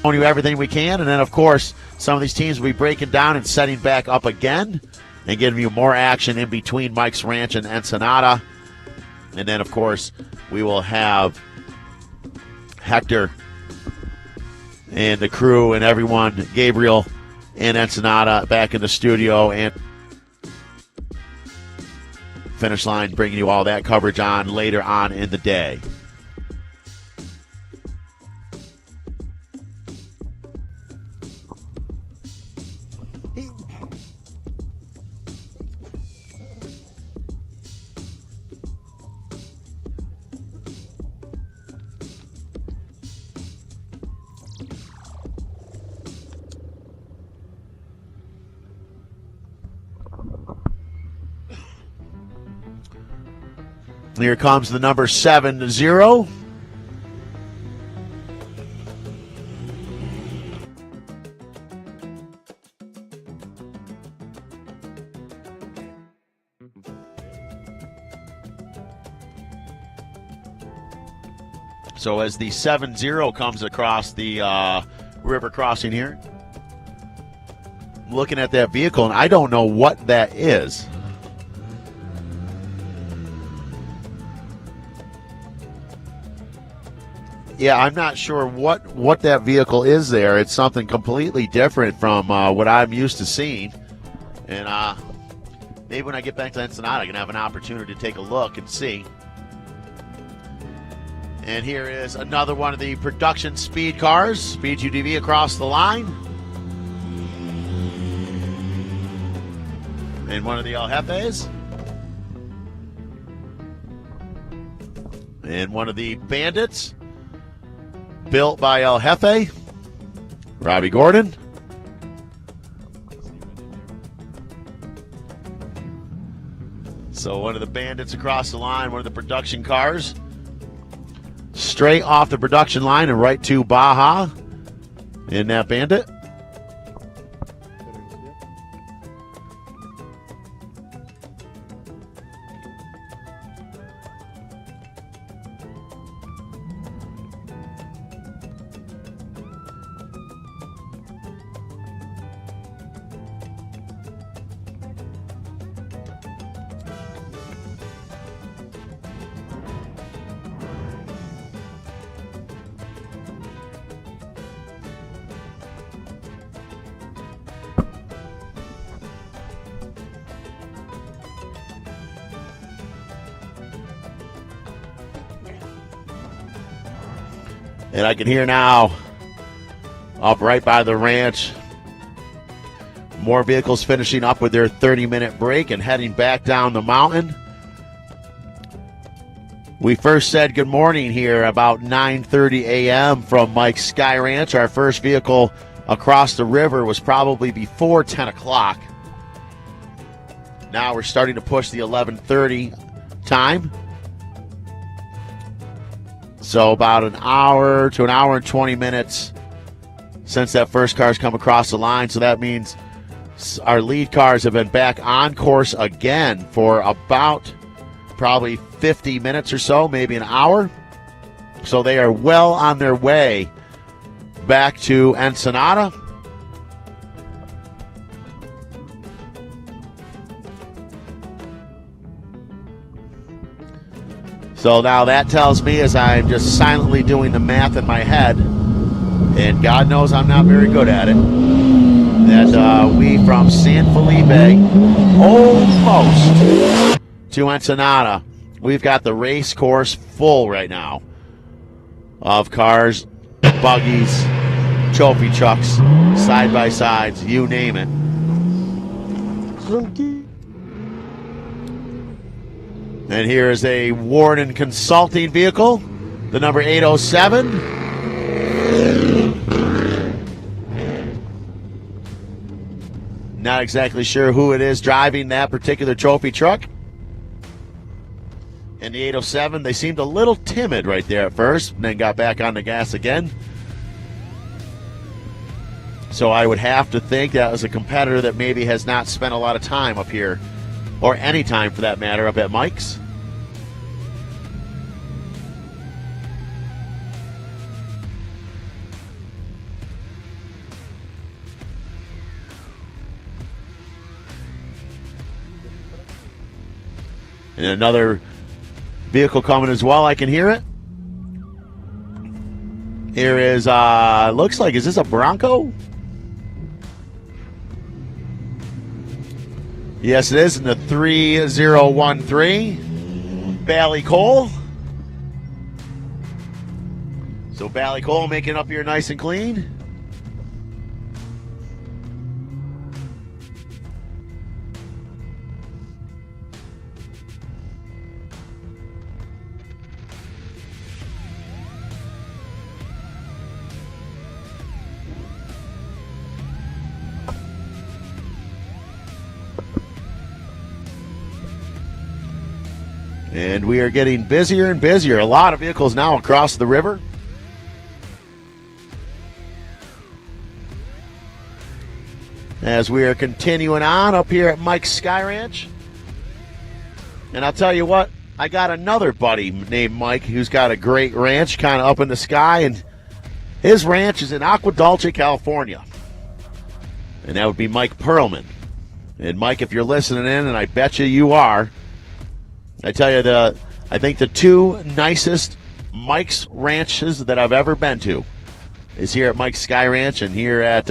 you everything we can, and then, of course, some of these teams will be breaking down and setting back up again and giving you more action in between Mike's Ranch and Ensenada. And then, of course, we will have Hector and the crew and everyone, Gabriel and Ensenada, back in the studio and finish line, bringing you all that coverage on later on in the day. Here comes the number 70. So as the 70 comes across the river crossing here, I'm looking at that vehicle, and I don't know what that is. Yeah, I'm not sure what that vehicle is there. It's something completely different from what I'm used to seeing. And maybe when I get back to Ensenada, I can have an opportunity to take a look and see. And here is another one of the production speed cars. Speed UTV across the line. And one of the El Jefes. And one of the Bandits, built by El Jefe, Robbie Gordon. So one of the Bandits across the line, one of the production cars. Straight off the production line and right to Baja in that Bandit. And I can hear now, up right by the ranch, more vehicles finishing up with their 30-minute break and heading back down the mountain. We first said good morning here about 9:30 a.m. from Mike's Sky Ranch. Our first vehicle across the river was probably before 10 o'clock. Now we're starting to push the 11:30 time. So about an hour to an hour and 20 minutes since that first car's come across the line. So that means our lead cars have been back on course again for about probably 50 minutes or so, maybe an hour. So they are well on their way back to Ensenada. So now that tells me, as I'm just silently doing the math in my head, and God knows I'm not very good at it, that we from San Felipe almost to Ensenada, we've got the race course full right now of cars, buggies, trophy trucks, side-by-sides, you name it. And here is a Warden Consulting vehicle, the number 807. Not exactly sure who it is driving that particular trophy truck. And the 807, they seemed a little timid right there at first, and then got back on the gas again. So I would have to think that was a competitor that maybe has not spent a lot of time up here, or any time for that matter, up at Mike's. And another vehicle coming as well. I can hear it. Here is, looks like, is this a Bronco? Yes, it is, in the 3013 Bally Cole. So Bally Cole making up here nice and clean. And we are getting busier and busier. A lot of vehicles now across the river. As we are continuing on up here at Mike's Sky Ranch. And I'll tell you what, I got another buddy named Mike who's got a great ranch kind of up in the sky. And his ranch is in Agua Dulce, California. And that would be Mike Perlman. And Mike, if you're listening in, and I bet you are, I tell you, I think the two nicest Mike's ranches that I've ever been to is here at Mike's Sky Ranch and here at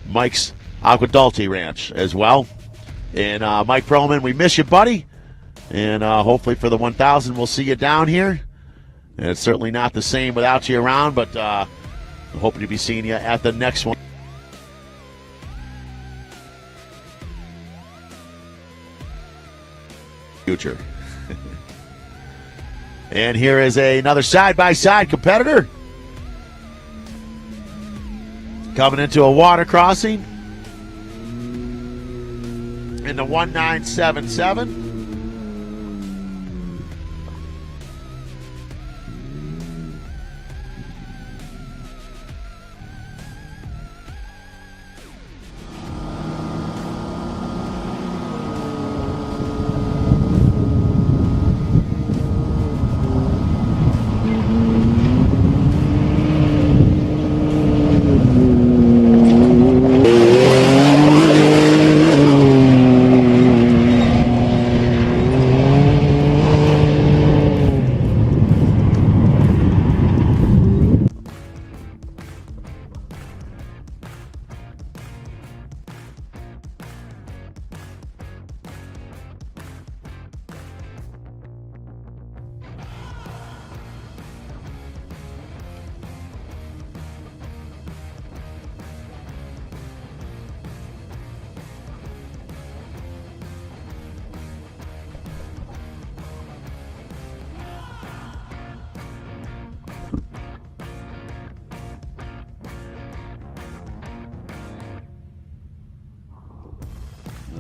Mike's Agua Dulce Ranch as well. And Mike Perlman, we miss you, buddy. And hopefully for the 1000, we'll see you down here. And it's certainly not the same without you around, but I'm hoping to be seeing you at the next one. Future. And here is another side-by-side competitor coming into a water crossing in the 1977.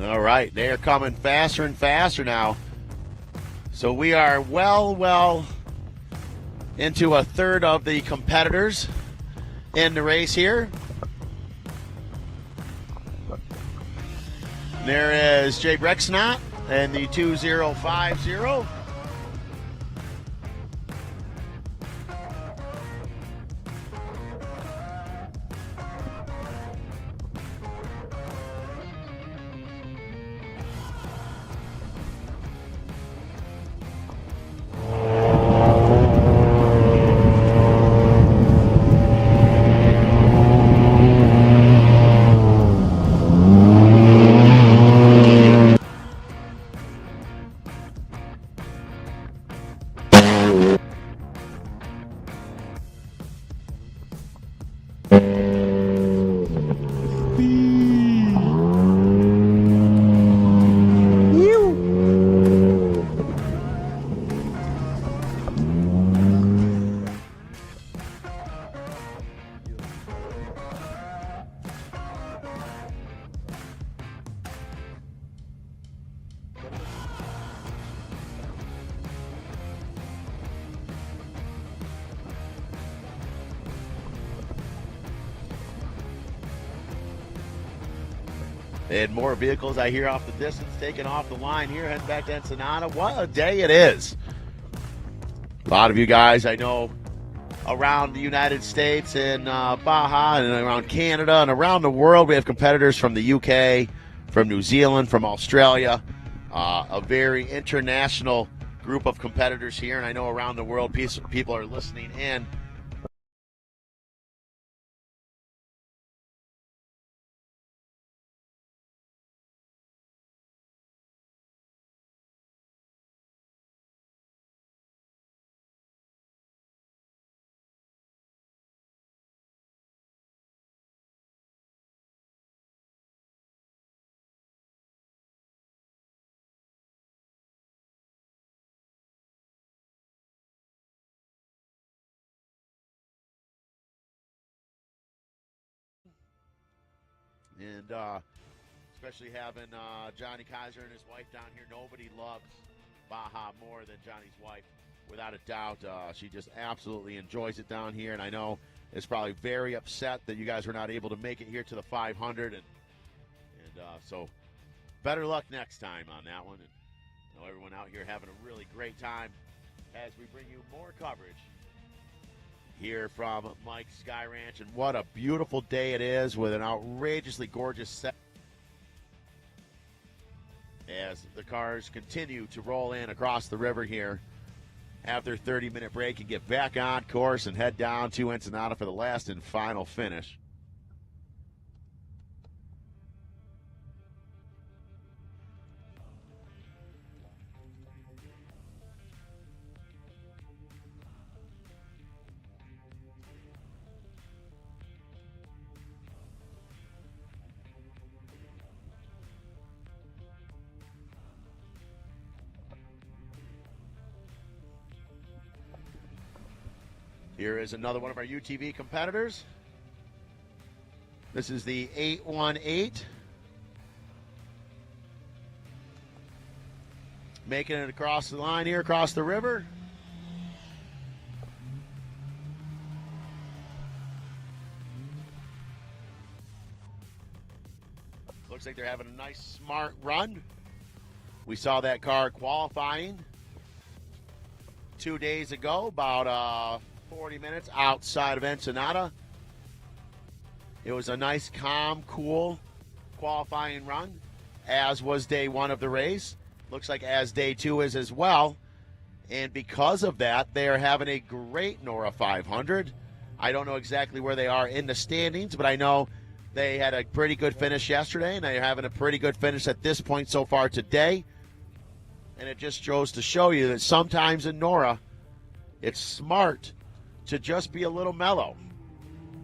All right, they are coming faster and faster now. So we are well into a third of the competitors in the race here. There is Jay Brexnott and the 2050. And more vehicles I hear off the distance taking off the line here, heading back to Ensenada. What a day it is. A lot of you guys I know around the United States and Baja and around Canada and around the world. We have competitors from the UK, from New Zealand, from Australia. A very international group of competitors here. And I know around the world people are listening in. And especially having Johnny Kaiser and his wife down here. Nobody loves Baja more than Johnny's wife. Without a doubt, she just absolutely enjoys it down here. And I know is probably very upset that you guys were not able to make it here to the 500. And so better luck next time on that one. And I know everyone out here having a really great time as we bring you more coverage here from Mike's Sky Ranch. And what a beautiful day it is with an outrageously gorgeous set as the cars continue to roll in across the river here, have their 30-minute break and get back on course and head down to Ensenada for the last and final finish. Here is another one of our UTV competitors. This is the 818. Making it across the line here, across the river. Looks like they're having a nice, smart run. We saw that car qualifying 2 days ago, about 40 minutes outside of Ensenada. It was a nice, calm, cool qualifying run, as was day one of the race. Looks like as day two is as well. And because of that, they are having a great NORRA 500. I don't know exactly where they are in the standings, but I know they had a pretty good finish yesterday, and they're having a pretty good finish at this point so far today. And it just goes to show you that sometimes in NORRA, it's smart to just be a little mellow.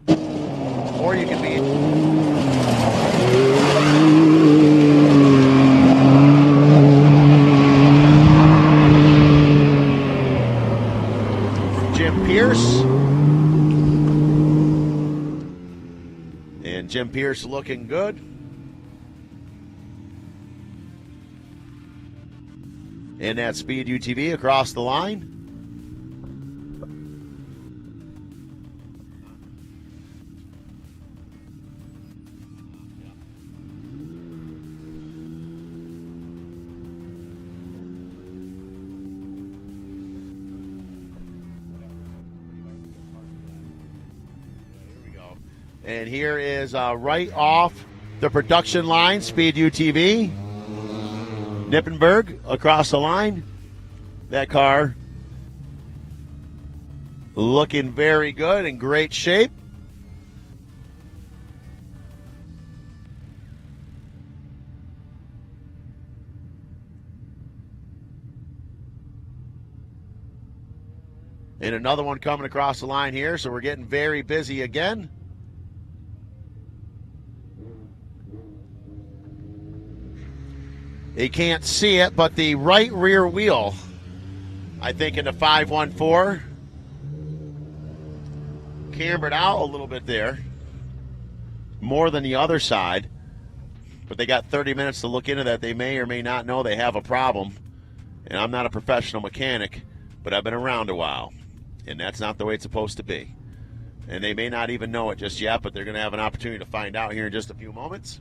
Or you can be... Jim Pierce. And Jim Pierce looking good. in that Speed UTV across the line. And here is right off the production line, Speed UTV. Nippenberg across the line. That car looking very good, in great shape. And another one coming across the line here, so we're getting very busy again. You can't see it, but the right rear wheel, I think in the 514, cambered out a little bit there, more than the other side. But they got 30 minutes to look into that. They may or may not know they have a problem. And I'm not a professional mechanic, but I've been around a while. And that's not the way it's supposed to be. And they may not even know it just yet, but they're going to have an opportunity to find out here in just a few moments.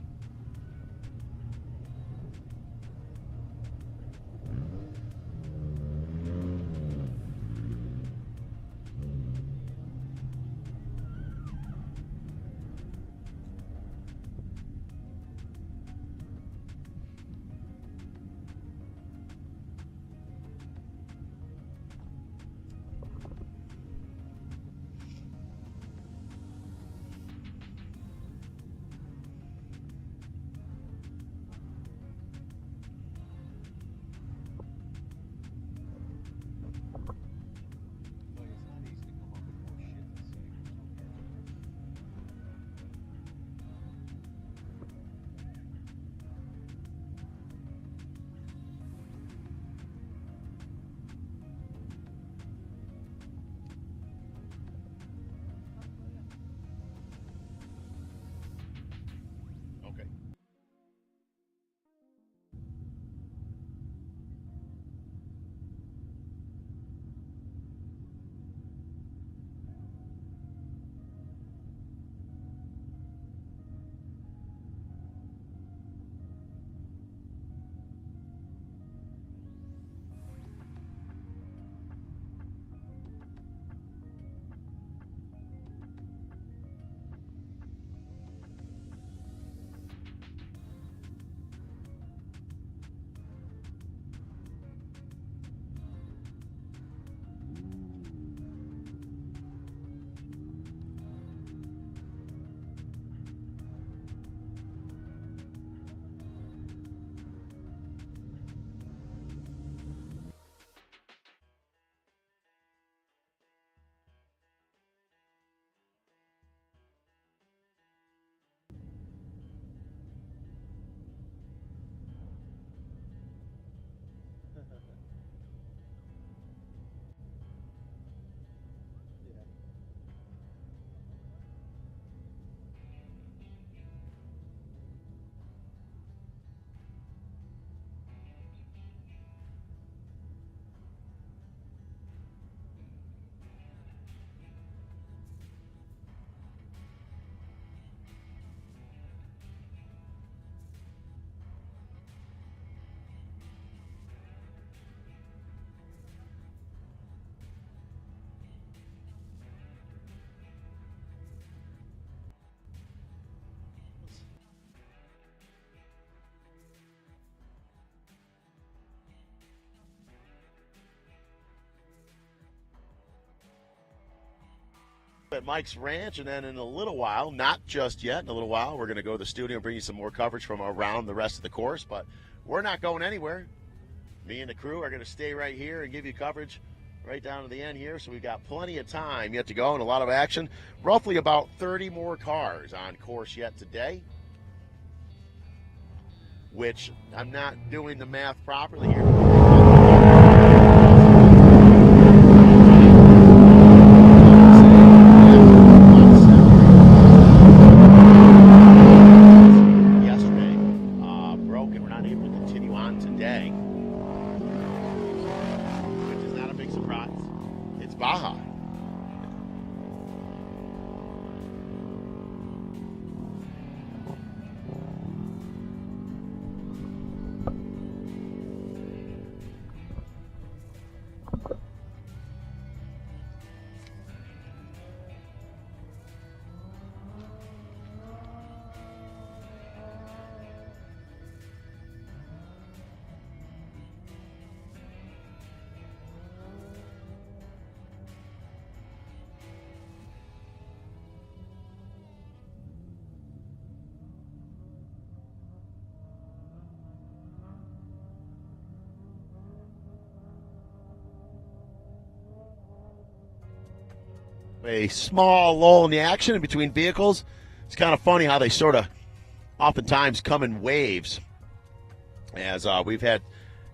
At Mike's Ranch, and then in a little while, not just yet, in a little while, we're going to go to the studio and bring you some more coverage from around the rest of the course, but we're not going anywhere. Me and the crew are going to stay right here and give you coverage right down to the end here, so we've got plenty of time yet to go and a lot of action. Roughly about 30 more cars on course yet today, which I'm not doing the math properly here. Baja. A small lull in the action in between vehicles. It's kind of funny how they sort of oftentimes come in waves. As we've had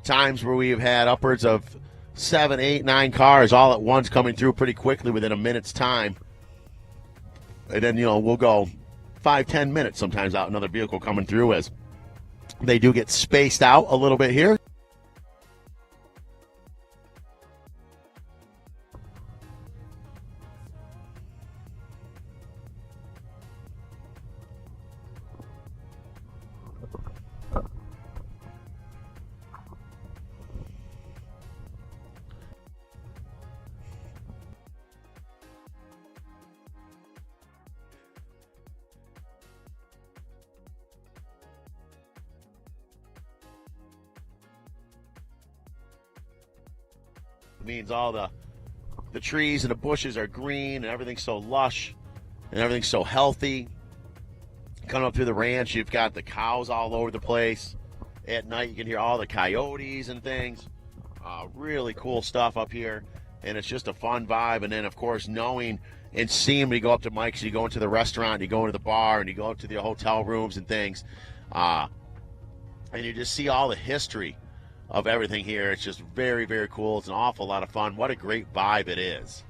times where we've had upwards of 7, 8, 9 cars all at once coming through pretty quickly within a minute's time. And then, we'll go 5, 10 minutes sometimes out another vehicle coming through as they do get spaced out a little bit here. It means all the trees and the bushes are green and everything's so lush and everything's so healthy. Coming up through the ranch, you've got the cows all over the place. At night, you can hear all the coyotes and things. Really cool stuff up here, and it's just a fun vibe. And then, of course, knowing and seeing when you go up to Mike's, you go into the restaurant, you go into the bar, and you go up to the hotel rooms and things, and you just see all the history of everything here. It's just very, very cool. It's an awful lot of fun. What a great vibe it is.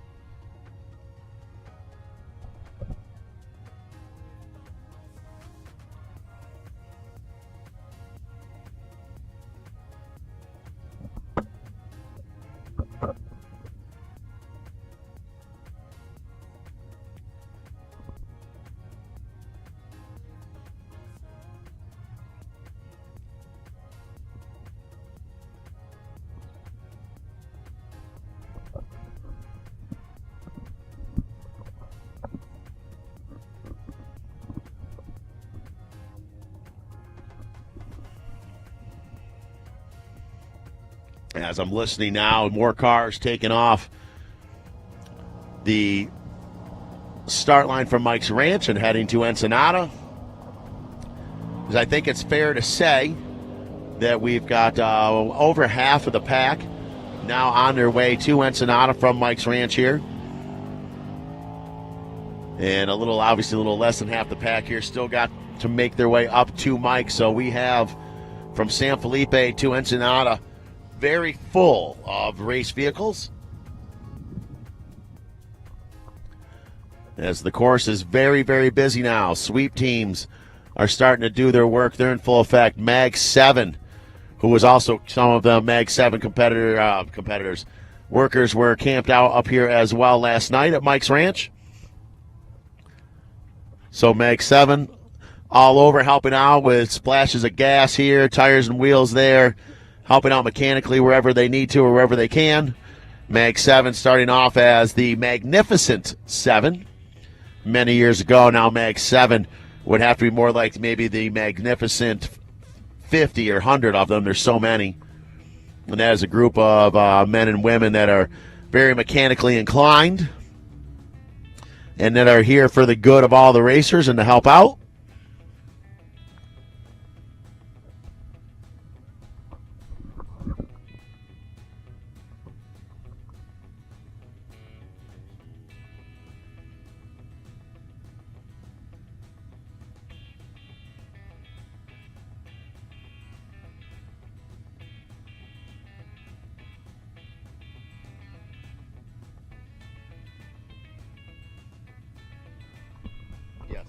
As I'm listening now, more cars taking off the start line from Mike's Ranch and heading to Ensenada. Because I think it's fair to say that we've got over half of the pack now on their way to Ensenada from Mike's Ranch here. And obviously a little less than half the pack here still got to make their way up to Mike. So we have from San Felipe to Ensenada very full of race vehicles. As the course is very, very busy now. Sweep teams are starting to do their work. They're in full effect. Mag 7, who was also some of the Mag 7 competitors. Workers were camped out up here as well last night at Mike's Ranch. So Mag 7 all over helping out with splashes of gas here, tires and wheels there, helping out mechanically wherever they need to or wherever they can. Mag 7 starting off as the Magnificent 7 many years ago. Now Mag 7 would have to be more like maybe the Magnificent 50 or 100 of them. There's so many. And that is a group of men and women that are very mechanically inclined and that are here for the good of all the racers and to help out. Yes.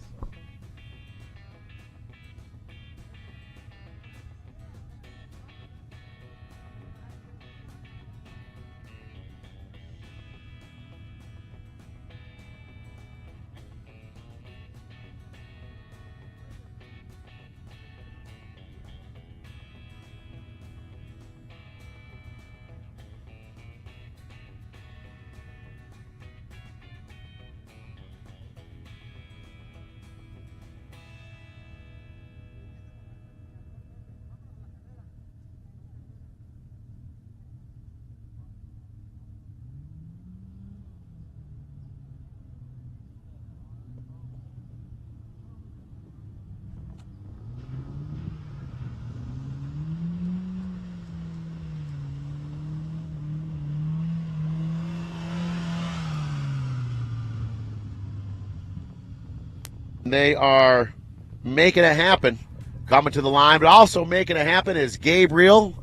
They are making it happen, coming to the line, but also making it happen is Gabriel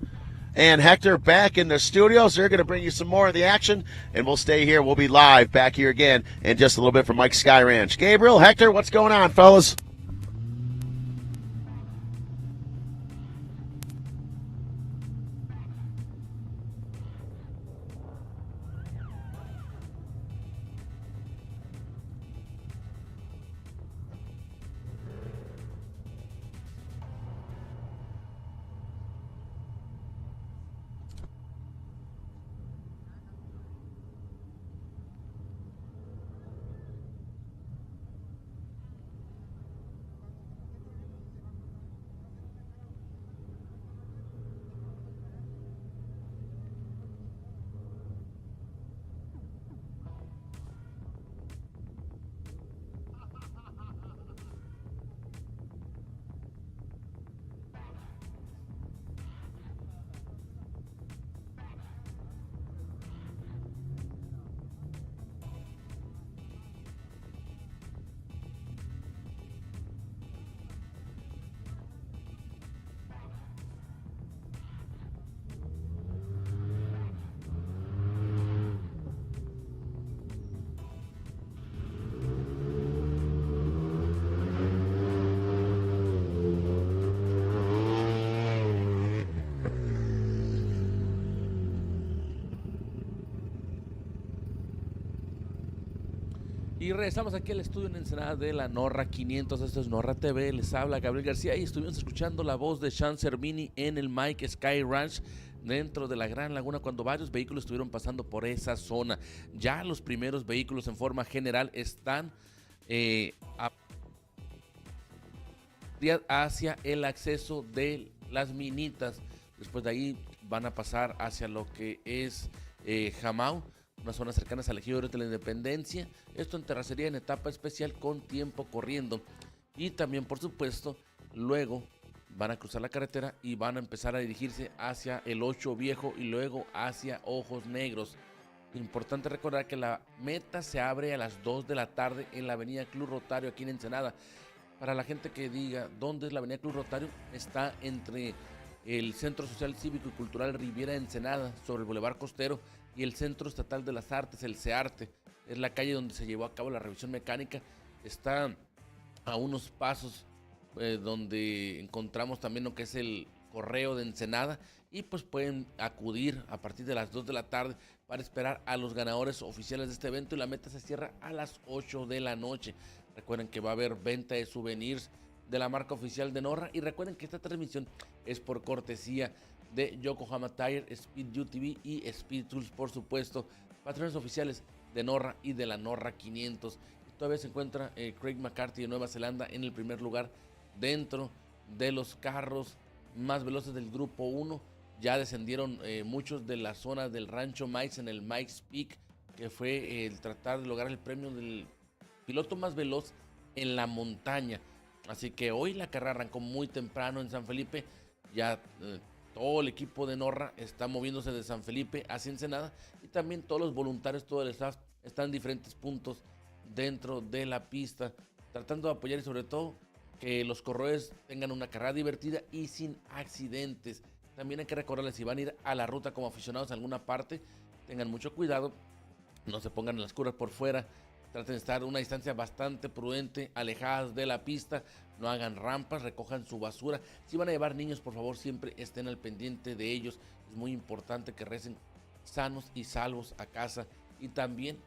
and Hector back in the studios. They're going to bring you some more of the action, and we'll stay here. We'll be live back here again in just a little bit from Mike's Sky Ranch. Gabriel, Hector, what's going on, fellas? Y regresamos aquí al estudio en Ensenada de la Norra 500. Esto es Norra TV. Les habla Gabriel García y estuvimos escuchando la voz de Sean Cervini en el Mike Sky Ranch dentro de la Gran Laguna cuando varios vehículos estuvieron pasando por esa zona. Ya los primeros vehículos en forma general están hacia el acceso de las minitas. Después de ahí van a pasar hacia lo que es Jamau, unas zonas cercanas al Ejido de la Independencia. Esto en terracería en etapa especial con tiempo corriendo. Y también, por supuesto, luego van a cruzar la carretera y van a empezar a dirigirse hacia el 8 Viejo y luego hacia Ojos Negros. Importante recordar que la meta se abre a las 2 de la tarde en la avenida Club Rotario aquí en Ensenada. Para la gente que diga dónde es la avenida Club Rotario, está entre el Centro Social Cívico y Cultural Riviera Ensenada, sobre el Boulevard Costero, y el Centro Estatal de las Artes, el CEARTE. Es la calle donde se llevó a cabo la revisión mecánica. Está a unos pasos donde encontramos también lo que es el correo de Ensenada, y pues pueden acudir a partir de las 2 de la tarde para esperar a los ganadores oficiales de este evento, y la meta se cierra a las 8 de la noche. Recuerden que va a haber venta de souvenirs de la marca oficial de Norra, y recuerden que esta transmisión es por cortesía de Yokohama Tire, Speed UTV y Speed Tools, por supuesto, patrones oficiales de Norra y de la Norra 500. Todavía se encuentra Craig McCarthy de Nueva Zelanda en el primer lugar dentro de los carros más veloces del grupo 1. Ya descendieron muchos de la zona del Rancho Mike's en el Mike's Peak, que fue el tratar de lograr el premio del piloto más veloz en la montaña. Así que hoy la carrera arrancó muy temprano en San Felipe. Ya todo el equipo de Norra está moviéndose de San Felipe hacia Ensenada, y también todos los voluntarios, todo el staff están en diferentes puntos dentro de la pista, tratando de apoyar y sobre todo que los corredores tengan una carrera divertida y sin accidentes. También hay que recordarles, si van a ir a la ruta como aficionados a alguna parte, tengan mucho cuidado, no se pongan en las curvas por fuera, traten de estar a una distancia bastante prudente, alejadas de la pista, no hagan rampas, recojan su basura. Si van a llevar niños, por favor, siempre estén al pendiente de ellos. Es muy importante que regresen sanos y salvos a casa. Y también,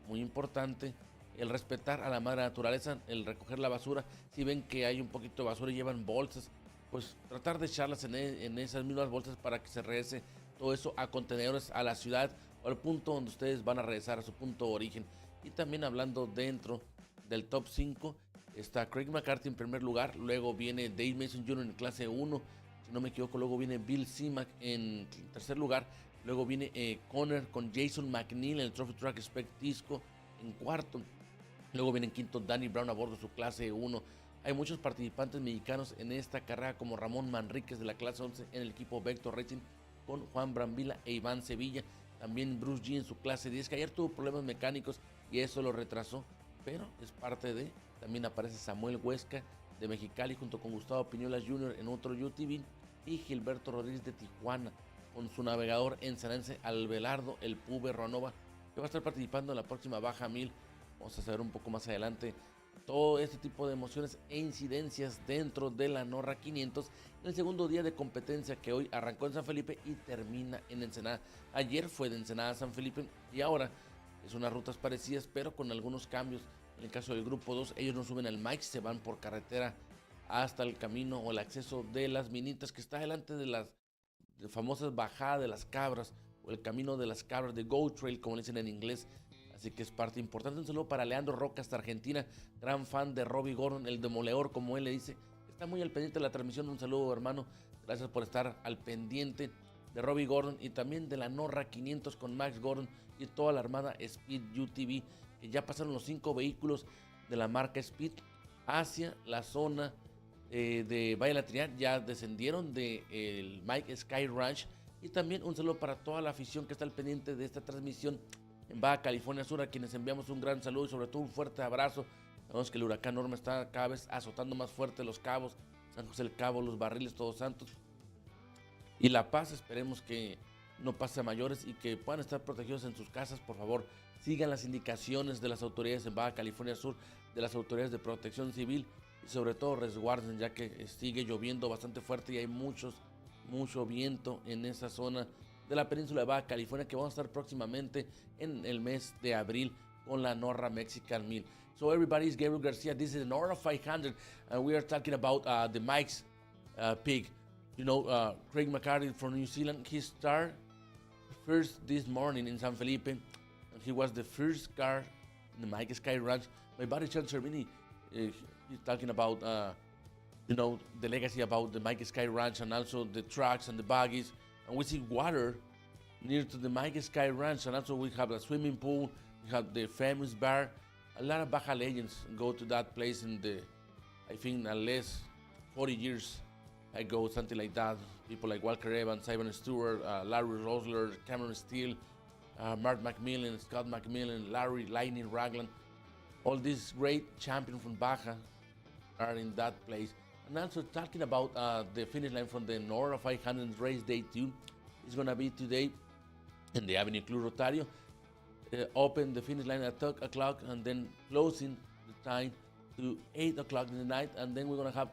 muy importante, el respetar a la madre naturaleza, el recoger la basura. Si ven que hay un poquito de basura y llevan bolsas, pues tratar de echarlas en esas mismas bolsas para que se regrese todo eso a contenedores, a la ciudad o al punto donde ustedes van a regresar, a su punto de origen. Y también hablando dentro del top 5, está Craig McCarthy en primer lugar, luego viene Dave Mason Jr. en clase 1, si no me equivoco, luego viene Bill Simak en tercer lugar, luego viene Conner con Jason McNeil en el Trophy Truck Spec Disco en cuarto, luego viene en quinto Danny Brown a bordo de su clase 1. Hay muchos participantes mexicanos en esta carrera, como Ramón Manríquez de la clase 11 en el equipo Vector Racing con Juan Brambila e Iván Sevilla, también Bruce G en su clase 10, que ayer tuvo problemas mecánicos y eso lo retrasó, pero es parte de También aparece Samuel Huesca de Mexicali junto con Gustavo Piñolas Jr. en otro UTV y Gilberto Rodríguez de Tijuana con su navegador ensenadense Albelardo el Pube Ronova, que va a estar participando en la próxima Baja 1000. Vamos a saber un poco más adelante todo este tipo de emociones e incidencias dentro de la Norra 500 en el segundo día de competencia que hoy arrancó en San Felipe y termina en Ensenada. Ayer fue de Ensenada a San Felipe y ahora es unas rutas parecidas pero con algunos cambios. En el caso del grupo 2, ellos no suben al Mike, se van por carretera hasta el camino o el acceso de las Minitas, que está delante de las famosas bajadas de las cabras o el camino de las cabras de Go Trail, como le dicen en inglés. Así que es parte importante. Un saludo para Leandro Roca hasta Argentina, gran fan de Robbie Gordon, el demoledor, como él le dice. Está muy al pendiente de la transmisión. Un saludo, hermano. Gracias por estar al pendiente de Robbie Gordon y también de la Norra 500 con Max Gordon y toda la armada Speed UTV, que ya pasaron los 5 vehículos de la marca Speed hacia la zona de Valle de la Trinidad. Ya descendieron del Mike Sky Ranch. Y también un saludo para toda la afición que está al pendiente de esta transmisión en Baja California Sur, a quienes enviamos un gran saludo y sobre todo un fuerte abrazo. Sabemos que el huracán Norma está cada vez azotando más fuerte Los Cabos, San José del Cabo, Los Barriles, Todos Santos y La Paz. Esperemos que no pase a mayores y que puedan estar protegidos en sus casas. Por favor, sigan las indicaciones de las autoridades en Baja California Sur, de las autoridades de protección civil y sobre todo resguarden, ya que sigue lloviendo bastante fuerte y hay mucho viento en esa zona de la península de Baja California, que vamos a estar próximamente en el mes de abril con la Norra Mexican 1000. So everybody, is Gabriel Garcia. This is the Norra 500 and we are talking about the Mike's pig. You know, Craig McCarthy from New Zealand, he started first this morning in San Felipe and he was the first car in the Mike Sky Ranch. My buddy Chan Cervini, he's talking about you know, the legacy about the Mike Sky Ranch and also the trucks and the buggies. And we see water near to the Mike Sky Ranch, and also we have a swimming pool, we have the famous bar. A lot of Baja legends go to that place in the, I think, at least 40 years ago, something like that. People like Walker Evans, Ivan Stewart, Larry Rosler, Cameron Steele, Mark McMillan, Scott McMillan, Larry Lightning Ragland. All these great champions from Baja are in that place. And also talking about the finish line from the Norra 500 race day 2 is going to be today in the Avenue Club Rotario. Open the finish line at 2 o'clock and then closing the time to 8 o'clock in the night. And then we're going to have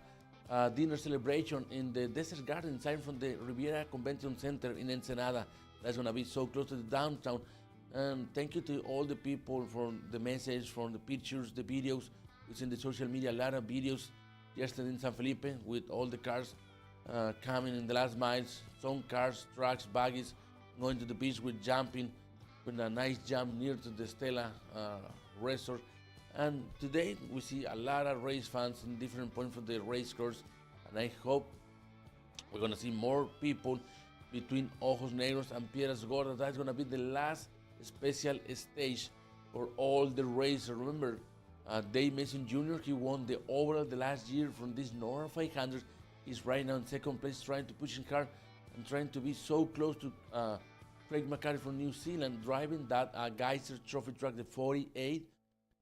a dinner celebration in the Desert Garden sign from the Riviera Convention Center in Ensenada. That's going to be so close to the downtown. And thank you to all the people for the message, for the pictures, the videos. It's in the social media, a lot of videos yesterday in San Felipe with all the cars coming in the last miles. Some cars, trucks, buggies going to the beach with jumping, with a nice jump near to the Stella Resort. And today we see a lot of race fans in different points of the race course. And I hope we're going to see more people between Ojos Negros and Piedras Gordas. That's going to be the last special stage for all the racers. Remember, Dave Mason Jr., he won the overall the last year from this Norra 500. He's right now in second place, trying to push in hard and trying to be so close to Craig McCarthy from New Zealand, driving that Geyser Trophy truck, the 48,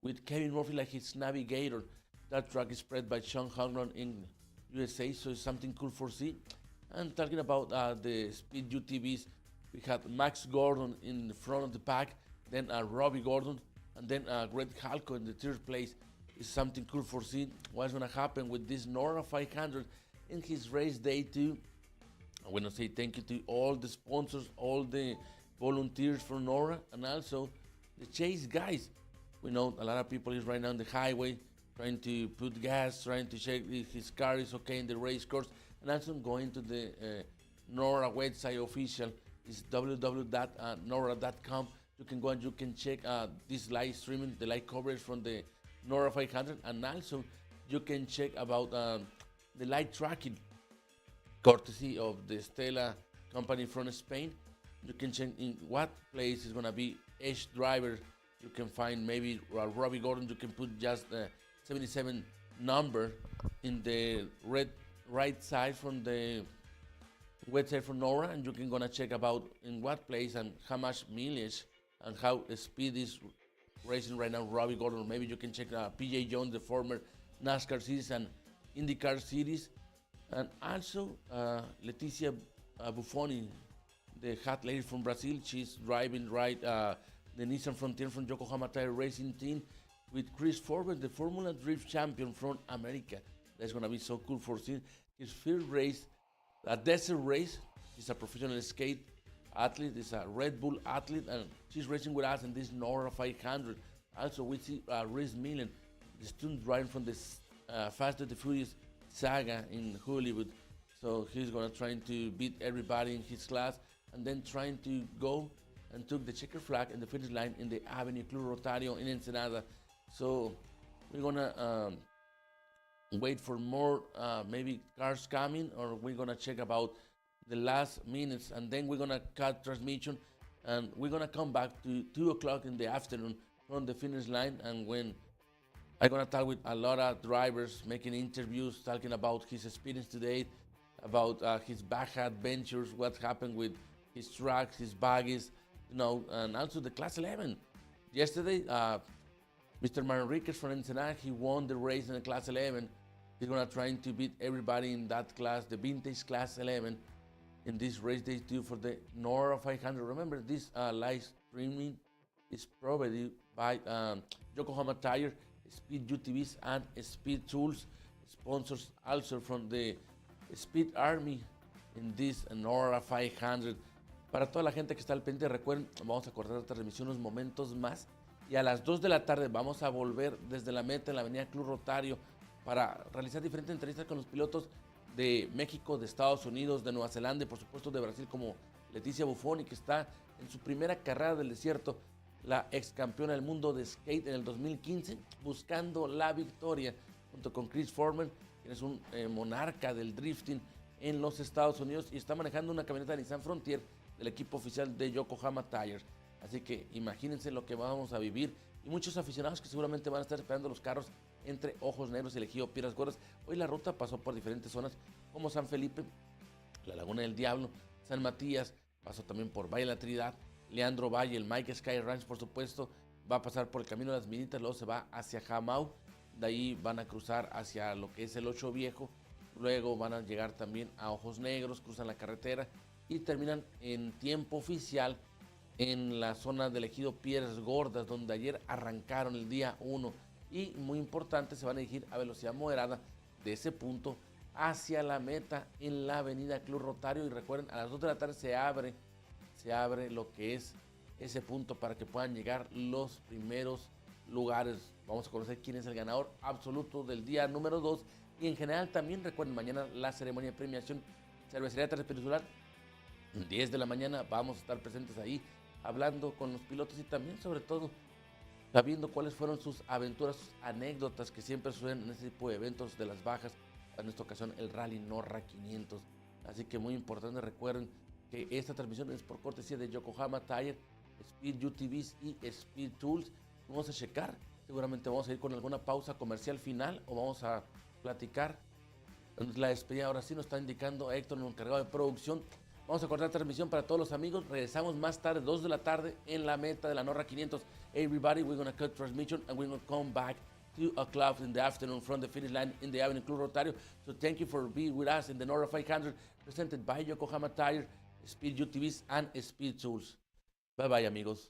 with Kevin Murphy like his navigator. That truck is spread by Sean Hogland in USA, so it's something cool for see. And talking about the Speed UTVs, we had Max Gordon in the front of the pack, then Robbie Gordon, and then Greg Halco in the third place. Is something cool for seeing what's going to happen with this Norra 500 in his race day 2. I want to say thank you to all the sponsors, all the volunteers for Norra, and also the chase guys. We know a lot of people is right now on the highway trying to put gas, trying to check if his car is okay in the race course, and also going to the Norra website official. It's www.norra.com. You can go and you can check this live streaming, the live coverage from the Norra 500, and also you can check about the live tracking, courtesy of the Stella company from Spain. You can check in what place is going to be each driver. You can find maybe Robbie Gordon. You can put just the 77 number in the right side from the website for Norra, and you can gonna check about in what place and how much mileage and how the speed is racing right now, Robbie Gordon. Maybe you can check PJ Jones, the former NASCAR series and IndyCar series. And also Leticia Buffoni, the hot lady from Brazil. She's driving the Nissan Frontier from Yokohama Tire Racing Team with Chris Forbes, the Formula Drift champion from America. That's going to be so cool for seeing his first race, a desert race. He's a professional skate athlete. He's a Red Bull athlete, and she's racing with us in this NORRA 500. Also, we see Rhys Millen, the student driving from the Fast and the Furious saga in Hollywood. So he's going to try to beat everybody in his class, and then trying to go and took the checker flag and the finish line in the Avenue Club Rotario in Ensenada. So we're going to wait for more maybe cars coming, or we're going to check about the last minutes, and then we're going to cut transmission, and we're going to come back to 2 o'clock in the afternoon from the finish line. And when I'm going to talk with a lot of drivers, making interviews, talking about his experience today, about his back adventures, what happened with his trucks, his buggies, and also the Class 11. Yesterday, Mr. Manriquez from Ensenada, he won the race in the Class 11. He's going to try to beat everybody in that class, the vintage Class 11, in this race day 2 for the NORRA 500. Remember, this live streaming is provided by Yokohama Tire, Speed UTVs, and Speed Tools, sponsors also from the Speed Army in this NORRA 500. Para toda la gente que está al pendiente, recuerden, vamos a cortar la transmisión unos momentos más, y a las 2 de la tarde vamos a volver desde la meta en la avenida Club Rotario para realizar diferentes entrevistas con los pilotos de México, de Estados Unidos, de Nueva Zelanda y por supuesto de Brasil, como Leticia Buffoni, que está en su primera carrera del desierto, la ex campeona del mundo de skate en el 2015, buscando la victoria junto con Chris Foreman, quien es un monarca del drifting en los Estados Unidos, y está manejando una camioneta Nissan Frontier del equipo oficial de Yokohama Tires. Así que imagínense lo que vamos a vivir, y muchos aficionados que seguramente van a estar esperando los carros entre Ojos Negros y el Ejido Piedras Gordas. Hoy la ruta pasó por diferentes zonas como San Felipe, la Laguna del Diablo, San Matías, pasó también por Valle de la Trinidad, Leandro Valle, el Mike Sky Ranch, por supuesto, va a pasar por el Camino de las Minitas, luego se va hacia Jamau, de ahí van a cruzar hacia lo que es el Ocho Viejo, luego van a llegar también a Ojos Negros, cruzan la carretera y terminan en tiempo oficial en la zona del Ejido Piedras Gordas, donde ayer arrancaron el día 1, y muy importante, se van a dirigir a velocidad moderada de ese punto hacia la meta en la avenida Club Rotario. Y recuerden, a las 2 de la tarde se abre lo que es ese punto para que puedan llegar los primeros lugares. Vamos a conocer quién es el ganador absoluto del día número 2, y en general también recuerden, mañana la ceremonia de premiación, Cervecería Transpeninsular, 10 de la mañana, vamos a estar presentes ahí hablando con los pilotos y también sobre todo sabiendo cuáles fueron sus aventuras, sus anécdotas que siempre suceden en este tipo de eventos de las bajas, en esta ocasión el Rally NORRA 500. Así que muy importante, recuerden que esta transmisión es por cortesía de Yokohama Tire, Speed UTVs y Speed Tools. Vamos a checar, seguramente vamos a ir con alguna pausa comercial final o vamos a platicar la despedida. Ahora sí nos está indicando Héctor, el encargado de producción. Vamos a cortar transmisión para todos los amigos. Regresamos más tarde, 2 de la tarde, en la meta de la NORRA 500. Everybody, we're going to cut transmission and we're going to come back 2 o'clock in the afternoon from the finish line in the Avenue Club Rotario. So thank you for being with us in the NORRA 500, presented by Yokohama Tire, Speed UTVs, and Speed Tools. Bye-bye, amigos.